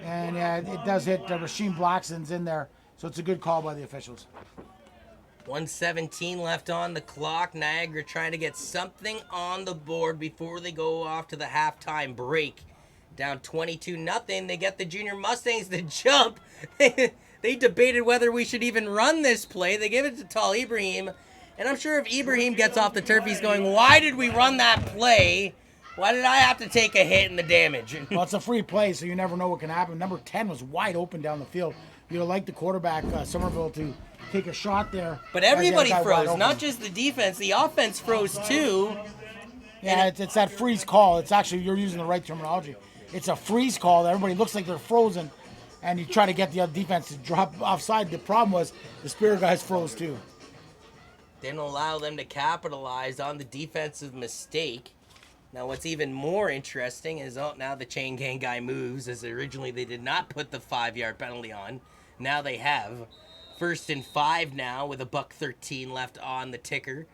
And, yeah, it does hit Rasheem Blackson's in there. So it's a good call by the officials. 1:17 left on the clock. Niagara trying to get something on the board before they go off to the halftime break. Down 22-0. They get the Junior Mustangs to jump. They debated whether we should even run this play. They give it to Tal Ibrahim. And I'm sure if Ibrahim gets off the turf, he's going, why did we run that play? Why did I have to take a hit in the damage? Well, it's a free play, so you never know what can happen. Number 10 was wide open down the field. you'd like the quarterback, Somerville, to take a shot there. But as the everybody other guy wide froze, open. not just the defense. The offense froze too. Yeah, it's that freeze call. It's actually, you're using the right terminology. It's a freeze call. Everybody looks like they're frozen, and you try to get the other defense to drop offside. The problem was the Spear guys froze too. Didn't allow them to capitalize on the defensive mistake. Now, what's even more interesting is, now the chain gang guy moves, as originally they did not put the 5-yard penalty on. Now they have. 1st and 5 now with a $1:13 left on the ticker.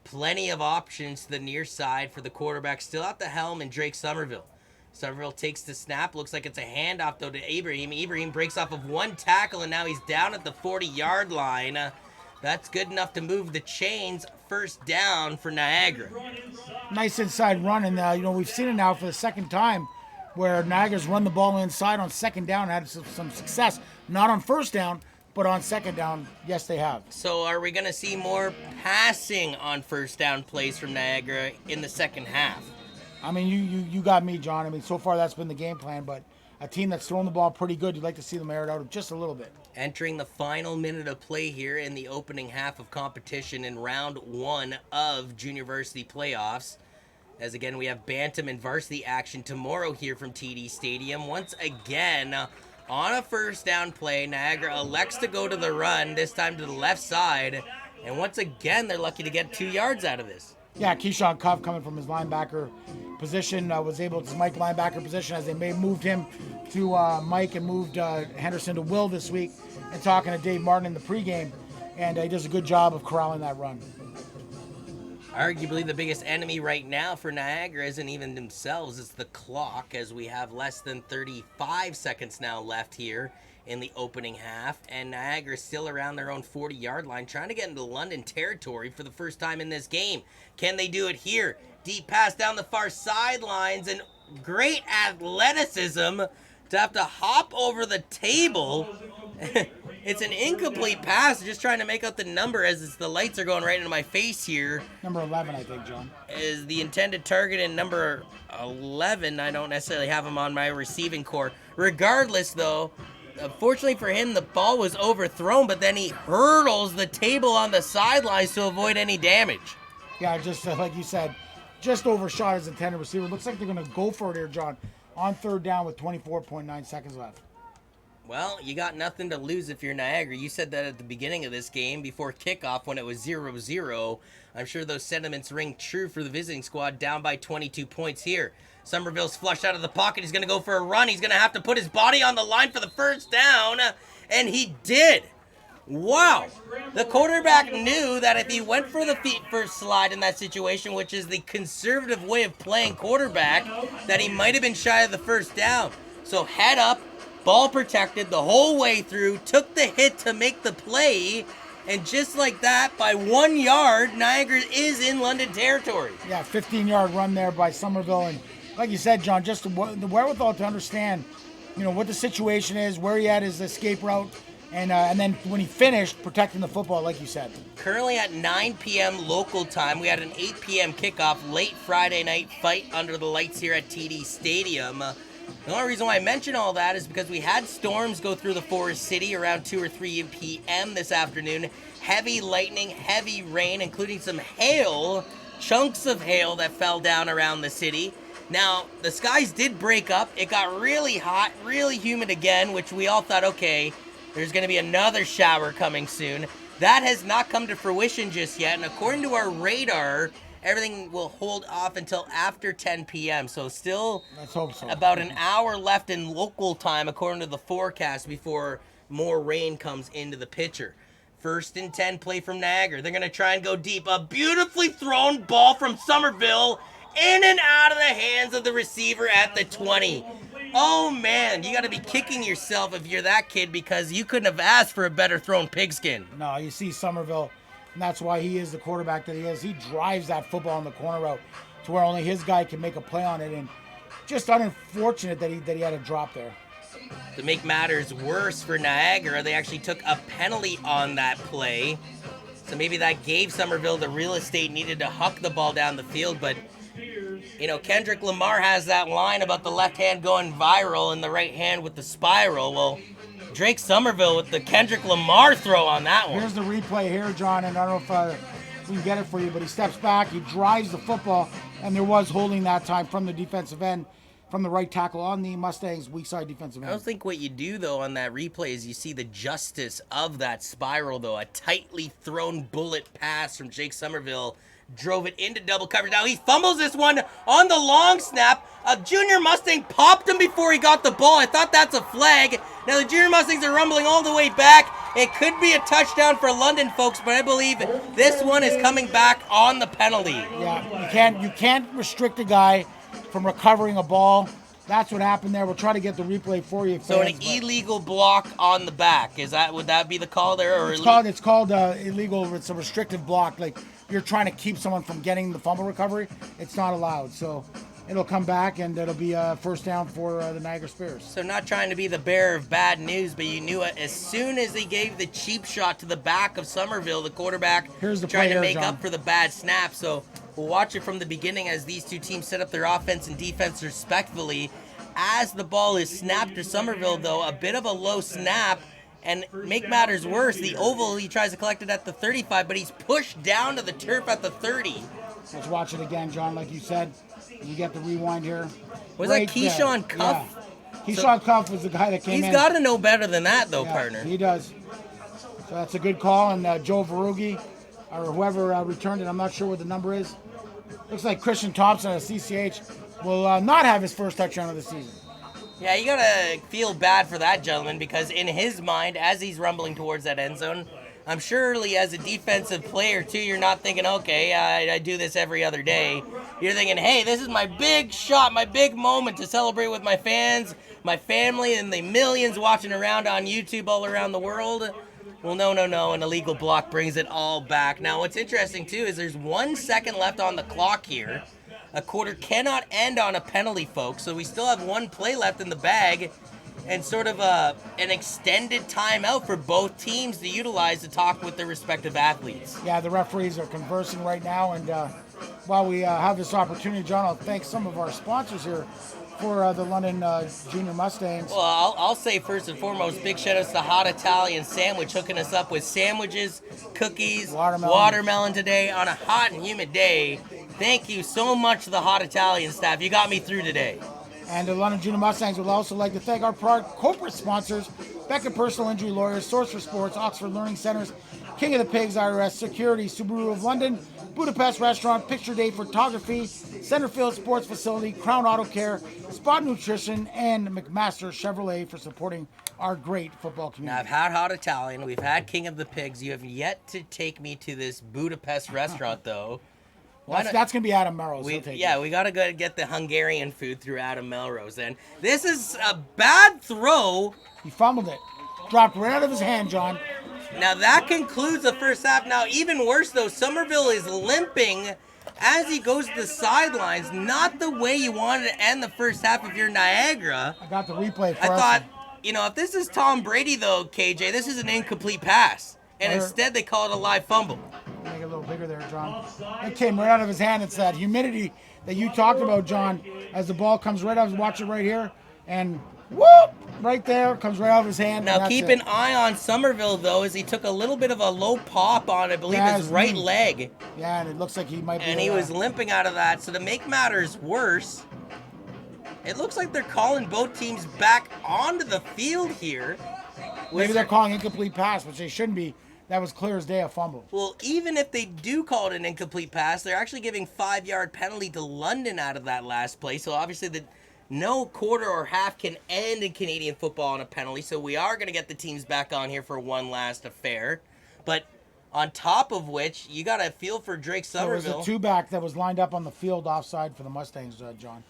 Plenty of options to the near side for the quarterback. Still at the helm, and Drake Somerville. Somerville takes the snap. Looks like it's a handoff, though, to Ibrahim. Ibrahim breaks off of one tackle, and now he's down at the 40-yard line. That's good enough to move the chains. 1st down for Niagara. Nice inside run, and we've seen it now for the second time where Niagara's run the ball inside on 2nd down and had some success. Not on 1st down, but on 2nd down, yes, they have. So are we going to see more passing on 1st down plays from Niagara in the second half? I mean, you got me, John. I mean, so far that's been the game plan, but a team that's throwing the ball pretty good, you'd like to see them air it out just a little bit. Entering the final minute of play here in the opening half of competition in round 1 of Junior Varsity playoffs. As again, we have Bantam and Varsity action tomorrow here from TD Stadium. Once again, on a 1st down play, Niagara elects to go to the run, this time to the left side. And once again, they're lucky to get 2 yards out of this. Yeah, Keyshawn Cuff coming from his linebacker position was able to Mike linebacker position as they moved him to Mike and moved Henderson to Will this week, and talking to Dave Martin in the pregame, and he does a good job of corralling that run. Arguably the biggest enemy right now for Niagara isn't even themselves, it's the clock, as we have less than 35 seconds now left here in the opening half, and Niagara still around their own 40-yard line, trying to get into London territory for the first time in this game. Can they do it here? Deep pass down the far sidelines, and great athleticism to have to hop over the table. It's an incomplete pass, just trying to make out the number as the lights are going right into my face here. Number 11, I think, John. Is the intended target in number 11. I don't necessarily have him on my receiving core. Regardless, though, fortunately for him, the ball was overthrown, but then he hurdles the table on the sidelines to avoid any damage. Yeah, just like you said, just overshot his intended receiver. Looks like they're going to go for it here, John, on 3rd down with 24.9 seconds left. Well, you got nothing to lose if you're Niagara. You said that at the beginning of this game before kickoff when it was 0-0. I'm sure those sentiments ring true for the visiting squad, down by 22 points here. Somerville's flushed out of the pocket. He's going to go for a run. He's going to have to put his body on the line for the 1st down, and he did. Wow. The quarterback knew that if he went for the feet first slide in that situation, which is the conservative way of playing quarterback, that he might have been shy of the 1st down. So head up, ball protected the whole way through, took the hit to make the play, and just like that, by 1 yard, Niagara is in London territory. Yeah, 15-yard run there by Somerville, and like you said, John, just the wherewithal to understand, what the situation is, where he had his escape route, and then when he finished, protecting the football, like you said. Currently at 9 p.m. local time, we had an 8 p.m. kickoff, late Friday night fight under the lights here at TD Stadium. The only reason why I mention all that is because we had storms go through the Forest City around 2 or 3 p.m. this afternoon. Heavy lightning, heavy rain, including some hail, chunks of hail that fell down around the city. Now, the skies did break up. It got really hot, really humid again, which we all thought, okay, there's going to be another shower coming soon. That has not come to fruition just yet, and according to our radar, everything will hold off until after 10 p.m. So still Let's hope so. About an hour left in local time, according to the forecast, before more rain comes into the picture. 1st and 10 play from Niagara. They're going to try and go deep. A beautifully thrown ball from Somerville in and out of the hands of the receiver at the 20. Oh, man, you got to be kicking yourself if you're that kid, because you couldn't have asked for a better thrown pigskin. No, you see Somerville, and that's why he is the quarterback that he is. He drives that football on the corner route to where only his guy can make a play on it, and just unfortunate that he had a drop there. To make matters worse for Niagara, they actually took a penalty on that play. So maybe that gave Somerville the real estate needed to huck the ball down the field, but Kendrick Lamar has that line about the left hand going viral and the right hand with the spiral. Well, Drake Somerville with the Kendrick Lamar throw on that one. Here's the replay here, John, and I don't know if we can get it for you, but he steps back, he drives the football, and there was holding that time from the defensive end, from the right tackle on the Mustangs' weak side defensive I end. don't think what you do, though, on that replay is you see the justice of that spiral, though. A tightly thrown bullet pass from Jake Somerville drove it into double coverage. Now he fumbles this one on the long snap. A junior Mustang popped him before he got the ball. I thought that's a flag. Now the junior Mustangs are rumbling all the way back. It could be a touchdown for London, folks, but I believe this one is coming back on the penalty. Yeah, you can't restrict a guy from recovering a ball. That's what happened there. We'll try to get the replay for you. So an illegal block on the back. Would that be the call there? Or it's called illegal. It's a restrictive block. Like you're trying to keep someone from getting the fumble recovery. It's not allowed. So it'll come back and it'll be a first down for the Niagara Spears. So not trying to be the bearer of bad news, but you knew it as soon as he gave the cheap shot to the back of Somerville, the quarterback trying to make up for the bad snap. So we'll watch it from the beginning as these two teams set up their offense and defense respectfully. As the ball is snapped to Somerville, though, a bit of a low snap. And make matters worse, the oval, he tries to collect it at the 35, but he's pushed down to the turf at the 30. Let's watch it again, John, like you said. You get the rewind here. Was that Keyshawn Cuff? Yeah. Keyshawn Cuff was the guy that came in. He's got to know better than that, though, partner. He does. So that's a good call, and Joe Verugi, or whoever returned it, I'm not sure what the number is. Looks like Christian Thompson at CCH will not have his first touchdown of the season. Yeah, you gotta feel bad for that gentleman because in his mind, as he's rumbling towards that end zone, I'm surely as a defensive player too, you're not thinking, okay, I do this every other day. You're thinking, hey, this is my big shot, my big moment to celebrate with my fans, my family, and the millions watching around on YouTube all around the world. Well, no, an illegal block brings it all back. Now, what's interesting too is there's 1 second left on the clock here. A quarter cannot end on a penalty, folks, so we still have one play left in the bag and sort of an extended timeout for both teams to utilize to talk with their respective athletes. Yeah, the referees are conversing right now, and while we have this opportunity, John, I'll thank some of our sponsors here for the London Junior Mustangs. Well, I'll say first and foremost, big shout outs to Hot Italian Sandwich hooking us up with sandwiches, cookies, watermelon today on a hot and humid day. Thank you so much to the Hot Italian staff. You got me through today. And the London Junior Mustangs would also like to thank our corporate sponsors, Beckett Personal Injury Lawyers, Source for Sports, Oxford Learning Centers, King of the Pigs, IRS, Security, Subaru of London, Budapest Restaurant, Picture Day Photography, Centerfield Sports Facility, Crown Auto Care, Spot Nutrition, and McMaster Chevrolet for supporting our great football community. Now, I've had Hot Italian. We've had King of the Pigs. You have yet to take me to this Budapest restaurant, though. That's going to be Adam Melrose. We got to go get the Hungarian food through Adam Melrose. And this is a bad throw. He fumbled it. Dropped right out of his hand, John. Now, that concludes the first half. Now, even worse, though, Somerville is limping as he goes to the sidelines. Not the way you wanted to end the first half if you're Niagara. I got the replay for us. I thought, if this is Tom Brady, though, KJ, this is an incomplete pass. And instead, they call it a live fumble. Make it a little bigger there, John. It came right out of his hand. It's that humidity that you talked about, John, as the ball comes right out. Watch it right here. And whoop! Right there. Comes right out of his hand. Now, keep an eye on Somerville, though, as he took a little bit of a low pop on, I believe, his right leg. Yeah, and it looks like he might be. And he was limping out of that. So to make matters worse, it looks like they're calling both teams back onto the field here. Maybe they're calling incomplete pass, which they shouldn't be. That was clear as day a fumble. Well, even if they do call it an incomplete pass, they're actually giving 5-yard penalty to London out of that last play. So obviously no quarter or half can end in Canadian football on a penalty. So we are going to get the teams back on here for one last affair. But on top of which, you got to feel for Drake Somerville. There was a two-back that was lined up on the field offside for the Mustangs, John.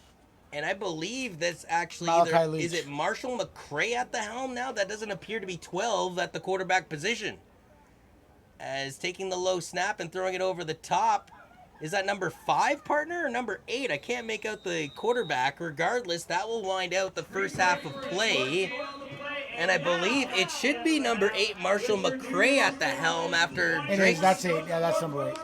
And I believe that's actually is it Marshall McCray at the helm now? That doesn't appear to be 12 at the quarterback position. As taking the low snap and throwing it over the top. Is that number 5, partner, or number 8? I can't make out the quarterback. Regardless, that will wind out the first half of play. And I believe it should be number 8, Marshall McCray, at the helm after It is. That's 8. Yeah, that's number 8.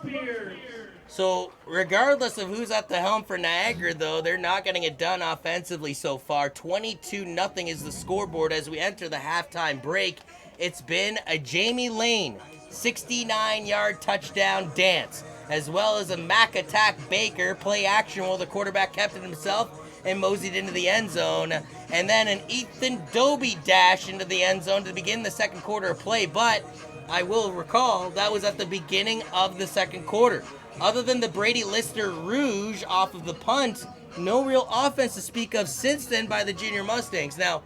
So, regardless of who's at the helm for Niagara, though, they're not getting it done offensively so far. 22-0 is the scoreboard as we enter the halftime break. It's been a Jamie Lane 69-yard touchdown dance, as well as a Mac Attack Baker play action while the quarterback kept it himself and moseyed into the end zone, and then an Ethan Doby dash into the end zone to begin the second quarter of play. But I will recall that was at the beginning of the second quarter. Other than the Brady Lister Rouge off of the punt, no real offense to speak of since then by the Junior Mustangs. Now,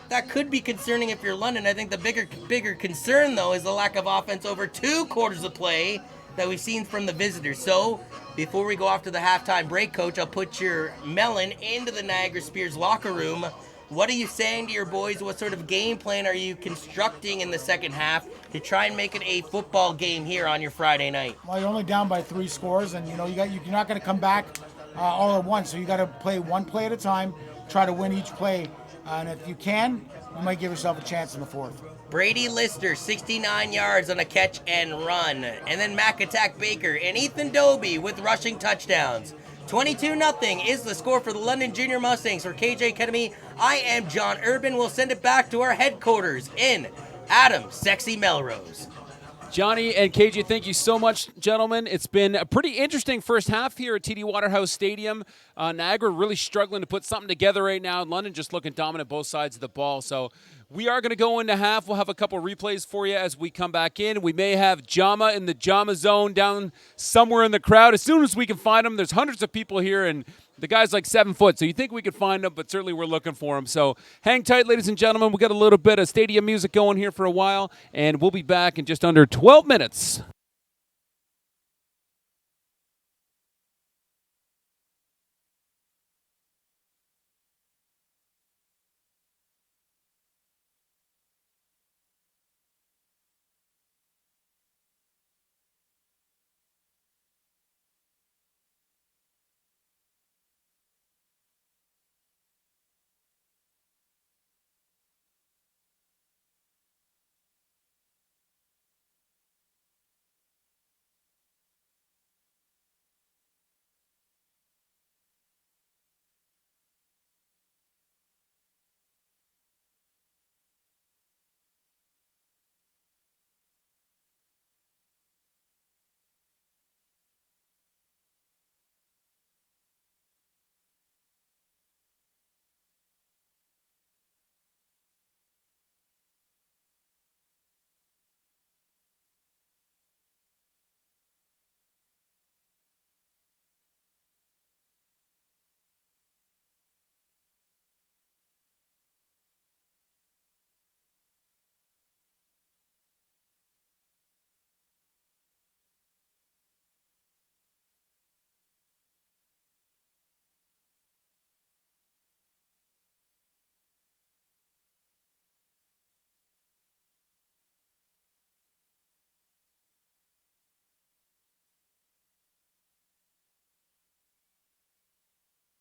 that could be concerning if you're London. I think the bigger concern, though, is the lack of offense over 2 quarters of play that we've seen from the visitors. So, before we go off to the halftime break, Coach, I'll put your melon into the Niagara Spears locker room. What are you saying to your boys? What sort of game plan are you constructing in the second half to try and make it a football game here on your Friday night? Well, you're only down by 3 scores, and you're not going to come back all at once. So you got to play one play at a time, try to win each play, and if you can, you might give yourself a chance in the fourth. Brady Lister, 69 yards on a catch and run, and then Mac Attack Baker and Ethan Doby with rushing touchdowns. 22-0 is the score for the London Junior Mustangs. For KJ Academy, I am John Urban. We'll send it back to our headquarters in Adams, Sexy Melrose. Johnny and KJ, thank you so much, gentlemen. It's been a pretty interesting first half here at TD Waterhouse Stadium. Niagara really struggling to put something together right now. London just looking dominant both sides of the ball. So we are going to go into half. We'll have a couple replays for you as we come back in. We may have Jama in the Jama zone down somewhere in the crowd. As soon as we can find them, there's hundreds of people here, and the guy's like 7 foot, so you think we could find him, but certainly we're looking for him. So hang tight, ladies and gentlemen. We got a little bit of stadium music going here for a while, and we'll be back in just under 12 minutes.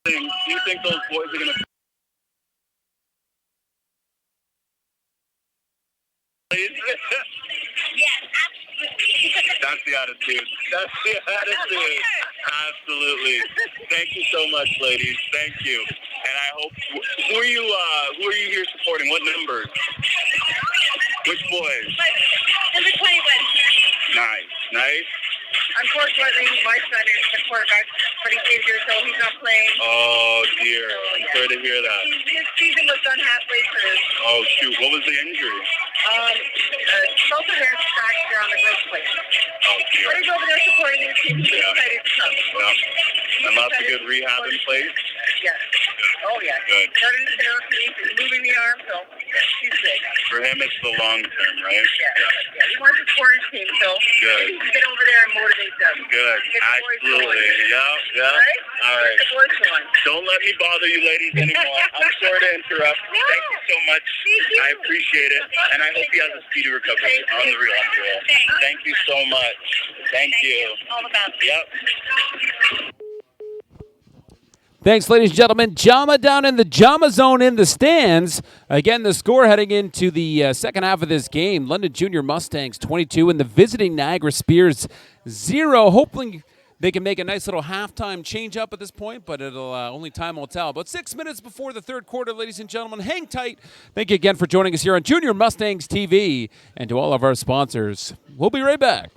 Do you think those boys are going to Yes, absolutely. That's the attitude. That's the attitude. Absolutely. Thank you so much, ladies. Thank you. And I hope. Who are you here supporting? What numbers? Which boys? Number 21. Nice. Unfortunately, my son is the quarterback, but he's injured, so he's not playing. Oh dear. So, I'm yeah. sorry to hear that. His season was done halfway through. Oh shoot. What was the injury? Both of their fracture on the growth plate. Oh dear. But he's over there supporting his team. He's excited to come. Yeah. And lots of good rehab in place. Yes. Oh, yeah. Good. Started his therapy, he's moving the arm, so he's good. For him, it's the long term, right? Yeah. He wants to support his team, so Good. he can get over there and motivate them. Good. Get the boys Absolutely. going. Yeah. Right? All right. Get the boys going. Don't let me bother you ladies anymore. I'm sorry to interrupt. No. Thank you so much. Thank you. I appreciate it. And I hope he has a speedy recovery. On the real. Thanks. Thank you so much. Thank you. All the best. Yep. Thanks, ladies and gentlemen. Jama down in the Jama zone in the stands. Again, the score heading into the second half of this game. London Junior Mustangs 22 and the visiting Niagara Spears 0. Hopefully they can make a nice little halftime change up at this point, but it'll only time will tell. About 6 minutes before the third quarter, ladies and gentlemen, hang tight. Thank you again for joining us here on Junior Mustangs TV, and to all of our sponsors. We'll be right back.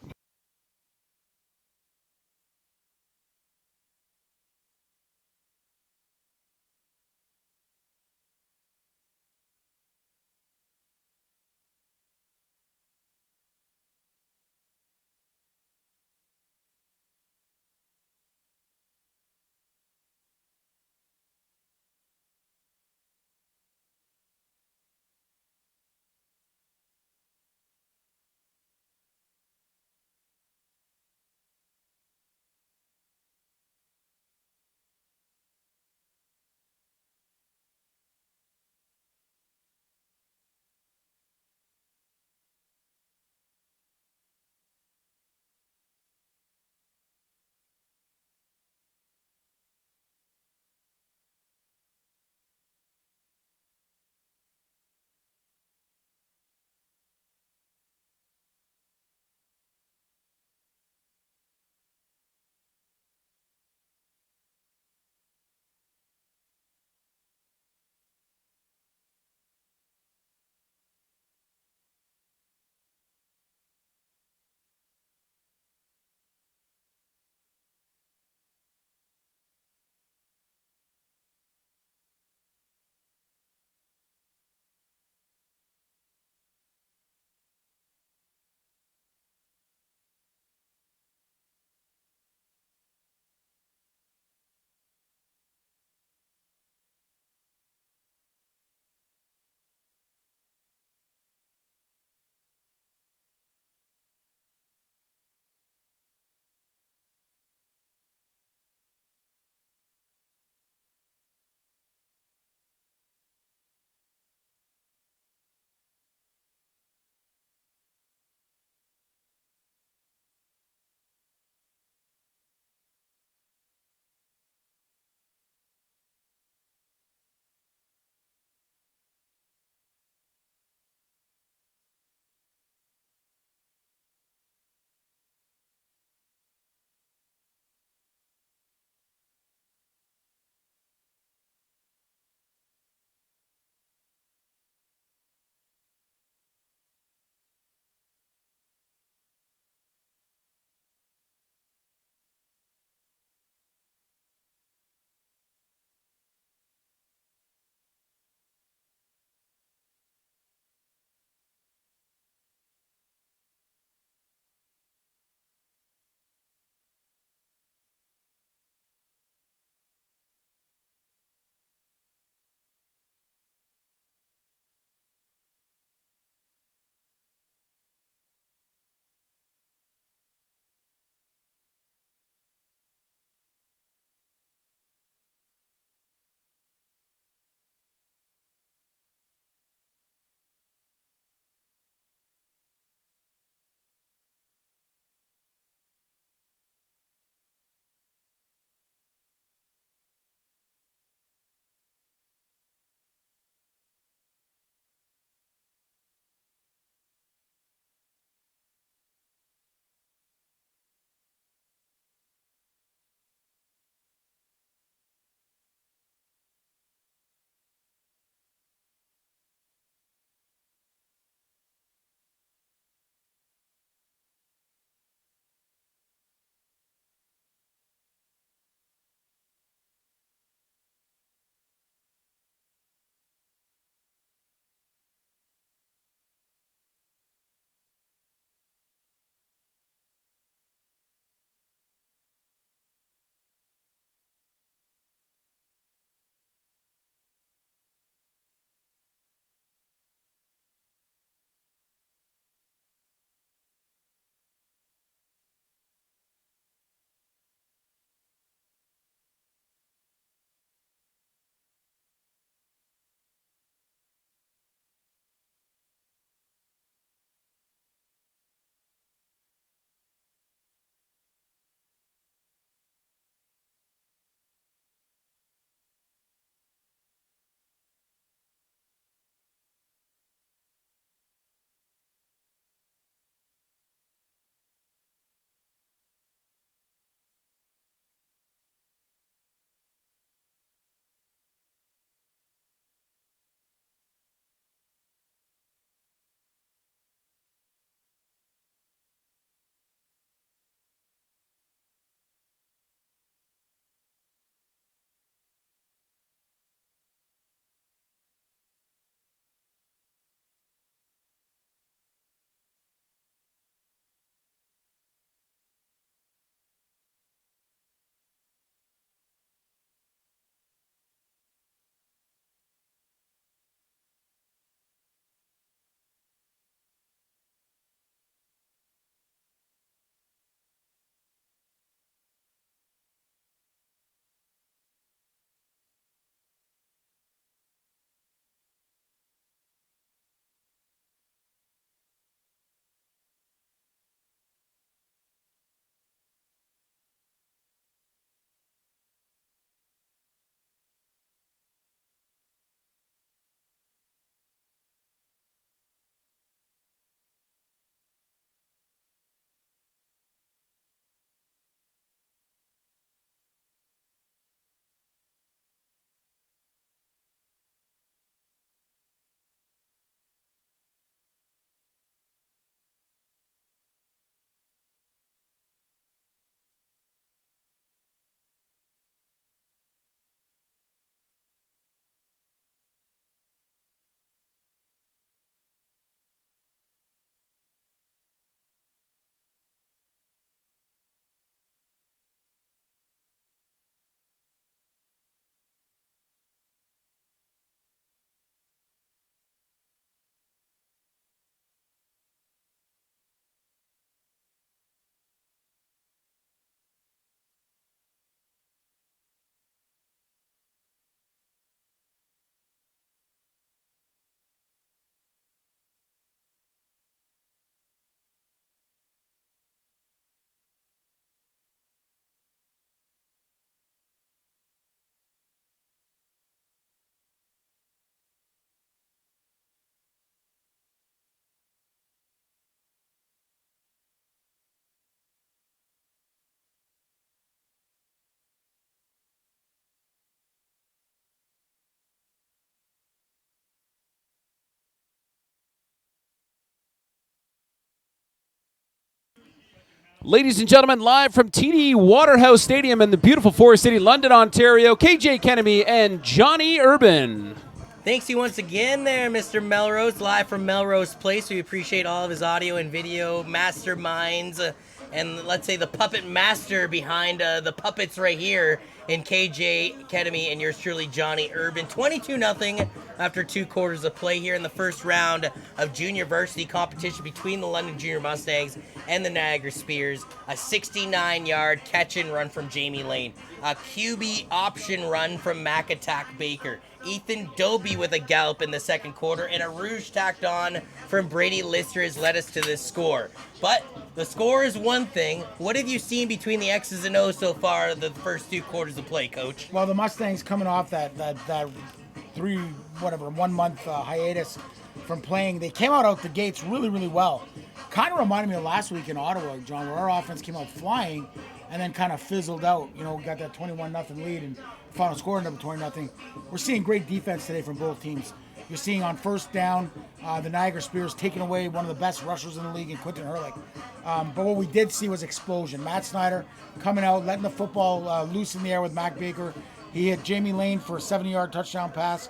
Ladies and gentlemen, live from TD Waterhouse Stadium in the beautiful Forest City, London, Ontario, KJ Kennemy and Johnny Urban. Thanks you once again there, Mr. Melrose, live from Melrose Place. We appreciate all of his audio and video masterminds and let's say the puppet master behind the puppets right here in KJ Kennemy and yours truly, Johnny Urban. 22-0 after 2 quarters of play here in the first round of junior varsity competition between the London Junior Mustangs and the Niagara Spears. A 69-yard catch and run from Jamie Lane. A QB option run from Mac Attack Baker. Ethan Doby with a gallop in the second quarter, and a rouge tacked on from Brady Lister has led us to this score. But the score is one thing. What have you seen between the X's and O's so far the first 2 quarters of play, Coach? Well, the Mustangs coming off that 1 month hiatus from playing, they came out the gates really, really well. Kind of reminded me of last week in Ottawa, John, where our offense came out flying and then kind of fizzled out. You know, got that 21-0 lead and final score ended up 20-0. We're seeing great defense today from both teams. You're seeing on first down, the Niagara Spears taking away one of the best rushers in the league in Quinton Hurlick. But what we did see was explosion. Matt Snyder coming out, letting the football loose in the air with Mac Baker. He hit Jamie Lane for a 70-yard touchdown pass,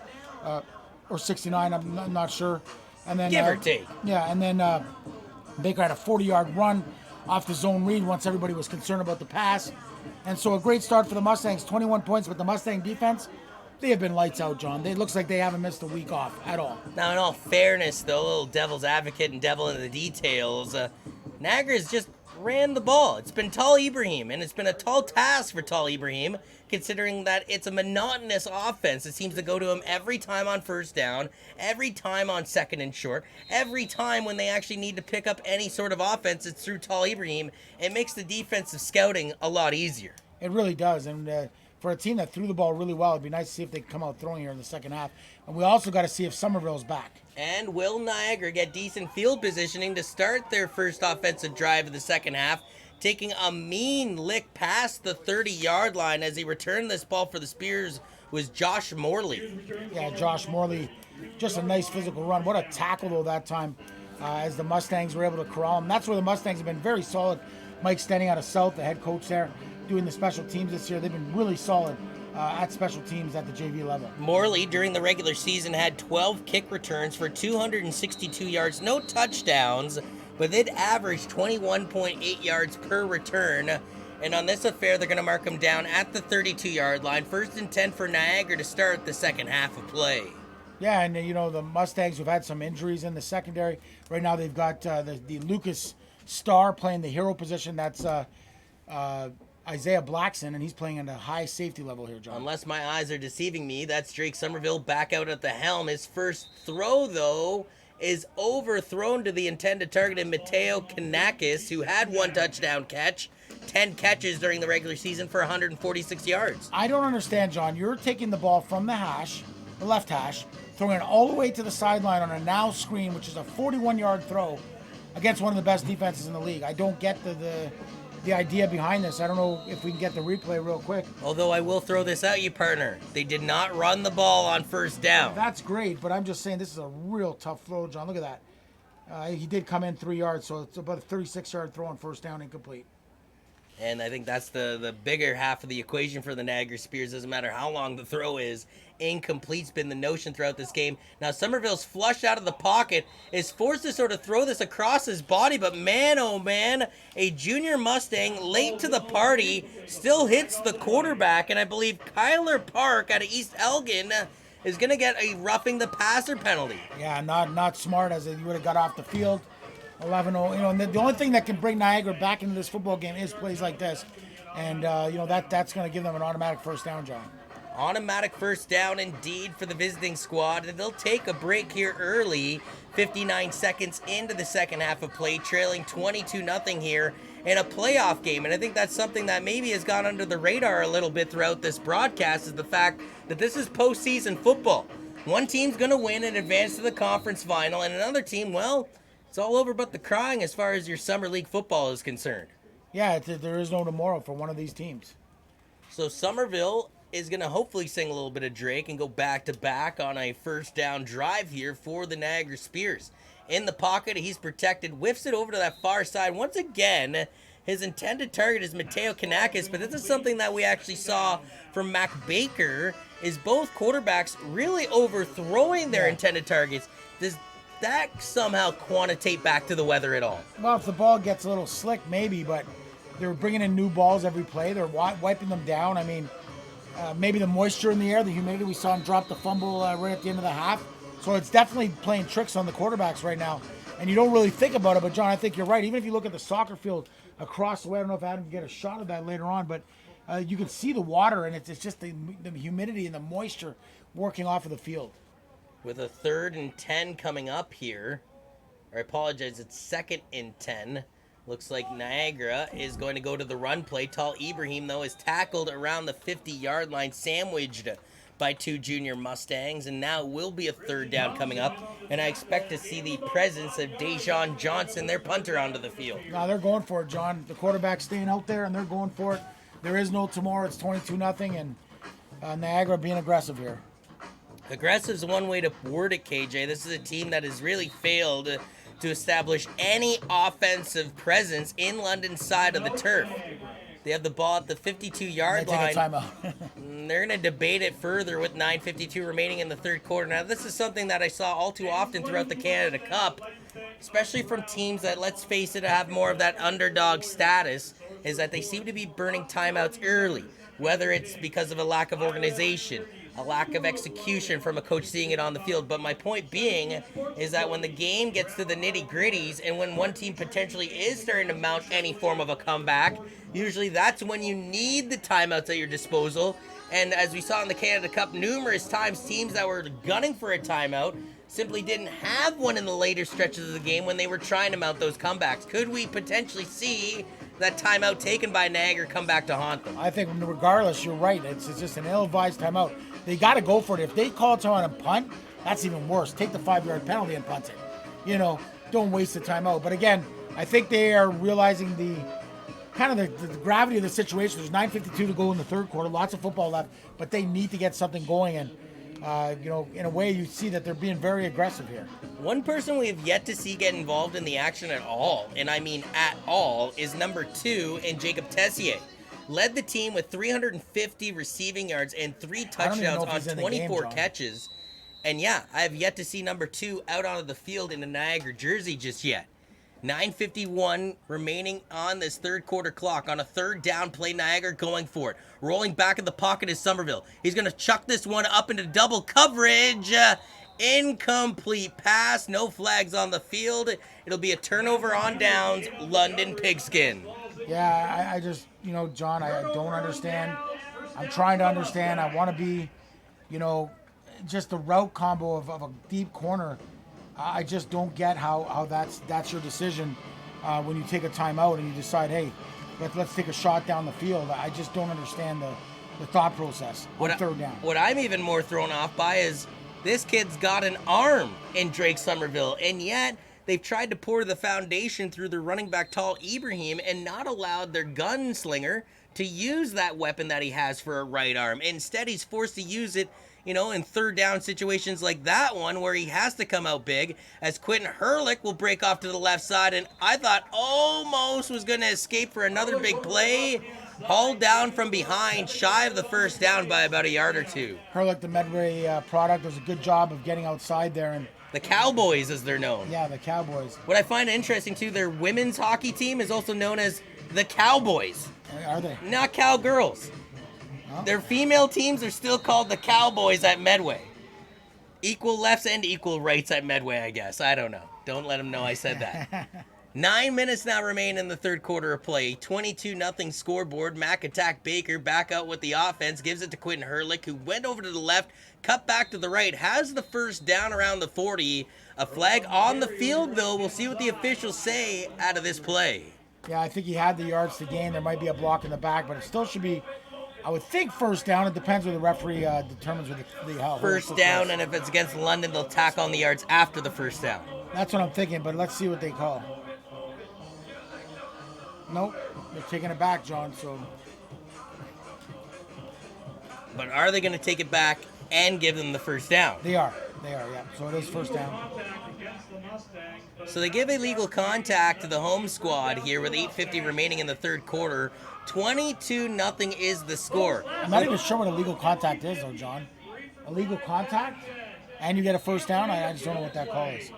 or 69, I'm not sure. And then give or take. Yeah, and then Baker had a 40-yard run off the zone read once everybody was concerned about the pass. And so a great start for the Mustangs, 21 points, but the Mustang defense, they have been lights out, John. It looks like they haven't missed a week off at all. Now, in all fairness, though, a little devil's advocate and devil in the details, Niagara's just ran the ball. It's been Tal Ibrahim, and it's been a tall task for Tal Ibrahim, considering that it's a monotonous offense. It seems to go to him every time on first down, every time on second and short, every time when they actually need to pick up any sort of offense, it's through Tal Ibrahim. It makes the defensive scouting a lot easier. It really does, and for a team that threw the ball really well, it'd be nice to see if they can come out throwing here in the second half. And we also got to see if Somerville's back. And will Niagara get decent field positioning to start their first offensive drive of the second half, taking a mean lick past the 30-yard line as he returned this ball for the Spears was Josh Morley. Yeah, Josh Morley, just a nice physical run. What a tackle, though, that time as the Mustangs were able to corral him. That's where the Mustangs have been very solid. Mike Stenning out of South, the head coach there, doing the special teams this year. They've been really solid at special teams at the JV level. Morley, during the regular season, had 12 kick returns for 262 yards, no touchdowns, but they'd averaged 21.8 yards per return. And on this affair, they're going to mark him down at the 32-yard line. 1st and 10 for Niagara to start the second half of play. Yeah, and you know, the Mustangs have had some injuries in the secondary. Right now they've got the Lucas Starr playing the hero position. That's Isaiah Blackson, and he's playing at a high safety level here, John. Unless my eyes are deceiving me, that's Drake Somerville back out at the helm. His first throw, though, is overthrown to the intended target in Mateo Kanakis, who had 1 touchdown catch, 10 catches during the regular season for 146 yards. I don't understand, John. You're taking the ball from the hash, the left hash, throwing it all the way to the sideline on a now screen, which is a 41-yard throw against one of the best defenses in the league. I don't get the idea behind this. I don't know if we can get the replay real quick. Although I will throw this at you, partner. They did not run the ball on first down. That's great, but I'm just saying this is a real tough throw, John. Look at that. He did come in 3 yards, so it's about a 36-yard throw on first down, incomplete. And I think that's the bigger half of the equation for the Niagara Spears. Doesn't matter how long the throw is. Incomplete's been the notion throughout this game. Now Somerville's flushed out of the pocket, is forced to sort of throw this across his body, but man, oh man, a junior Mustang late to the party still hits the quarterback, and I believe Kyler Park out of East Elgin is going to get a roughing the passer penalty. Yeah, not smart, as he would have got off the field. 11-0, you know, and the only thing that can bring Niagara back into this football game is plays like this. And, you know, that's going to give them an automatic first down, John. Automatic first down indeed for the visiting squad. And they'll take a break here early, 59 seconds into the second half of play, trailing 22-0 here in a playoff game. And I think that's something that maybe has gone under the radar a little bit throughout this broadcast, is the fact that this is postseason football. One team's going to win and advance to the conference final, and another team, well, it's all over but the crying as far as your summer league football is concerned. Yeah, there is no tomorrow for one of these teams. So Somerville is going to hopefully sing a little bit of Drake and go back-to-back on a first down drive here for the Niagara Spears. In the pocket, he's protected, whiffs it over to that far side. Once again, His intended target is Mateo Kanakis, but this is something that we actually saw from Mac Baker, is both quarterbacks really overthrowing their intended targets. Does that somehow quantitate back to the weather at all? Well, if the ball gets a little slick, maybe, but they're bringing in new balls every play. They're wiping them down. I mean, maybe the moisture in the air, the humidity. We saw him drop the fumble right at the end of the half. So it's definitely playing tricks on the quarterbacks right now. And you don't really think about it, but John, I think you're right. Even if you look at the soccer field across the way, I don't know if Adam can get a shot of that later on, but you can see the water, and it's just the humidity and the moisture working off of the field. With a 3rd and 10 coming up here, or I apologize, it's 2nd and 10. Looks like Niagara is going to go to the run play. Tal Ibrahim, though, is tackled around the 50-yard line, sandwiched by 2 junior Mustangs, and now it will be a 3rd down coming up, and I expect to see the presence of Dejon Johnson, their punter, onto the field. No, they're going for it, John. The quarterback's staying out there, and they're going for it. There is no tomorrow. It's 22-0, and Niagara being aggressive here. Aggressive is one way to word it, KJ. This is a team that has really failed to establish any offensive presence in London's side of the turf. They have the ball at the 52-yard line. Take a timeout. They're going to debate it further with 9:52 remaining in the 3rd quarter. Now, this is something that I saw all too often throughout the Canada Cup, especially from teams that, let's face it, have more of that underdog status, is that they seem to be burning timeouts early, whether it's because of a lack of organization, a lack of execution from a coach seeing it on the field. But my point being is that when the game gets to the nitty-gritties and when one team potentially is starting to mount any form of a comeback, usually that's when you need the timeouts at your disposal. And as we saw in the Canada Cup numerous times, teams that were gunning for a timeout simply didn't have one in the later stretches of the game when they were trying to mount those comebacks. Could we potentially see that timeout taken by Niagara come back to haunt them? I think regardless, you're right. It's just an ill-advised timeout. They got to go for it. If they call timeout and punt, that's even worse. Take the 5-yard penalty and punt it. You know, don't waste the timeout. But again, I think they are realizing the gravity of the situation. There's 9:52 to go in the 3rd quarter. Lots of football left, but they need to get something going. And in a way, you see that they're being very aggressive here. One person we have yet to see get involved in the action at all, and I mean at all, is number 2 in Jacob Tessier. Led the team with 350 receiving yards and 3 touchdowns on 24 catches. And yeah, I have yet to see number 2 out onto the field in a Niagara jersey just yet. 9:51 remaining on this 3rd quarter clock. On a 3rd down play, Niagara going for it. Rolling back in the pocket is Somerville. He's going to chuck this one up into double coverage. Incomplete pass. No flags on the field. It'll be a turnover on downs. London Pigskin. Yeah, I just, John, I don't understand. I'm trying to understand. I want to be, just the route combo of a deep corner. I just don't get how that's your decision when you take a timeout and you decide, hey, let's take a shot down the field. I just don't understand the thought process on 3rd down. What I'm even more thrown off by is this kid's got an arm in Drake Somerville, and yet they've tried to pour the foundation through their running back, Tal Ibrahim, and not allowed their gunslinger to use that weapon that he has for a right arm. Instead, he's forced to use it, in 3rd down situations like that one where he has to come out big, as Quentin Hurlick will break off to the left side, and I thought almost was going to escape for another big play. Hauled down from behind, shy of the 1st down by about a yard or 2. Hurlick, the Medway product, does a good job of getting outside there. And the Cowboys, as they're known. Yeah, the Cowboys. What I find interesting, too, their women's hockey team is also known as the Cowboys. Are they? Not Cowgirls. Oh. Their female teams are still called the Cowboys at Medway. Equal lefts and equal rights at Medway, I guess. I don't know. Don't let them know I said that. 9 minutes now remain in the 3rd quarter of play. 22-0 scoreboard. Mac attack Baker back out with the offense. Gives it to Quentin Hurlick, who went over to the left, cut back to the right, has the 1st down around the 40. A flag on the field, though. We'll see what the officials say out of this play. Yeah, I think he had the yards to gain. There might be a block in the back, but it still should be, I would think, 1st down. It depends where the referee determines where the how. 1st down, and if it's against London, they'll tack on the yards after the 1st down. That's what I'm thinking, but let's see what they call. Nope, they're taking it back, John. So, but are they going to take it back and give them the 1st down? They are. They are, yeah. So it is first down. So they give illegal contact to the home squad here with 8:50 remaining in the third quarter. 22-0 is the score. I'm not even sure what illegal contact is, though, John. Illegal contact? And you get a first down? I just don't know what that call is.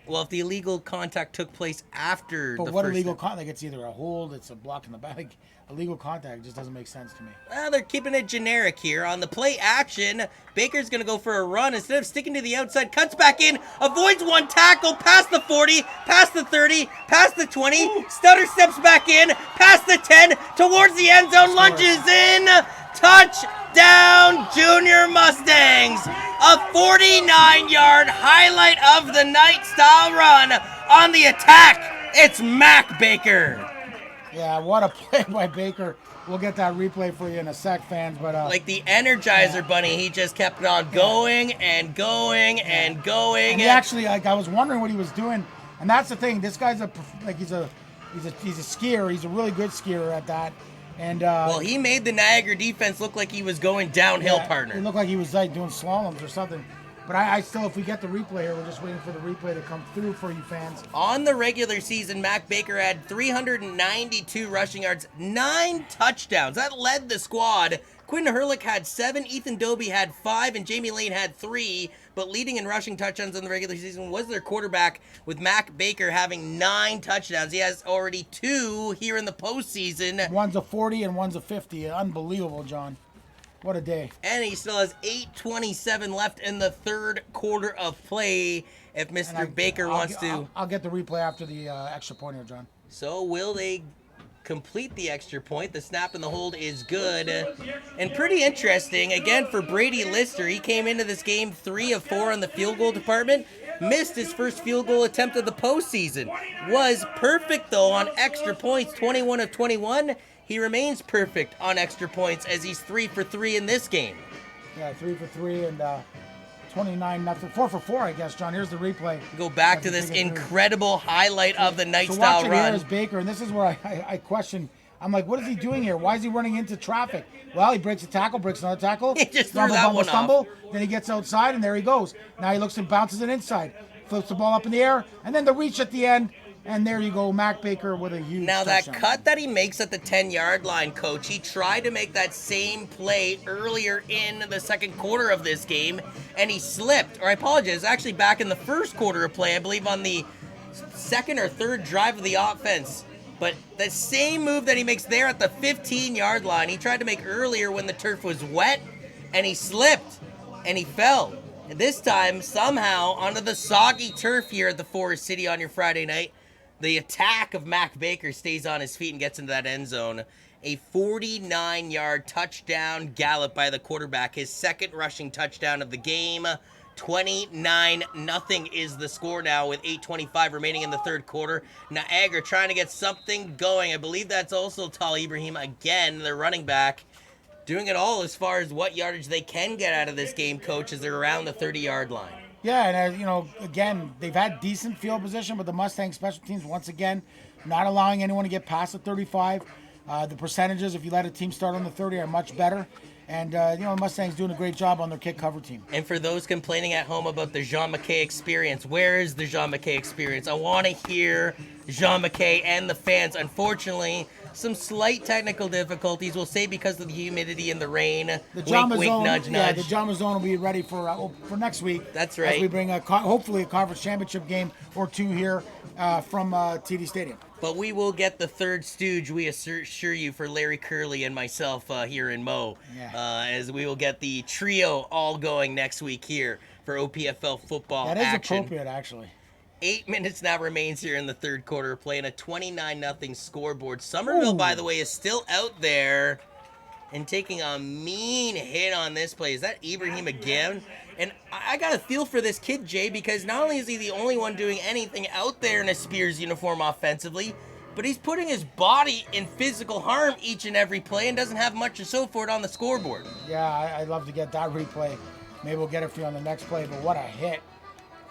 Well, if the illegal contact took place after But the what first illegal down. contact? It's either a hold, it's a block in the back. Like, illegal contact just doesn't make sense to me. Well, they're keeping it generic here. On the play action, Baker's going to go for a run. Instead of sticking to the outside, cuts back in, avoids one tackle, past the 40, past the 30, past the 20. Stutter steps back in, past the 10, towards the end zone, lunges in. Touchdown, Junior Mustangs. A 49-yard highlight of the night style run on the attack. It's Mac Baker. Yeah, what a play by Baker. We'll get that replay for you in a sec, fans. But Like the Energizer Bunny, he just kept on going and going and going. And he actually, like, I was wondering what he was doing, and that's the thing. This guy's he's a skier. He's a really good skier at that. And well, he made the Niagara defense look like he was going downhill, partner. It looked like he was like doing slaloms or something. But I still, if we get the replay here, we're just waiting for the replay to come through for you fans. On the regular season, Mac Baker had 392 rushing yards, 9 touchdowns. That led the squad. Quinn Hurlick had 7, Ethan Doby had 5, and Jamie Lane had 3. But leading in rushing touchdowns in the regular season was their quarterback, with Mac Baker having 9 touchdowns. He has already 2 here in the postseason. One's a 40 and one's a 50. Unbelievable, John. What a day. And he still has 8:27 left in the third quarter of play if Mr. Baker wants to. I'll get the replay after the extra point here, John. So will they complete the extra point? The snap and the hold is good. And pretty interesting, again, for Brady Lister. He came into this game 3 of 4 in the field goal department. Missed his first field goal attempt of the postseason. Was perfect, though, on extra points, 21 of 21. He remains perfect on extra points as he's 3 for 3 in this game. Yeah, 3 for 3 and 29-0. 4 for 4, I guess, John. Here's the replay. Go back to this incredible highlight of the night style watch it run. here is Baker, and this is where I question. I'm like, what is he doing here? Why is he running into traffic? Well, he breaks a tackle, breaks another tackle. He just threw that one off. Then he gets outside, and there he goes. Now he looks and bounces it inside. Flips the ball up in the air, and then the reach at the end. And there you go, Mac Baker with a huge Now that touchdown. cut that he makes at the 10-yard line, Coach, he tried to make that same play earlier in the second quarter of this game, and he slipped. Or I apologize, actually back in the first quarter of play, I believe on the second or third drive of the offense. But the same move that he makes there at the 15-yard line, he tried to make earlier when the turf was wet, and he slipped, and he fell. And this time, somehow, onto the soggy turf here at the Forest City on your Friday night, the attack of Mac Baker stays on his feet and gets into that end zone. A 49-yard touchdown gallop by the quarterback. His second rushing touchdown of the game. 29-0 is the score now with 8:25 remaining in the third quarter. Niagara trying to get something going. I believe that's also Tal Ibrahim again, their running back. Doing it all as far as what yardage they can get out of this game, Coach, as they're around the 30-yard line. Yeah, and again, they've had decent field position, but the Mustangs special teams, once again, not allowing anyone to get past the 35. The percentages, if you let a team start on the 30, are much better. And, Mustangs doing a great job on their kick cover team. And for those complaining at home about the Jean McKay experience, where is the Jean McKay experience? I want to hear Jean McKay and the fans. Unfortunately, some slight technical difficulties, we'll say, because of the humidity and the rain. The Jama wink, Zone, nudge, nudge. the Jama Zone will be ready for next week. That's right. As we bring hopefully a conference championship game or two here from TD Stadium. But we will get the third stooge, we assure you, for Larry Curley and myself here in Mo. Yeah. As we will get the trio all going next week here for OPFL football That is action. appropriate, actually. 8 minutes now remains here in the third quarter, playing a 29-0 scoreboard. Somerville, by the way, is still out there and taking a mean hit on this play. Is that Ibrahim again? And I got a feel for this kid, Jay, because not only is he the only one doing anything out there in a Spears uniform offensively, but he's putting his body in physical harm each and every play and doesn't have much to show for it on the scoreboard. Yeah, I'd love to get that replay. Maybe we'll get it for you on the next play, but what a hit.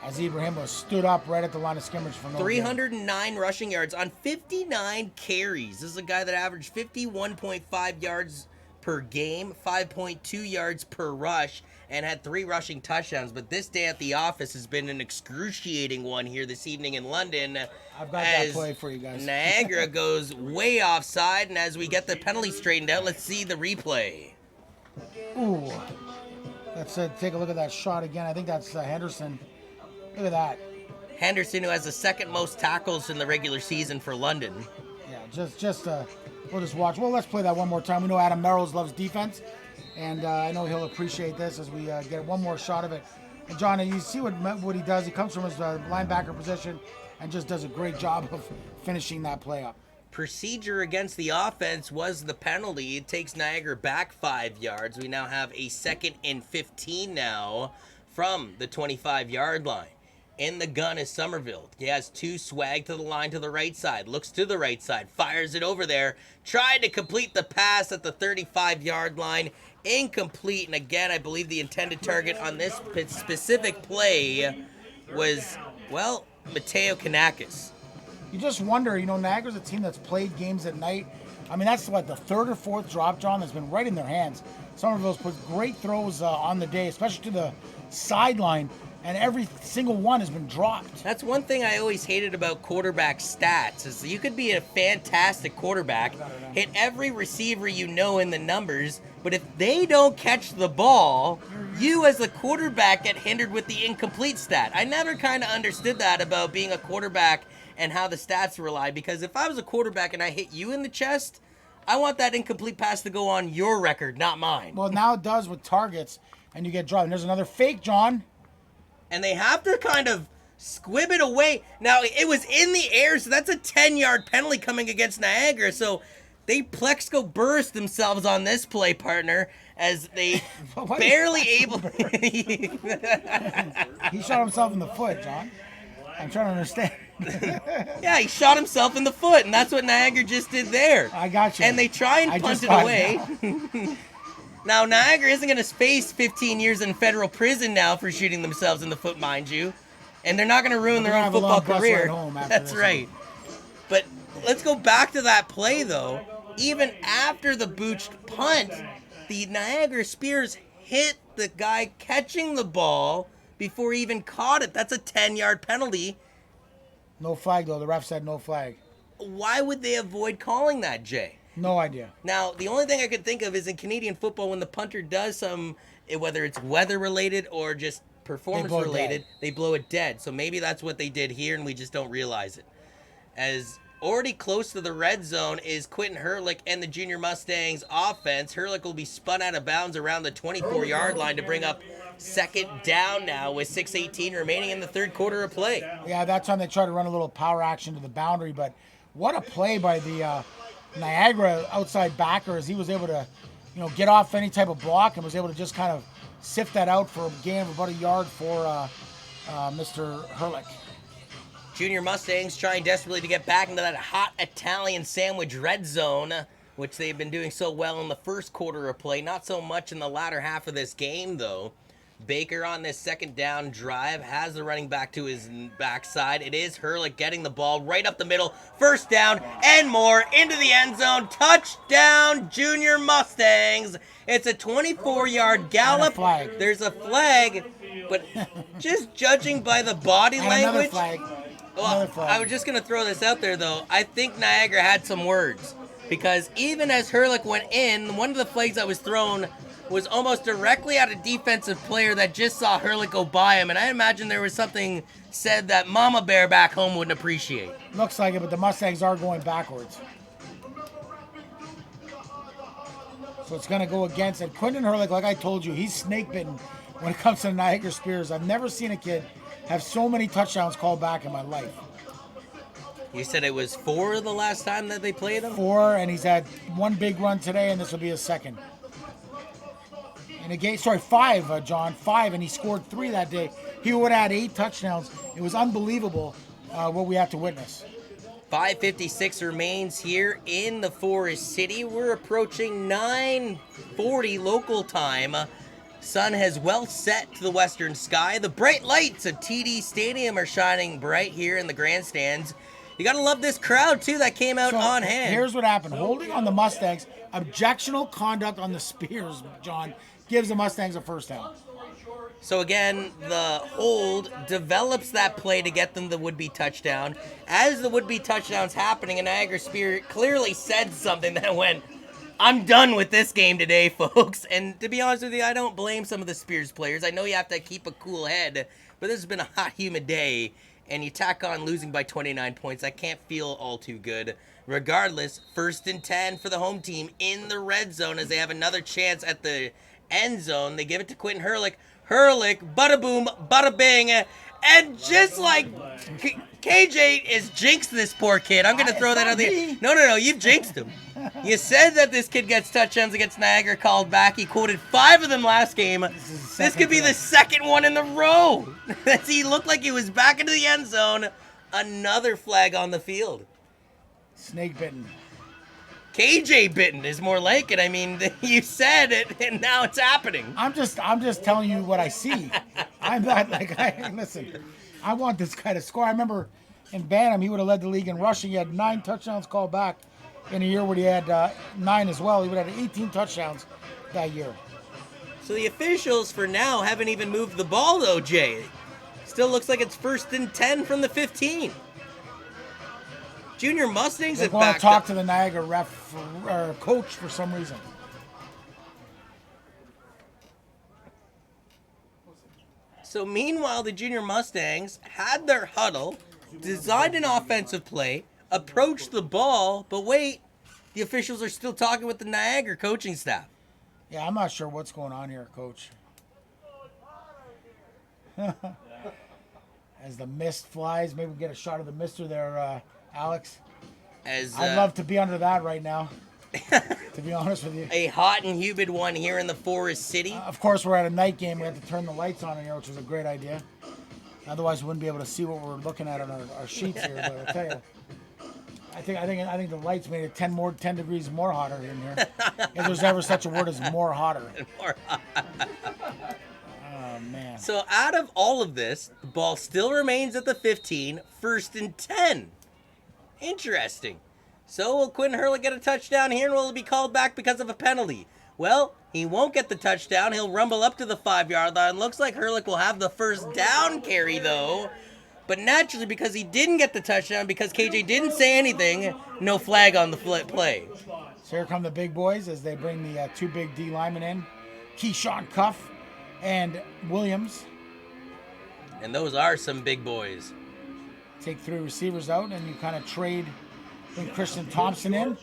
As Ibrahim was stood up right at the line of scrimmage for no 309 rushing yards on 59 carries. This is a guy that averaged 51.5 yards per game, 5.2 yards per rush, and had 3 rushing touchdowns. But this day at the office has been an excruciating one here this evening in London. I've got that play for you guys. Niagara goes way offside, and as we get the penalty straightened out, let's see the replay. Ooh. Let's take a look at that shot again. I think that's Henderson. Look at that. Henderson, who has the second most tackles in the regular season for London. Yeah, we'll just watch. Well, let's play that one more time. We know Adam Melrose loves defense, and I know he'll appreciate this as we get one more shot of it. And John, you see what he does. He comes from his linebacker position and just does a great job of finishing that play up. Procedure against the offense was the penalty. It takes Niagara back 5 yards. We now have a 2nd and 15 now from the 25-yard line. In the gun is Somerville. He has 2 swag to the line to the right side. Looks to the right side. Fires it over there. Tried to complete the pass at the 35-yard line. Incomplete. And again, I believe the intended target on this specific play was, well, Mateo Kanakis. You just wonder, Niagara's a team that's played games at night. I mean, that's like the 3rd or 4th drop, John, that's been right in their hands. Somerville's put great throws on the day, especially to the sideline, and every single one has been dropped. That's one thing I always hated about quarterback stats, is you could be a fantastic quarterback, hit every receiver you know in the numbers, but if they don't catch the ball, you as the quarterback get hindered with the incomplete stat. I never kind of understood that about being a quarterback and how the stats rely, because if I was a quarterback and I hit you in the chest, I want that incomplete pass to go on your record, not mine. Well, now it does with targets, and you get dropped. And there's another fake, John. And they have to kind of squib it away. Now, it was in the air, so that's a 10-yard penalty coming against Niagara. So they Plexco burst themselves on this play, partner, as they barely able. He shot himself in the foot, John. I'm trying to understand. Yeah, he shot himself in the foot, and that's what Niagara just did there. I got you. And they try and punt it away. Now, Niagara isn't going to face 15 years in federal prison now for shooting themselves in the foot, mind you. And they're not going to ruin their own football career. That's right. But let's go back to that play, though. Even after the booched punt, the Niagara Spears hit the guy catching the ball before he even caught it. That's a 10-yard penalty. No flag, though. The ref said no flag. Why would they avoid calling that, Jay? No idea. Now, the only thing I could think of is in Canadian football, when the punter does some, whether it's weather-related or just performance-related, they blow it dead. So maybe that's what they did here, and we just don't realize it. As already close to the red zone is Quentin Herlick and the Junior Mustangs offense. Herlick will be spun out of bounds around the 24-yard line to bring up 2nd down now with 6:18 remaining in the 3rd quarter of play. Yeah, that time they tried to run a little power action to the boundary, but what a play by the Niagara outside backer, as he was able to, get off any type of block and was able to just kind of sift that out for a gain of about a yard for Mr. Herlick. Junior Mustangs trying desperately to get back into that hot Italian sandwich red zone, which they've been doing so well in the 1st quarter of play. Not so much in the latter half of this game, though. Baker on this 2nd down drive has the running back to his backside. It is Herlick getting the ball right up the middle. 1st down and more into the end zone. Touchdown, Junior Mustangs. It's a 24-yard gallop. There's a flag, but just judging by the body language. Well, I was just going to throw this out there, though. I think Niagara had some words, because even as Herlick went in, one of the flags that was thrown was almost directly at a defensive player that just saw Herlick go by him, and I imagine there was something said that Mama Bear back home wouldn't appreciate. Looks like it, but the Mustangs are going backwards. So it's going to go against it. Quentin Herlick, like I told you, he's snake bitten when it comes to the Niagara Spears. I've never seen a kid have so many touchdowns called back in my life. You said it was 4 the last time that they played him? 4, and he's had 1 big run today, and this will be his 2nd. And again, 5, John, 5, and he scored 3 that day. He would have had 8 touchdowns. It was unbelievable what we had to witness. 5:56 remains here in the Forest City. We're approaching 9:40 local time. Sun has well set to the western sky. The bright lights of TD Stadium are shining bright here in the grandstands. You gotta love this crowd too that came out on hand. Here's what happened. Holding on the Mustangs, objectionable conduct on the Spears, John, gives the Mustangs a first down. So again, the hold develops that play to get them the would-be touchdown. As the would-be touchdown's happening, a Niagara Spear clearly said something that went, I'm done with this game today, folks. And to be honest with you, I don't blame some of the Spears players. I know you have to keep a cool head, but this has been a hot, humid day, and you tack on losing by 29 points. I can't feel all too good. Regardless, 1st and 10 for the home team in the red zone as they have another chance at the end zone. They give it to Quentin Hurlick. Hurlick, bada boom, bada bing, and just like KJ is jinxed this poor kid. I'm going to throw that out there. No, you've jinxed him. You said that this kid gets touchdowns against Niagara, called back. He quoted 5 of them last game. This could be the second one in the row. He looked like he was back into the end zone. Another flag on the field. Snake bitten. KJ bitten is more like it. I mean, you said it, and now it's happening. I'm just telling you what I see. I'm not like, listen, I want this guy to score. I remember in Bantam, he would have led the league in rushing. He had 9 touchdowns called back in a year where he had 9 as well. He would have had 18 touchdowns that year. So the officials for now haven't even moved the ball, though, Jay. Still looks like it's 1st and 10 from the 15. Junior Mustangs have want backed to talk up. to the Niagara ref or coach for some reason. So meanwhile, the Junior Mustangs had their huddle, designed an offensive play, approached the ball, but wait, the officials are still talking with the Niagara coaching staff. Yeah, I'm not sure what's going on here, Coach. As the mist flies, maybe we get a shot of the mister there, Alex. I'd love to be under that right now, to be honest with you. A hot and humid one here in the Forest City. Of course, we're at a night game. We had to turn the lights on in here, which was a great idea. Otherwise, we wouldn't be able to see what we're looking at on our sheets here. But I'll tell you, I think the lights made it 10 degrees more hotter in here. If there's ever such a word as more hotter. Oh, man. So out of all of this, the ball still remains at the 15, 1st and 10. Interesting. So will Quentin Hurlick get a touchdown here, and will it be called back because of a penalty? Well, he won't get the touchdown. He'll rumble up to the 5-yard line. Looks like Hurlick will have the first down carry, though. But naturally, because he didn't get the touchdown, because KJ didn't say anything, no flag on the play. So here come the big boys as they bring the 2 big D linemen in. Keyshawn Cuff and Williams. And those are some big boys. Take 3 receivers out, and you kind of trade bring Christian Thompson in.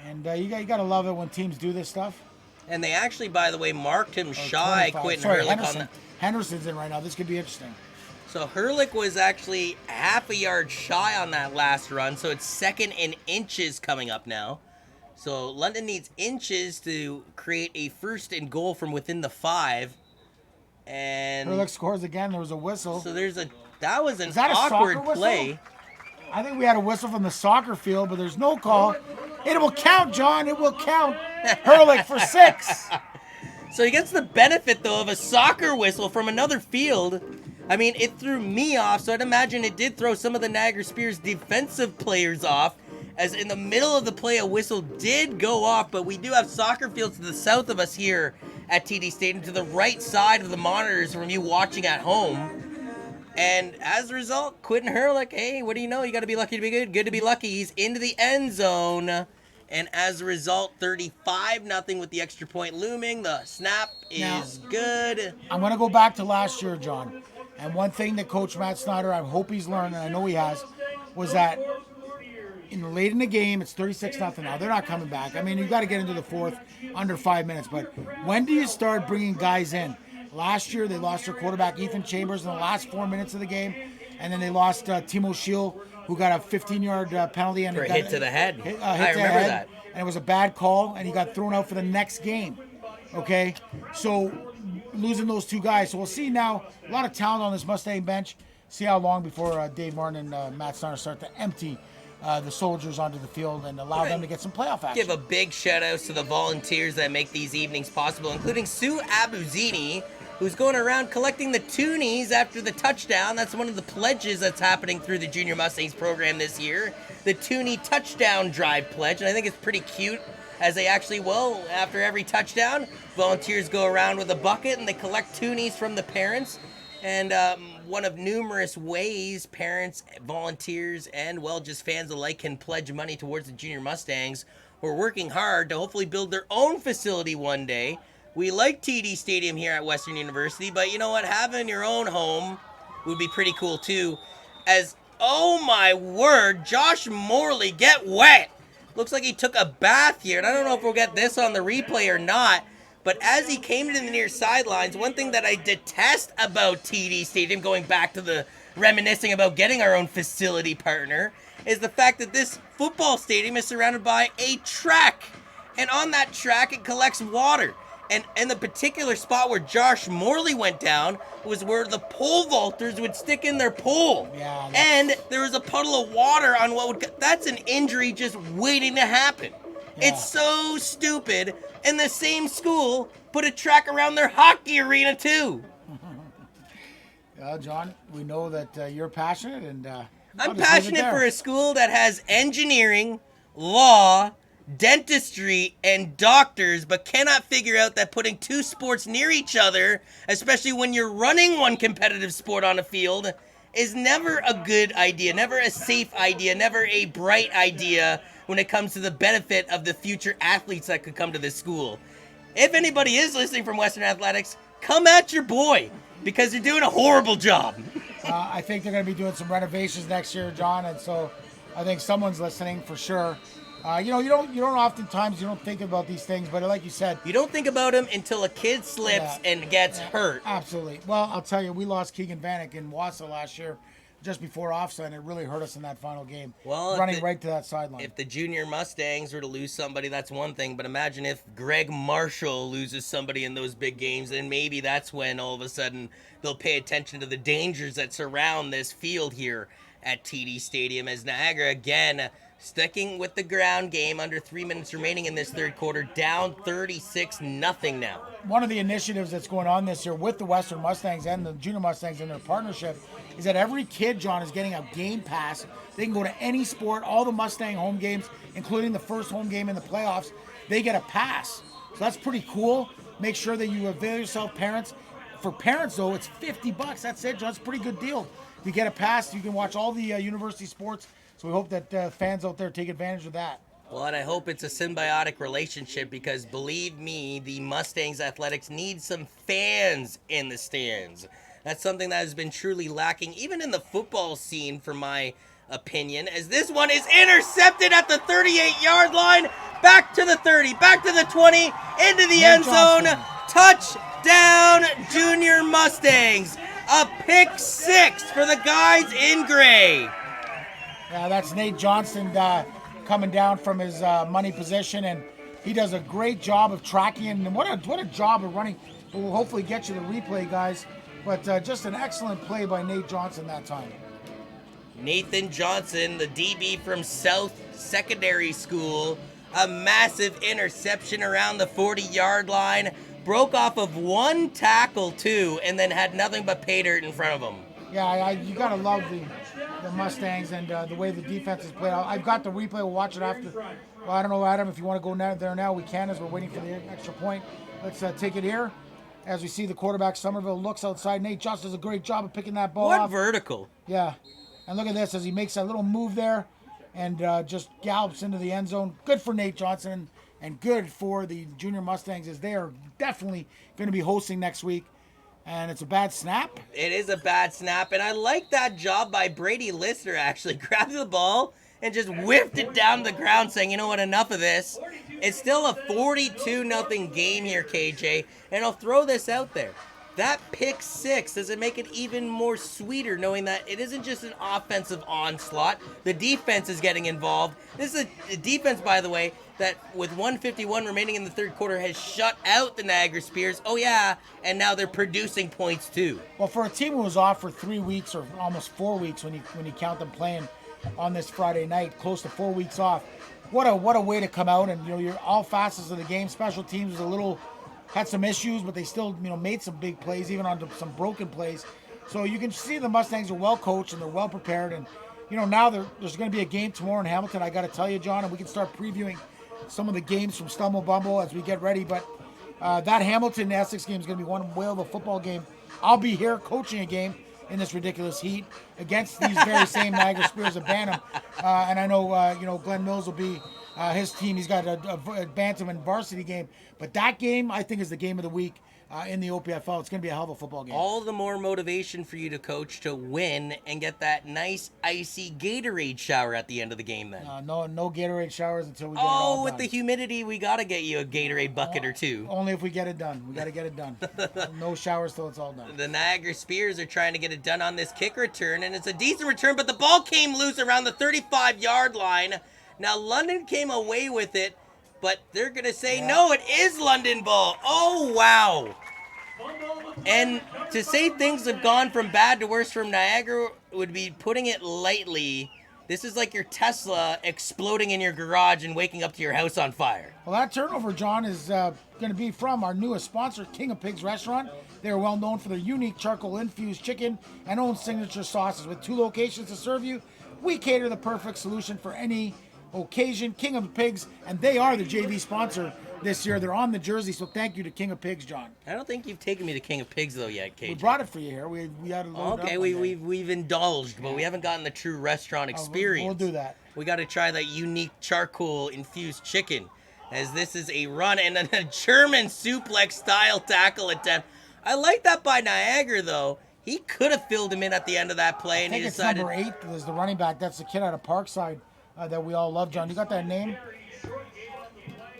And you got to love it when teams do this stuff. And they actually, by the way, marked him shy, Quentin Hurlick. Henderson's in right now. This could be interesting. So Hurlick was actually half a yard shy on that last run, so it's 2nd and inches coming up now. So London needs inches to create a 1st and goal from within the 5. And Hurlick scores again. There was a whistle. So that was an that awkward play. I think we had a whistle from the soccer field, but there's no call. It will count, John. It will count. Hurlick for 6. So he gets the benefit, though, of a soccer whistle from another field. I mean, it threw me off, so I'd imagine it did throw some of the Niagara Spears defensive players off, as in the middle of the play, a whistle did go off, but we do have soccer fields to the south of us here at TD Stadium, to the right side of the monitors from you watching at home. And as a result, Quentin Hurlick, hey, what do you know? You got to be lucky to be good. Good to be lucky. He's into the end zone. And as a result, 35-0 with the extra point looming. The snap is good. I'm going to go back to last year, John. And one thing that Coach Matt Snyder, I hope he's learned, and I know he has, was that late in the game, it's 36-0 now. They're not coming back. I mean, you got to get into the 4th under 5 minutes. But when do you start bringing guys in? Last year, they lost their quarterback, Ethan Chambers, in the last 4 minutes of the game. And then they lost Timo Schiel, who got a 15-yard penalty. And for a hit to the head. I remember that. And it was a bad call, and he got thrown out for the next game. Okay? So, losing those 2 guys. So, we'll see now. A lot of talent on this Mustang bench. See how long before Dave Martin and Matt Snyder start to empty the soldiers onto the field and allow them to get some playoff action. Give a big shout-out to the volunteers that make these evenings possible, including Sue Abuzini, who's going around collecting the toonies after the touchdown. That's one of the pledges that's happening through the Junior Mustangs program this year. The Toonie Touchdown Drive Pledge, and I think it's pretty cute. as they actually will, after every touchdown, volunteers go around with a bucket and they collect toonies from the parents. And one of numerous ways parents, volunteers, and, well, just fans alike can pledge money towards the Junior Mustangs, who are working hard to hopefully build their own facility one day. We like TD Stadium here at Western University, but you know what? Having your own home would be pretty cool too. As, oh my word, Josh Morley, get wet. Looks like he took a bath here, and I don't know if we'll get this on the replay or not. But as he came to the near sidelines, one thing that I detest about TD Stadium, going back to the reminiscing about getting our own facility partner, is the fact that this football stadium is surrounded by a track. And on that track, it collects water. And in the particular spot where Josh Morley went down was where the pole vaulters would stick in their pole. Yeah, and there was a puddle of water on what would... That's an injury just waiting to happen. Yeah. It's so stupid. And the same school put a track around their hockey arena too. John, we know that you're passionate, and I'm passionate for a school that has engineering, law, dentistry, and doctors, but cannot figure out that putting two sports near each other, especially when you're running one competitive sport on a field, is never a good idea, never a safe idea, never a bright idea when it comes to the benefit of the future athletes that could come to this school. If anybody is listening from Western Athletics, come at your boy, because you're doing a horrible job. I think they're going to be doing some renovations next year, John, and so I think someone's listening for sure. You don't oftentimes you don't think about these things, but like you said, you don't think about them until a kid slips and gets hurt. Absolutely. Well, I'll tell you, we lost Keegan Vanek in Wausau last year, just before offside, and it really hurt us in that final game. Well, running right to that sideline. If the Junior Mustangs were to lose somebody, that's one thing. But imagine if Greg Marshall loses somebody in those big games, then maybe that's when all of a sudden they'll pay attention to the dangers that surround this field here at TD Stadium. As Niagara again sticking with the ground game, under 3 minutes remaining in this third quarter, down 36-0 now. One of the initiatives that's going on this year with the Western Mustangs and the Junior Mustangs in their partnership is that every kid, John, is getting a game pass. They can go to any sport, all the Mustang home games, including the first home game in the playoffs. They get a pass. So that's pretty cool. Make sure that you avail yourself, parents. For parents, though, it's $50. That's it, John. It's a pretty good deal. If you get a pass, you can watch all the university sports. So we hope that fans out there take advantage of that. Well, and I hope it's a symbiotic relationship, because believe me, the Mustangs athletics need some fans in the stands. That's something that has been truly lacking, even in the football scene, for my opinion, as this one is intercepted at the 38-yard line, back to the 30, back to the 20, into the end zone. Touchdown, Junior Mustangs. A pick six for the guys in gray. Yeah, that's Nate Johnston coming down from his money position, and he does a great job of tracking, and what a job of running. We'll hopefully get you the replay, guys, but just an excellent play by Nate Johnson that time. Nathan Johnson, the DB from South Secondary School, a massive interception around the 40-yard line, broke off of one tackle too, and then had nothing but pay dirt in front of him. Yeah, you gotta love the Mustangs and the way the defense is played. I've got the replay. We'll watch it after. Well, I don't know, Adam, if you want to go there now, we can, as we're waiting for the extra point. Let's take it here. As we see the quarterback, Somerville, looks outside. Nate Johnson does a great job of picking that ball off. What vertical? Yeah. And look at this as he makes that little move there and just gallops into the end zone. Good for Nate Johnson and good for the Junior Mustangs, as they are definitely going to be hosting next week. And it's a bad snap. It is a bad snap, and I like that job by Brady Lister, actually. Grabbed the ball and just whiffed it down the ground, saying, you know what, enough of this. It's still a 42-0 game here, KJ, and I'll throw this out there. That pick six, does it make it even more sweeter knowing that it isn't just an offensive onslaught? The defense is getting involved. This is a defense, by the way, that with 1:51 remaining in the third quarter has shut out the Niagara Spears. Oh, yeah, and now they're producing points, too. Well, for a team who was off for 3 weeks or almost 4 weeks when you count them playing on this Friday night, close to 4 weeks off, what a way to come out. And, you're all facets of the game. Special teams was had some issues, but they still, made some big plays, even on some broken plays. So you can see the Mustangs are well coached and they're well prepared. And, now there's going to be a game tomorrow in Hamilton. I got to tell you, John, and we can start previewing some of the games from Stumble Bumble as we get ready. But that Hamilton Essex game is going to be one whale of a football game. I'll be here coaching a game in this ridiculous heat against these very same Niagara Spears of Bantam. And I know, Glenn Mills will be his team. He's got a Bantam and varsity game. But that game, I think, is the game of the week in the OPFL. It's going to be a hell of a football game. All the more motivation for you to coach to win and get that nice icy Gatorade shower at the end of the game then. No Gatorade showers until we get it all done. With the humidity, we got to get you a Gatorade bucket or two. Only if we get it done. We got to get it done. No showers till it's all done. The Niagara Spears are trying to get it done on this kick return, and it's a decent return, but the ball came loose around the 35-yard line. Now, London came away with it, but they're going to say, no, it is London ball. Oh, wow. And to say things have gone from bad to worse from Niagara would be putting it lightly. This is like your Tesla exploding in your garage and waking up to your house on fire. Well, that turnover, John, is going to be from our newest sponsor, King of Pigs Restaurant. They are well known for their unique charcoal-infused chicken and own signature sauces. With 2 locations to serve you, we cater the perfect solution for any occasion. King of Pigs, and they are the JV sponsor this year. They're on the jersey, so thank you to King of Pigs, John. I don't think you've taken me to King of Pigs, though, yet, KJ. We brought it for you here. We had a load Okay, up we've indulged, but we haven't gotten the true restaurant experience. We'll do that. We got to try that unique charcoal-infused chicken, as this is a run and then a German suplex-style tackle attempt. I like that by Niagara, though. He could have filled him in at the end of that play, and he decided... I think it's number 8 is the running back. That's the kid out of Parkside that we all love, John. You got that name?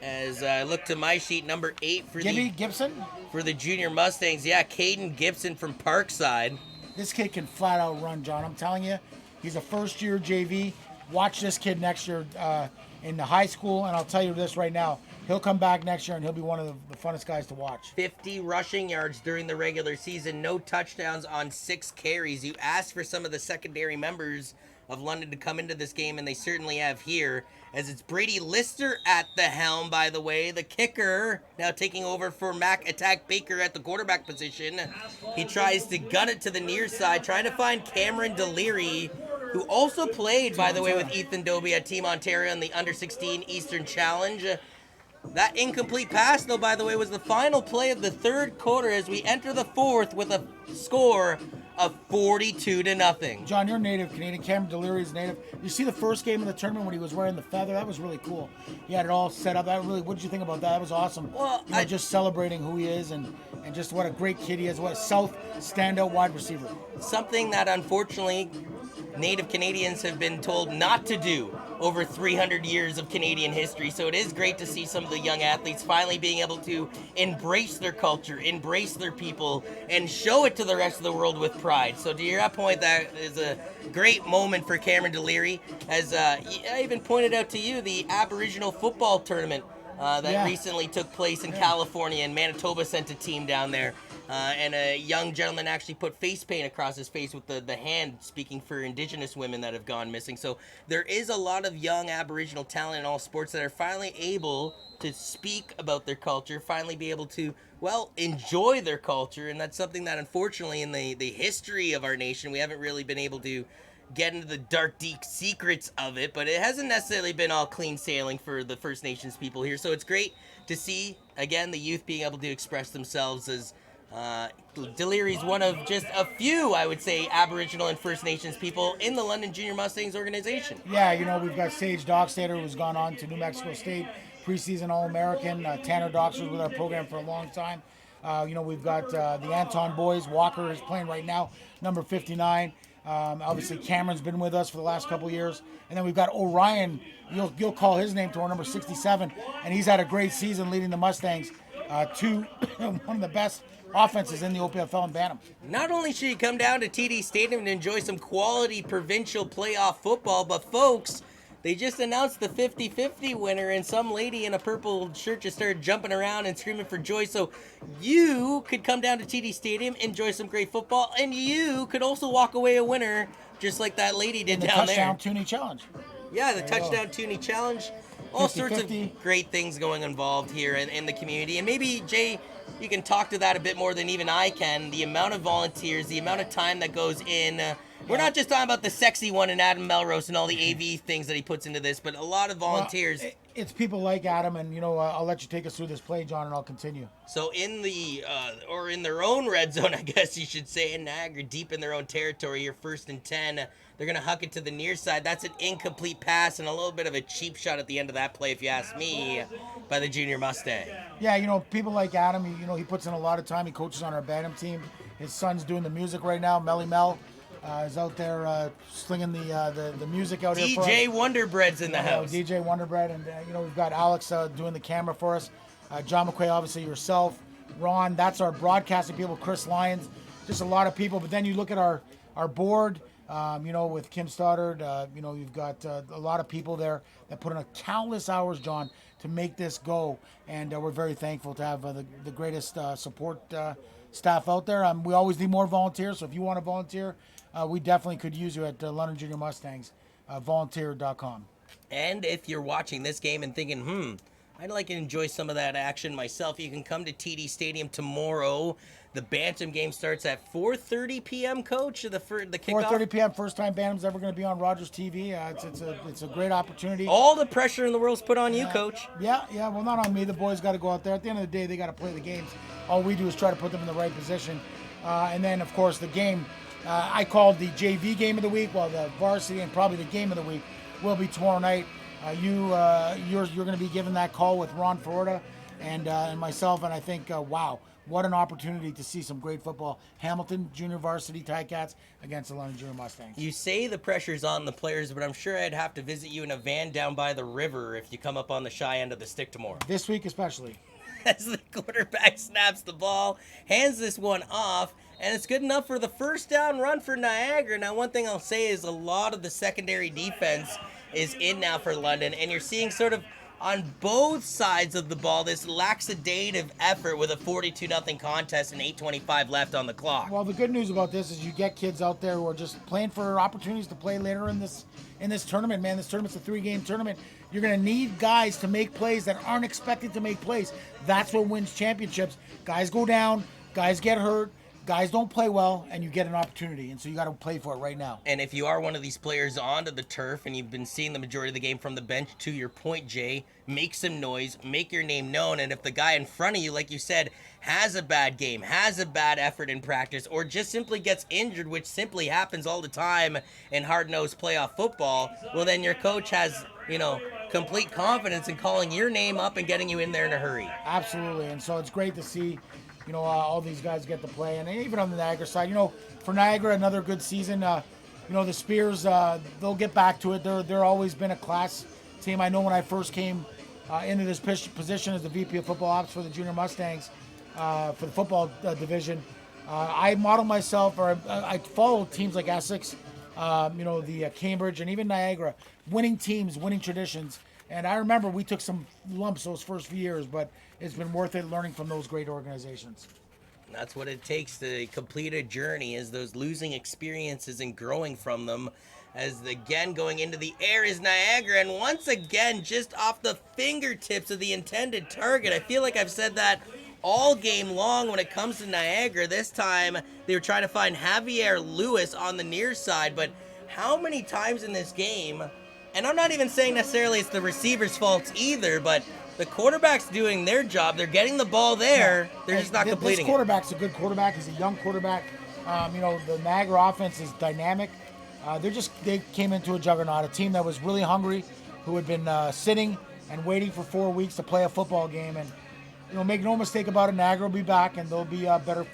As I look to my sheet, number 8 for Gibson? For the junior Mustangs. Yeah, Caden Gibson from Parkside. This kid can flat out run, John. I'm telling you, he's a first-year JV. Watch this kid next year in the high school, and I'll tell you this right now. He'll come back next year, and he'll be one of the funnest guys to watch. 50 rushing yards during the regular season. No touchdowns on 6 carries. You asked for some of the secondary members of London to come into this game, and they certainly have here, as it's Brady Lister at the helm, by the way. The kicker now taking over for Mac Attack Baker at the quarterback position. He tries to gun it to the near side, trying to find Cameron Deliri, who also played, by the way, with Ethan Doby at Team Ontario in the Under-16 Eastern Challenge. That incomplete pass, though, by the way, was the final play of the third quarter as we enter the fourth with a score of 42-0. John, you're native Canadian. Cameron Deliri is native. You see the first game of the tournament when he was wearing the feather? That was really cool. He had it all set up. What did you think about that? That was awesome. Well, just celebrating who he is and just what a great kid he is. What a South standout wide receiver. Something that, unfortunately, Native Canadians have been told not to do over 300 years of Canadian history. So it is great to see some of the young athletes finally being able to embrace their culture, embrace their people, and show it to the rest of the world with pride. So to your point, that is a great moment for Cameron Deliri. As I even pointed out to you, the Aboriginal football tournament that recently took place in California, and Manitoba sent a team down there. And a young gentleman actually put face paint across his face with the hand, speaking for Indigenous women that have gone missing. So there is a lot of young Aboriginal talent in all sports that are finally able to speak about their culture, finally be able to, well, enjoy their culture. And that's something that, unfortunately, in the history of our nation, we haven't really been able to get into the dark, deep secrets of it. But it hasn't necessarily been all clean sailing for the First Nations people here. So it's great to see, again, the youth being able to express themselves as Deliri's one of just a few, I would say, Aboriginal and First Nations people in the London Junior Mustangs organization. Yeah, we've got Sage Dockstader, who's gone on to New Mexico State, preseason All-American. Tanner Dox was with our program for a long time. We've got the Anton boys. Walker is playing right now, number 59. Obviously, Cameron's been with us for the last couple years. And then we've got Orion. You'll call his name to our number 67. And he's had a great season leading the Mustangs to one of the best offenses in the OPFL and Bantam. Not only should you come down to TD Stadium and enjoy some quality provincial playoff football, but folks, they just announced the 50-50 winner, and some lady in a purple shirt just started jumping around and screaming for joy. So you could come down to TD Stadium, enjoy some great football, and you could also walk away a winner, just like that lady did down there. Touchdown Toonie Challenge. Yeah, the Touchdown Toonie Challenge. All sorts of great things going involved here in the community. And maybe, Jay, you can talk to that a bit more than even I can. The amount of volunteers, the amount of time that goes in. We're not just talking about the sexy one in Adam Melrose and all the AV things that he puts into this, but a lot of volunteers. It's people like Adam, and I'll let you take us through this play, John, and I'll continue. So in the or in their own red zone, I guess you should say, in Niagara, deep in their own territory, you're 1st and 10. They're gonna huck it to the near side. That's an incomplete pass and a little bit of a cheap shot at the end of that play, if you ask me, by the junior Mustang. Yeah, people like Adam. He puts in a lot of time. He coaches on our Bantam team. His son's doing the music right now. Melly Mel is out there slinging the music out here for us. DJ Wonderbread's in the house. DJ Wonderbread, and we've got Alex doing the camera for us. John McQuay, obviously yourself, Ron. That's our broadcasting people. Chris Lyons, just a lot of people. But then you look at our board. With Kim Stoddard, you've got a lot of people there that put in a countless hours, John, to make this go. And we're very thankful to have the greatest support staff out there. We always need more volunteers, so if you want to volunteer, we definitely could use you at London Junior Mustangs, volunteer.com. And if you're watching this game and thinking, I'd like to enjoy some of that action myself, you can come to TD Stadium tomorrow. The Bantam game starts at 4:30 p.m., Coach, the kickoff? 4:30 p.m., first time Bantam's ever going to be on Rogers TV. It's a great opportunity. All the pressure in the world's put on you, Coach. Yeah, well, not on me. The boys got to go out there. At the end of the day, they got to play the games. All we do is try to put them in the right position. And then, of course, the game, I called the JV game of the week, while the varsity and probably the game of the week will be tomorrow night. You're going to be given that call with Ron Florida and myself, and I think, wow, what an opportunity to see some great football. Hamilton Junior Varsity Ticats against the London Junior Mustangs. You say the pressure's on the players, but I'm sure I'd have to visit you in a van down by the river if you come up on the shy end of the stick tomorrow. This week especially. As the quarterback snaps the ball, hands this one off, and it's good enough for the first down run for Niagara. Now, one thing I'll say is a lot of the secondary defense is in now for London, and you're seeing sort of on both sides of the ball this lackadaisical effort with a 42-0 contest and 8:25 left on the clock. Well, the good news about this is you get kids out there who are just playing for opportunities to play later in this tournament, man. This tournament's a 3-game tournament. You're going to need guys to make plays that aren't expected to make plays. That's what wins championships. Guys go down, guys get hurt, guys don't play well, and you get an opportunity, and so you got to play for it right now. And if you are one of these players onto the turf and you've been seeing the majority of the game from the bench, to your point, Jay, make some noise, make your name known, and if the guy in front of you, like you said, has a bad game, has a bad effort in practice, or just simply gets injured, which simply happens all the time in hard-nosed playoff football, well, then your coach has, complete confidence in calling your name up and getting you in there in a hurry. Absolutely, and so it's great to see all these guys get to play, and even on the Niagara side, for Niagara, another good season. The Spears, they'll get back to it. They're always been a class team. I know when I first came into this position as the VP of Football Ops for the Junior Mustangs, for the football division, I modeled myself, or I followed teams like Essex, the Cambridge, and even Niagara, winning teams, winning traditions. And I remember we took some lumps those first few years, but it's been worth it learning from those great organizations. That's what it takes to complete a journey, is those losing experiences and growing from them. As again going into the air is Niagara, and once again just off the fingertips of the intended target. I feel like I've said that all game long when it comes to Niagara. This time they were trying to find Javier Lewis on the near side, but how many times in this game, and I'm not even saying necessarily it's the receiver's fault either, but the quarterback's doing their job. They're getting the ball there. They're just not completing it. This quarterback's a good quarterback. He's a young quarterback. The Niagara offense is dynamic. They came into a juggernaut, a team that was really hungry, who had been sitting and waiting for 4 weeks to play a football game. And, make no mistake about it, Niagara will be back, and they'll be better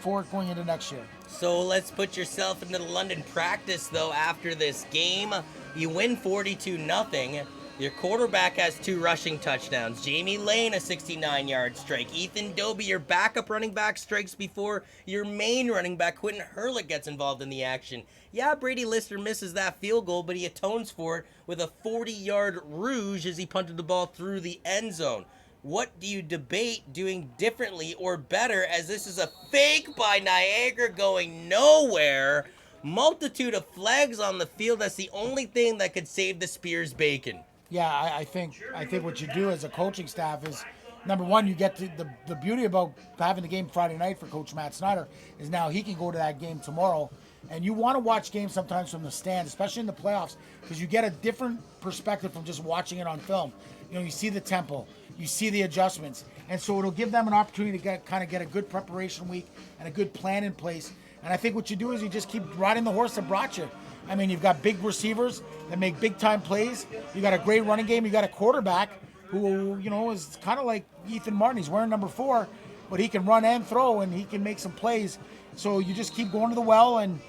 for it going into next year. So let's put yourself into the London practice, though, after this game. You win 42-0. Your quarterback has 2 rushing touchdowns. Jamie Lane, a 69-yard strike. Ethan Doby, your backup running back, strikes before your main running back, Quentin Hurlick, gets involved in the action. Yeah, Brady Lister misses that field goal, but he atones for it with a 40-yard rouge as he punted the ball through the end zone. What do you debate doing differently or better, as this is a fake by Niagara going nowhere? Multitude of flags on the field. That's the only thing that could save the Spears bacon. Yeah, I think what you do as a coaching staff is, number one, you get to the beauty about having the game Friday night for Coach Matt Snyder is now he can go to that game tomorrow And you want to watch games sometimes from the stand, especially in the playoffs, because you get a different perspective from just watching it on film. You know, you see the tempo, you see the adjustments, and so it'll give them an opportunity to get a good preparation week and a good plan in place. And I think what you do is you just keep riding the horse that brought you. I mean, you've got big receivers that make big time plays. You got a great running game. You got a quarterback who, you know, is kind of like Ethan Martin. He's wearing number 4, but he can run and throw, and he can make some plays. So you just keep going to the well, and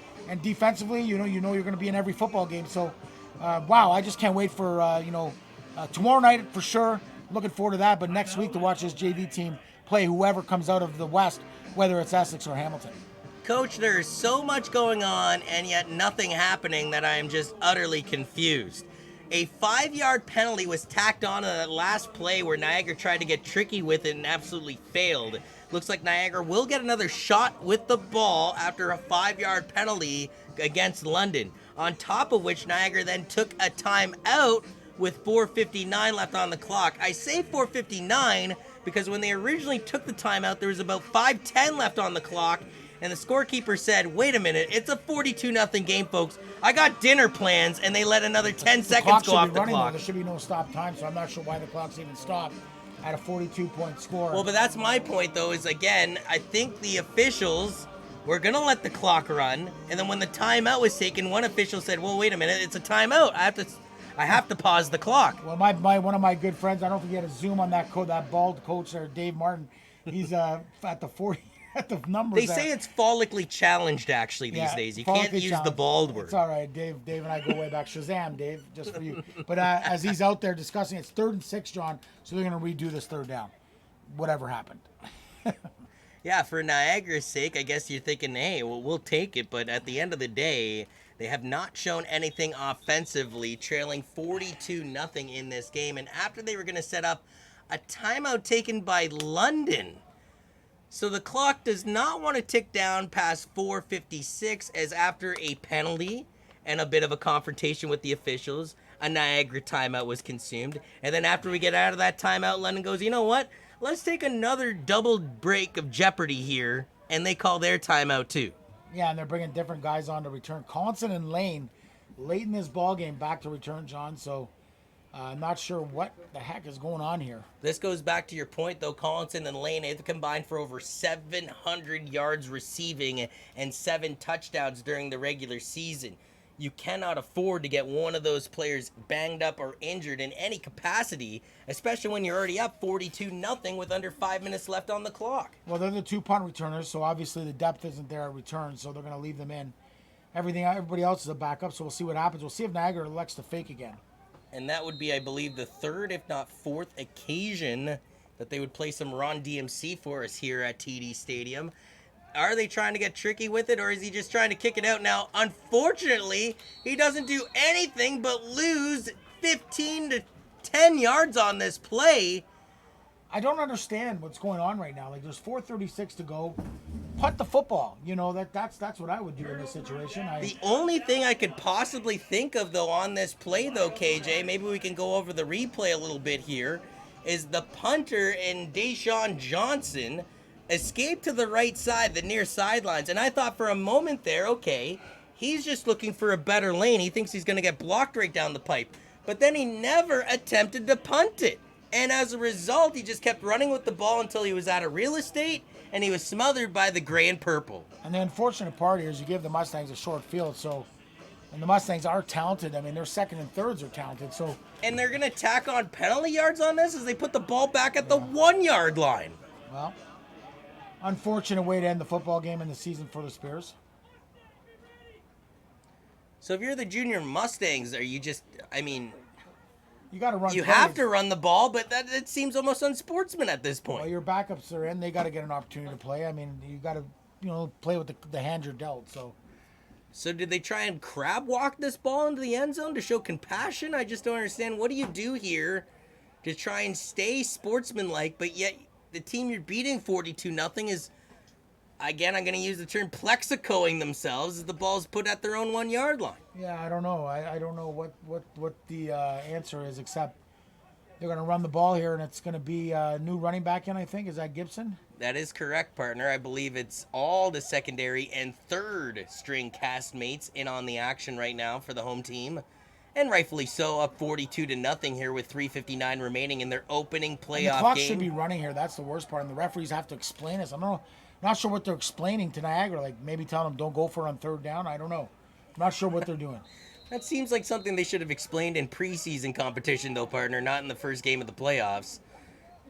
defensively, you know you're going to be in every football game. So, wow, I just can't wait for tomorrow night for sure. Looking forward to that. But next week to watch this JV team play whoever comes out of the West, whether it's Essex or Hamilton. Coach, there is so much going on and yet nothing happening that I am just utterly confused. A 5-yard penalty was tacked on that last play where Niagara tried to get tricky with it and absolutely failed. Looks like Niagara will get another shot with the ball after a 5-yard penalty against London. On top of which, Niagara then took a timeout with 4:59 left on the clock. I say 4:59 because when they originally took the timeout, there was about 5:10 left on the clock, and the scorekeeper said, wait a minute, it's a 42-0 game, folks. I got dinner plans, and they let another 10 seconds go off the clock. There should be no stop time, so I'm not sure why the clock's even stopped at a 42-point score. Well, but that's my point, though, is, again, I think the officials were going to let the clock run, and then when the timeout was taken, one official said, well, wait a minute, it's a timeout. I have to pause the clock. Well, one of my good friends, I don't know if he had a Zoom on that bald coach there, Dave Martin. He's at the 40, at the numbers. They say it's follically challenged, actually, these days. You can't use the bald word. It's all right. Dave and I go way back. Shazam, Dave, just for you. But as he's out there discussing, it's 3rd and 6, John, so they're going to redo this 3rd down, whatever happened. Yeah, for Niagara's sake, I guess you're thinking, hey, well, we'll take it. But at the end of the day, they have not shown anything offensively, trailing 42-0 in this game. And after they were going to set up a timeout taken by London. So the clock does not want to tick down past 4:56, as after a penalty and a bit of a confrontation with the officials, a Niagara timeout was consumed. And then after we get out of that timeout, London goes, you know what? Let's take another double break of jeopardy here. And they call their timeout too. Yeah, and they're bringing different guys on to return. Collinson and Lane late in this ball game back to return, John. So I'm not sure what the heck is going on here. This goes back to your point, though. Collinson and Lane have combined for over 700 yards receiving and 7 touchdowns during the regular season. You cannot afford to get one of those players banged up or injured in any capacity, especially when you're already up 42-0 with under 5 minutes left on the clock. Well, they're the 2 punt returners, so obviously the depth isn't there at return, so they're going to leave them in. Everybody else is a backup, so we'll see what happens. We'll see if Niagara elects to fake again. And that would be, I believe, the 3rd, if not 4th occasion that they would play some Ron DMC for us here at TD Stadium. Are they trying to get tricky with it, or is he just trying to kick it out? Now, unfortunately, he doesn't do anything but lose 15 to 10 yards on this play. I don't understand what's going on right now. Like, there's 4:36 to go. Punt the football. You know, that's what I would do in this situation. The only thing I could possibly think of, though, on this play, though, KJ, maybe we can go over the replay a little bit here, is the punter and Deshaun Johnson escaped to the right side, the near sidelines. And I thought for a moment there, okay, he's just looking for a better lane. He thinks he's going to get blocked right down the pipe. But then he never attempted to punt it. And as a result, he just kept running with the ball until he was out of real estate, and he was smothered by the gray and purple. And the unfortunate part here is you give the Mustangs a short field, and the Mustangs are talented. I mean, their 2nd and 3rds are talented. And they're going to tack on penalty yards on this as they put the ball back at the 1-yard line. Well, unfortunate way to end the football game in the season for the Spears. So if you're the junior Mustangs, are you just, I mean, you got to run. You have to run the ball, but it seems almost unsportsman at this point. Well, your backups are in. They got to get an opportunity to play. I mean, you got to, play with the hand you're dealt. So did they try and crab walk this ball into the end zone to show compassion? I just don't understand. What do you do here to try and stay sportsmanlike, but yet the team you're beating 42-0 is, again, I'm going to use the term plexicoing themselves as the ball's put at their own 1-yard line. Yeah, I don't know. I don't know what the answer is, except they're going to run the ball here, and it's going to be a new running back in, I think. Is that Gibson? That is correct, partner. I believe it's all the secondary and third string castmates in on the action right now for the home team. And rightfully so, up 42-0 here with 3:59 remaining in their opening And the playoff clock game. should be running here. That's the worst part. And the referees have to explain this. Not sure what they're explaining to Niagara. Like maybe telling them don't go for it on third down. I don't know. I'm not sure what they're doing. That seems like something they should have explained in preseason competition, though, partner, not in the first game of the playoffs.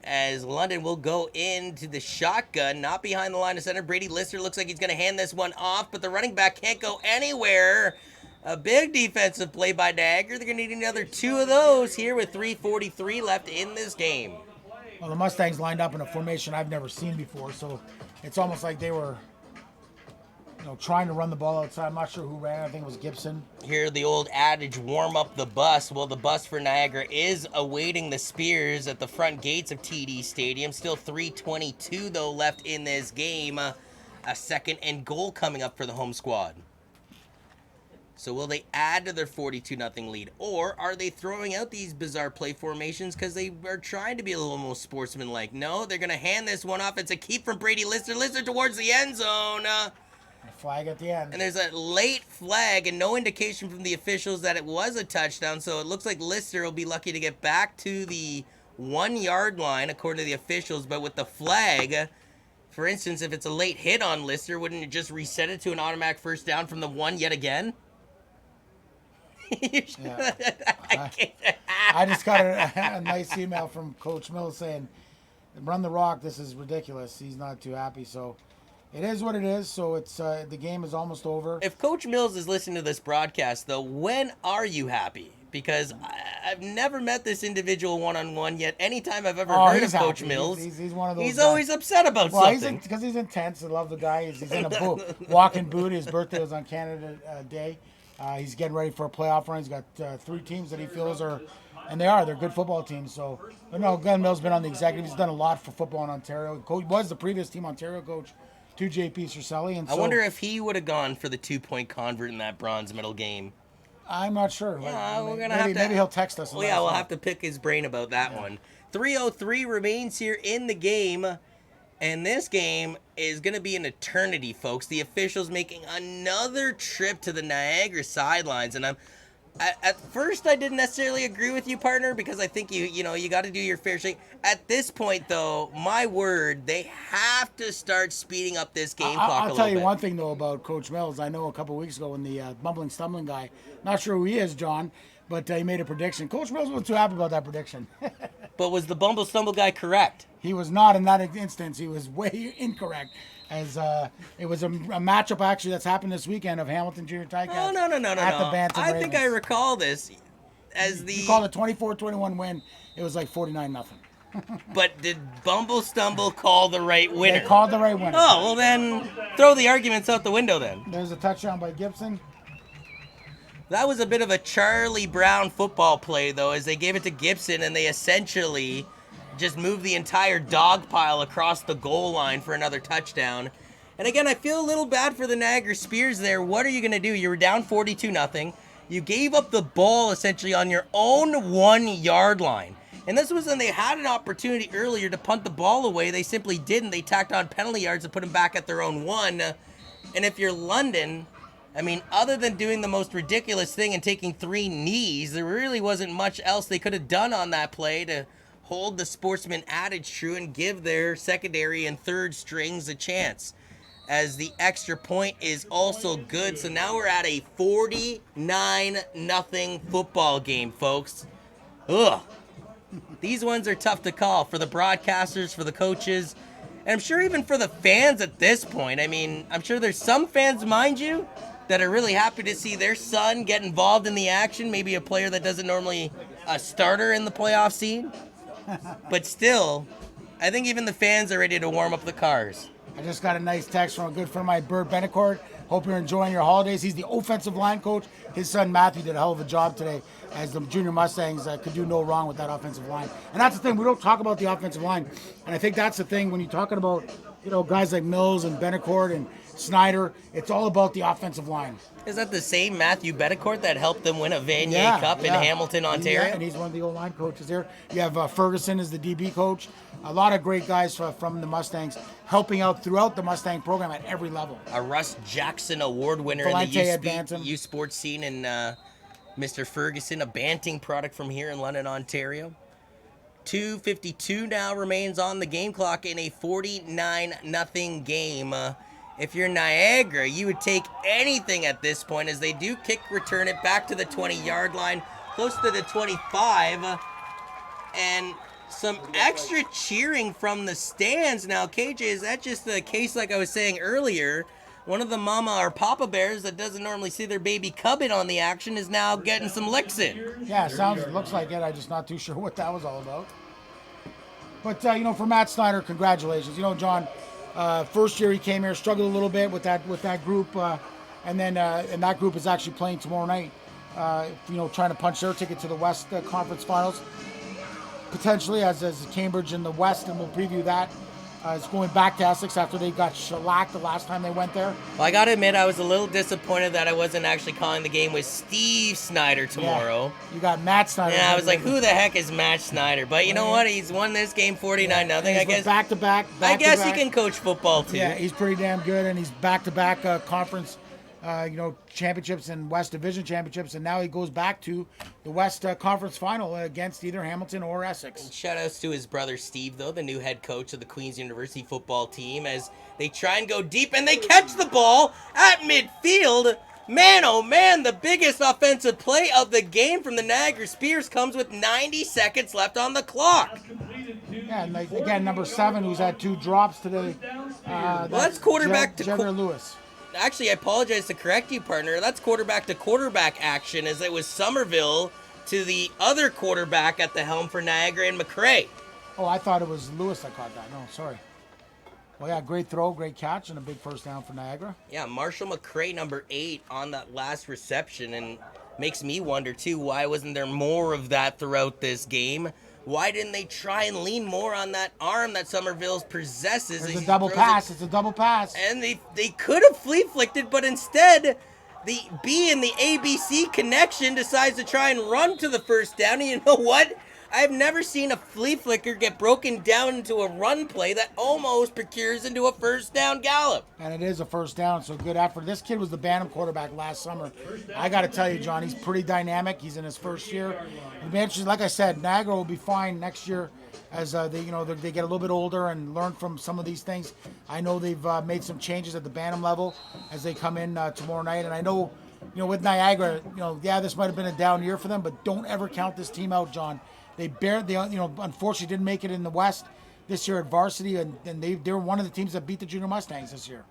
As London will go into the shotgun, not behind the line of center. Brady Lister looks like he's going to hand this one off, but the running back can't go anywhere. A big defensive play by Niagara. They're going to need another 2 of those here with 3:43 left in this game. Well, the Mustangs lined up in a formation I've never seen before, so it's almost like they were, trying to run the ball outside. I'm not sure who ran. I think it was Gibson. Here, the old adage, warm up the bus. Well, the bus for Niagara is awaiting the Spears at the front gates of TD Stadium. Still 3:22, though, left in this game. A second and goal coming up for the home squad. So will they add to their 42-0 lead? Or are they throwing out these bizarre play formations because they are trying to be a little more sportsmanlike? No, they're going to hand this one off. It's a keep from Brady Lister. Lister towards the end zone. A flag at the end. And there's a late flag and no indication from the officials that it was a touchdown. So it looks like Lister will be lucky to get back to the 1-yard line, according to the officials. But with the flag, for instance, if it's a late hit on Lister, wouldn't it just reset it to an automatic first down from the 1 yet again? Yeah. I just got a nice email from Coach Mills saying, run the rock, this is ridiculous. He's not too happy. So it is what it is. So it's the game is almost over. If Coach Mills is listening to this broadcast, though, when are you happy? Because I've never met this individual one-on-one yet. Anytime I've ever heard of Coach Mills, he's one of those he's guys. always upset about something. Because he's intense. I love the guy. He's in a walking boot. His birthday was on Canada Day. He's getting ready for a playoff run. He's got 3 teams that he feels they're good football teams. So, but no, Glenn Mills been on the executive. He's done a lot for football in Ontario. Coach was the previous Team Ontario coach to JP Cercelli. And I wonder if he would have gone for the 2-point convert in that bronze medal game. I'm not sure. Yeah, we're gonna maybe he'll text us. Well, yeah, we'll have to pick his brain about that one. 3:03 remains here in the game. And this game is going to be an eternity, folks. The officials making another trip to the Niagara sidelines. And at first I didn't necessarily agree with you, partner, because I think you got to do your fair shake. At this point, though, my word, they have to start speeding up this game clock a little bit. I'll tell you one thing, though, about Coach Mills. I know a couple weeks ago when the bumbling, stumbling guy, not sure who he is, John, but he made a prediction. Coach Mills wasn't too happy about that prediction. But was the bumble stumble guy correct? He was not in that instance. He was way incorrect. As it was a matchup actually that's happened this weekend of Hamilton Junior Ticats. Oh, no. The Bantam I think Ravens. I recall this as the. You called it 24-21 win. It was like 49-0. But did Bumble Stumble call the right winner? They called the right winner. Oh, well then, throw the arguments out the window then. There's a touchdown by Gibson. That was a bit of a Charlie Brown football play, though, as they gave it to Gibson and they essentially just moved the entire dog pile across the goal line for another touchdown. And again, I feel a little bad for the Niagara Spears there. What are you going to do? You were down 42-0. You gave up the ball essentially on your own 1-yard line. And this was when they had an opportunity earlier to punt the ball away. They simply didn't. They tacked on penalty yards and put them back at their own 1. And if you're London, I mean, other than doing the most ridiculous thing and taking 3 knees, there really wasn't much else they could have done on that play to hold the sportsman adage true and give their secondary and third strings a chance. As the extra point is also good. So now we're at a 49-0 football game, folks. Ugh. These ones are tough to call for the broadcasters, for the coaches, and I'm sure even for the fans at this point. I mean, I'm sure there's some fans, mind you, that are really happy to see their son get involved in the action. Maybe a player that doesn't normally a starter in the playoff scene. But still, I think even the fans are ready to warm up the cars. I just got a nice text from a good friend of mine, Bert Benecourt. Hope you're enjoying your holidays. He's the offensive line coach. His son Matthew did a hell of a job today, as the junior Mustangs could do no wrong with that offensive line. And that's the thing, we don't talk about the offensive line. And I think that's the thing when you're talking about, guys like Mills and Benecourt and Snyder. It's all about the offensive line. Is that the same Matthew Betancourt that helped them win a Vanier Cup in Hamilton, Ontario? Yeah, and he's one of the O-line coaches there. You have Ferguson as the DB coach. A lot of great guys from the Mustangs helping out throughout the Mustang program at every level. A Russ Jackson Award winner Valente in the youth sports scene, and Mr. Ferguson, a Banting product from here in London, Ontario. 2:52 now remains on the game clock in a 49-0 game. If you're Niagara, you would take anything at this point, as they do kick return it back to the 20-yard line, close to the 25, and some extra cheering from the stands. Now, KJ, is that just the case, like I was saying earlier? One of the mama or papa bears that doesn't normally see their baby cub in on the action is now getting some licks in. Yeah, looks like it. I'm just not too sure what that was all about. But, for Matt Snyder, congratulations. John, first year he came here, struggled a little bit with that group, and that group is actually playing tomorrow night. Trying to punch their ticket to the West Conference Finals, potentially as Cambridge in the West, and we'll preview that. It's going back to Essex after they got shellacked the last time they went there. Well, I got to admit, I was a little disappointed that I wasn't actually calling the game with Steve Snyder tomorrow. Yeah, you got Matt Snyder. Yeah, I was like, who the heck is Matt Snyder? But you know what? He's won this game 49-0. I guess back-to-back. I guess he can coach football too. Yeah, he's pretty damn good, and he's back-to-back conference championships and West Division championships, and now he goes back to the West Conference Final against either Hamilton or Essex. Shout outs to his brother Steve, though, the new head coach of the Queen's University football team, as they try and go deep, and they catch the ball at midfield. Man, oh man, the biggest offensive play of the game from the Niagara Spears comes with 90 seconds left on the clock. Yeah, and again, number 7, who's had 2 drops today. That's quarterback to Lewis. Actually, I apologize to correct you, partner. That's quarterback to quarterback action, as it was Somerville to the other quarterback at the helm for Niagara and McRae. Oh, I thought it was Lewis that caught that. No, sorry. Well, yeah, great throw, great catch, and a big first down for Niagara. Yeah, Marshall McRae, number 8, on that last reception, and makes me wonder, too, why wasn't there more of that throughout this game? Why didn't they try and lean more on that arm that Somerville possesses? It's a double pass. It's a double pass. And they could have flea-flicked, but instead, the B and the ABC connection decides to try and run to the first down. And you know what? I've never seen a flea flicker get broken down into a run play that almost procures into a first down gallop. And it is a first down, so good effort. This kid was the Bantam quarterback last summer. I got to tell you, John, he's pretty dynamic. He's in his first year. It'll be interesting. Like I said, Niagara will be fine next year as they get a little bit older and learn from some of these things. I know they've made some changes at the Bantam level as they come in tomorrow night, and I know, with Niagara, this might have been a down year for them, but don't ever count this team out, John. They unfortunately didn't make it in the West this year at varsity, and they're one of the teams that beat the Junior Mustangs this year.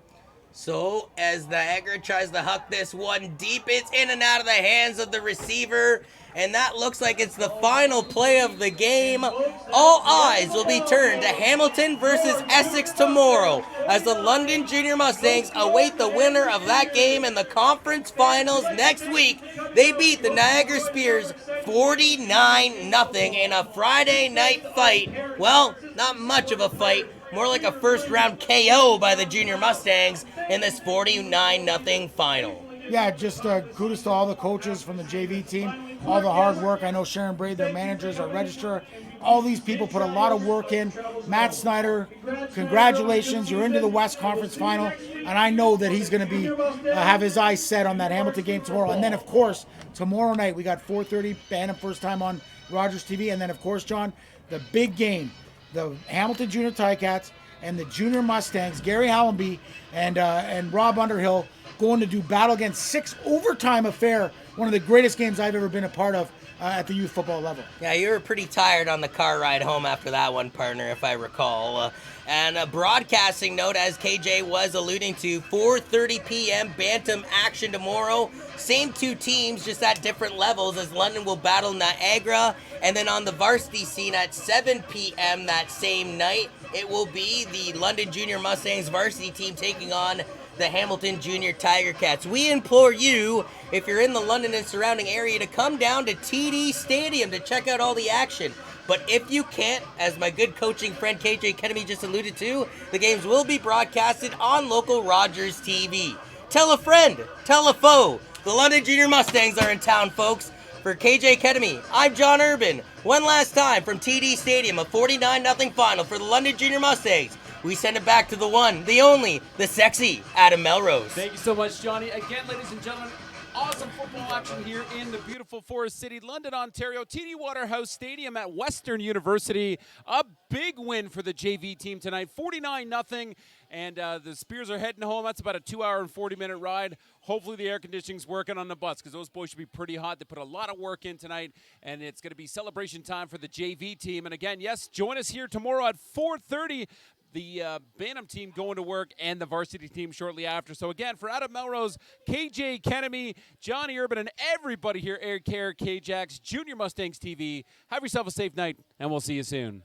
So as Niagara tries to huck this one deep, it's in and out of the hands of the receiver, and that looks like it's the final play of the game. All eyes will be turned to Hamilton versus Essex tomorrow as the London Junior Mustangs await the winner of that game in the conference finals next week. They beat the Niagara Spears 49-0 in a Friday night fight. Well, not much of a fight. More like a first-round KO by the Junior Mustangs in this 49-0 final. Yeah, just kudos to all the coaches from the JV team, all the hard work. I know Sharon Braid, their managers, our registrar, all these people put a lot of work in. Matt Snyder, congratulations. You're into the West Conference Final, and I know that he's going to be have his eyes set on that Hamilton game tomorrow. And then, of course, tomorrow night we got 4:30, Bantam first time on Rogers TV. And then, of course, John, the big game, the Hamilton Junior Ticats and the Junior Mustangs, Gary Hallenby and Rob Underhill, going to do battle against 6 overtime affair, one of the greatest games I've ever been a part of at the youth football level. Yeah, you were pretty tired on the car ride home after that one, partner, if I recall. And a broadcasting note, as KJ was alluding to, 4:30 p.m. Bantam action tomorrow. Same 2 teams, just at different levels, as London will battle Niagara. And then on the varsity scene at 7 p.m. that same night, it will be the London Junior Mustangs varsity team taking on the Hamilton Junior Tiger Cats. We implore you, if you're in the London and surrounding area, to come down to TD Stadium to check out all the action. But if you can't, as my good coaching friend KJ Kennedy just alluded to, the games will be broadcasted on local Rogers TV. Tell a friend, tell a foe. The London Junior Mustangs are in town, folks. For KJ Kennedy, I'm John Urban. One last time from TD Stadium, a 49-0 final for the London Junior Mustangs. We send it back to the one, the only, the sexy Adam Melrose. Thank you so much, Johnny. Again, ladies and gentlemen, awesome football action here in the beautiful Forest City, London, Ontario, TD Waterhouse Stadium at Western University. A big win for the JV team tonight, 49-0. And the Spears are heading home. That's about a 2-hour and 40-minute ride. Hopefully the air conditioning's working on the bus because those boys should be pretty hot. They put a lot of work in tonight, and it's going to be celebration time for the JV team. And again, yes, join us here tomorrow at 4:30. The Bantam team going to work and the varsity team shortly after. So again, for Adam Melrose, KJ Kennedy, Johnny Urban, and everybody here, Eric Kerr, KJax, Junior Mustangs TV, have yourself a safe night, and we'll see you soon.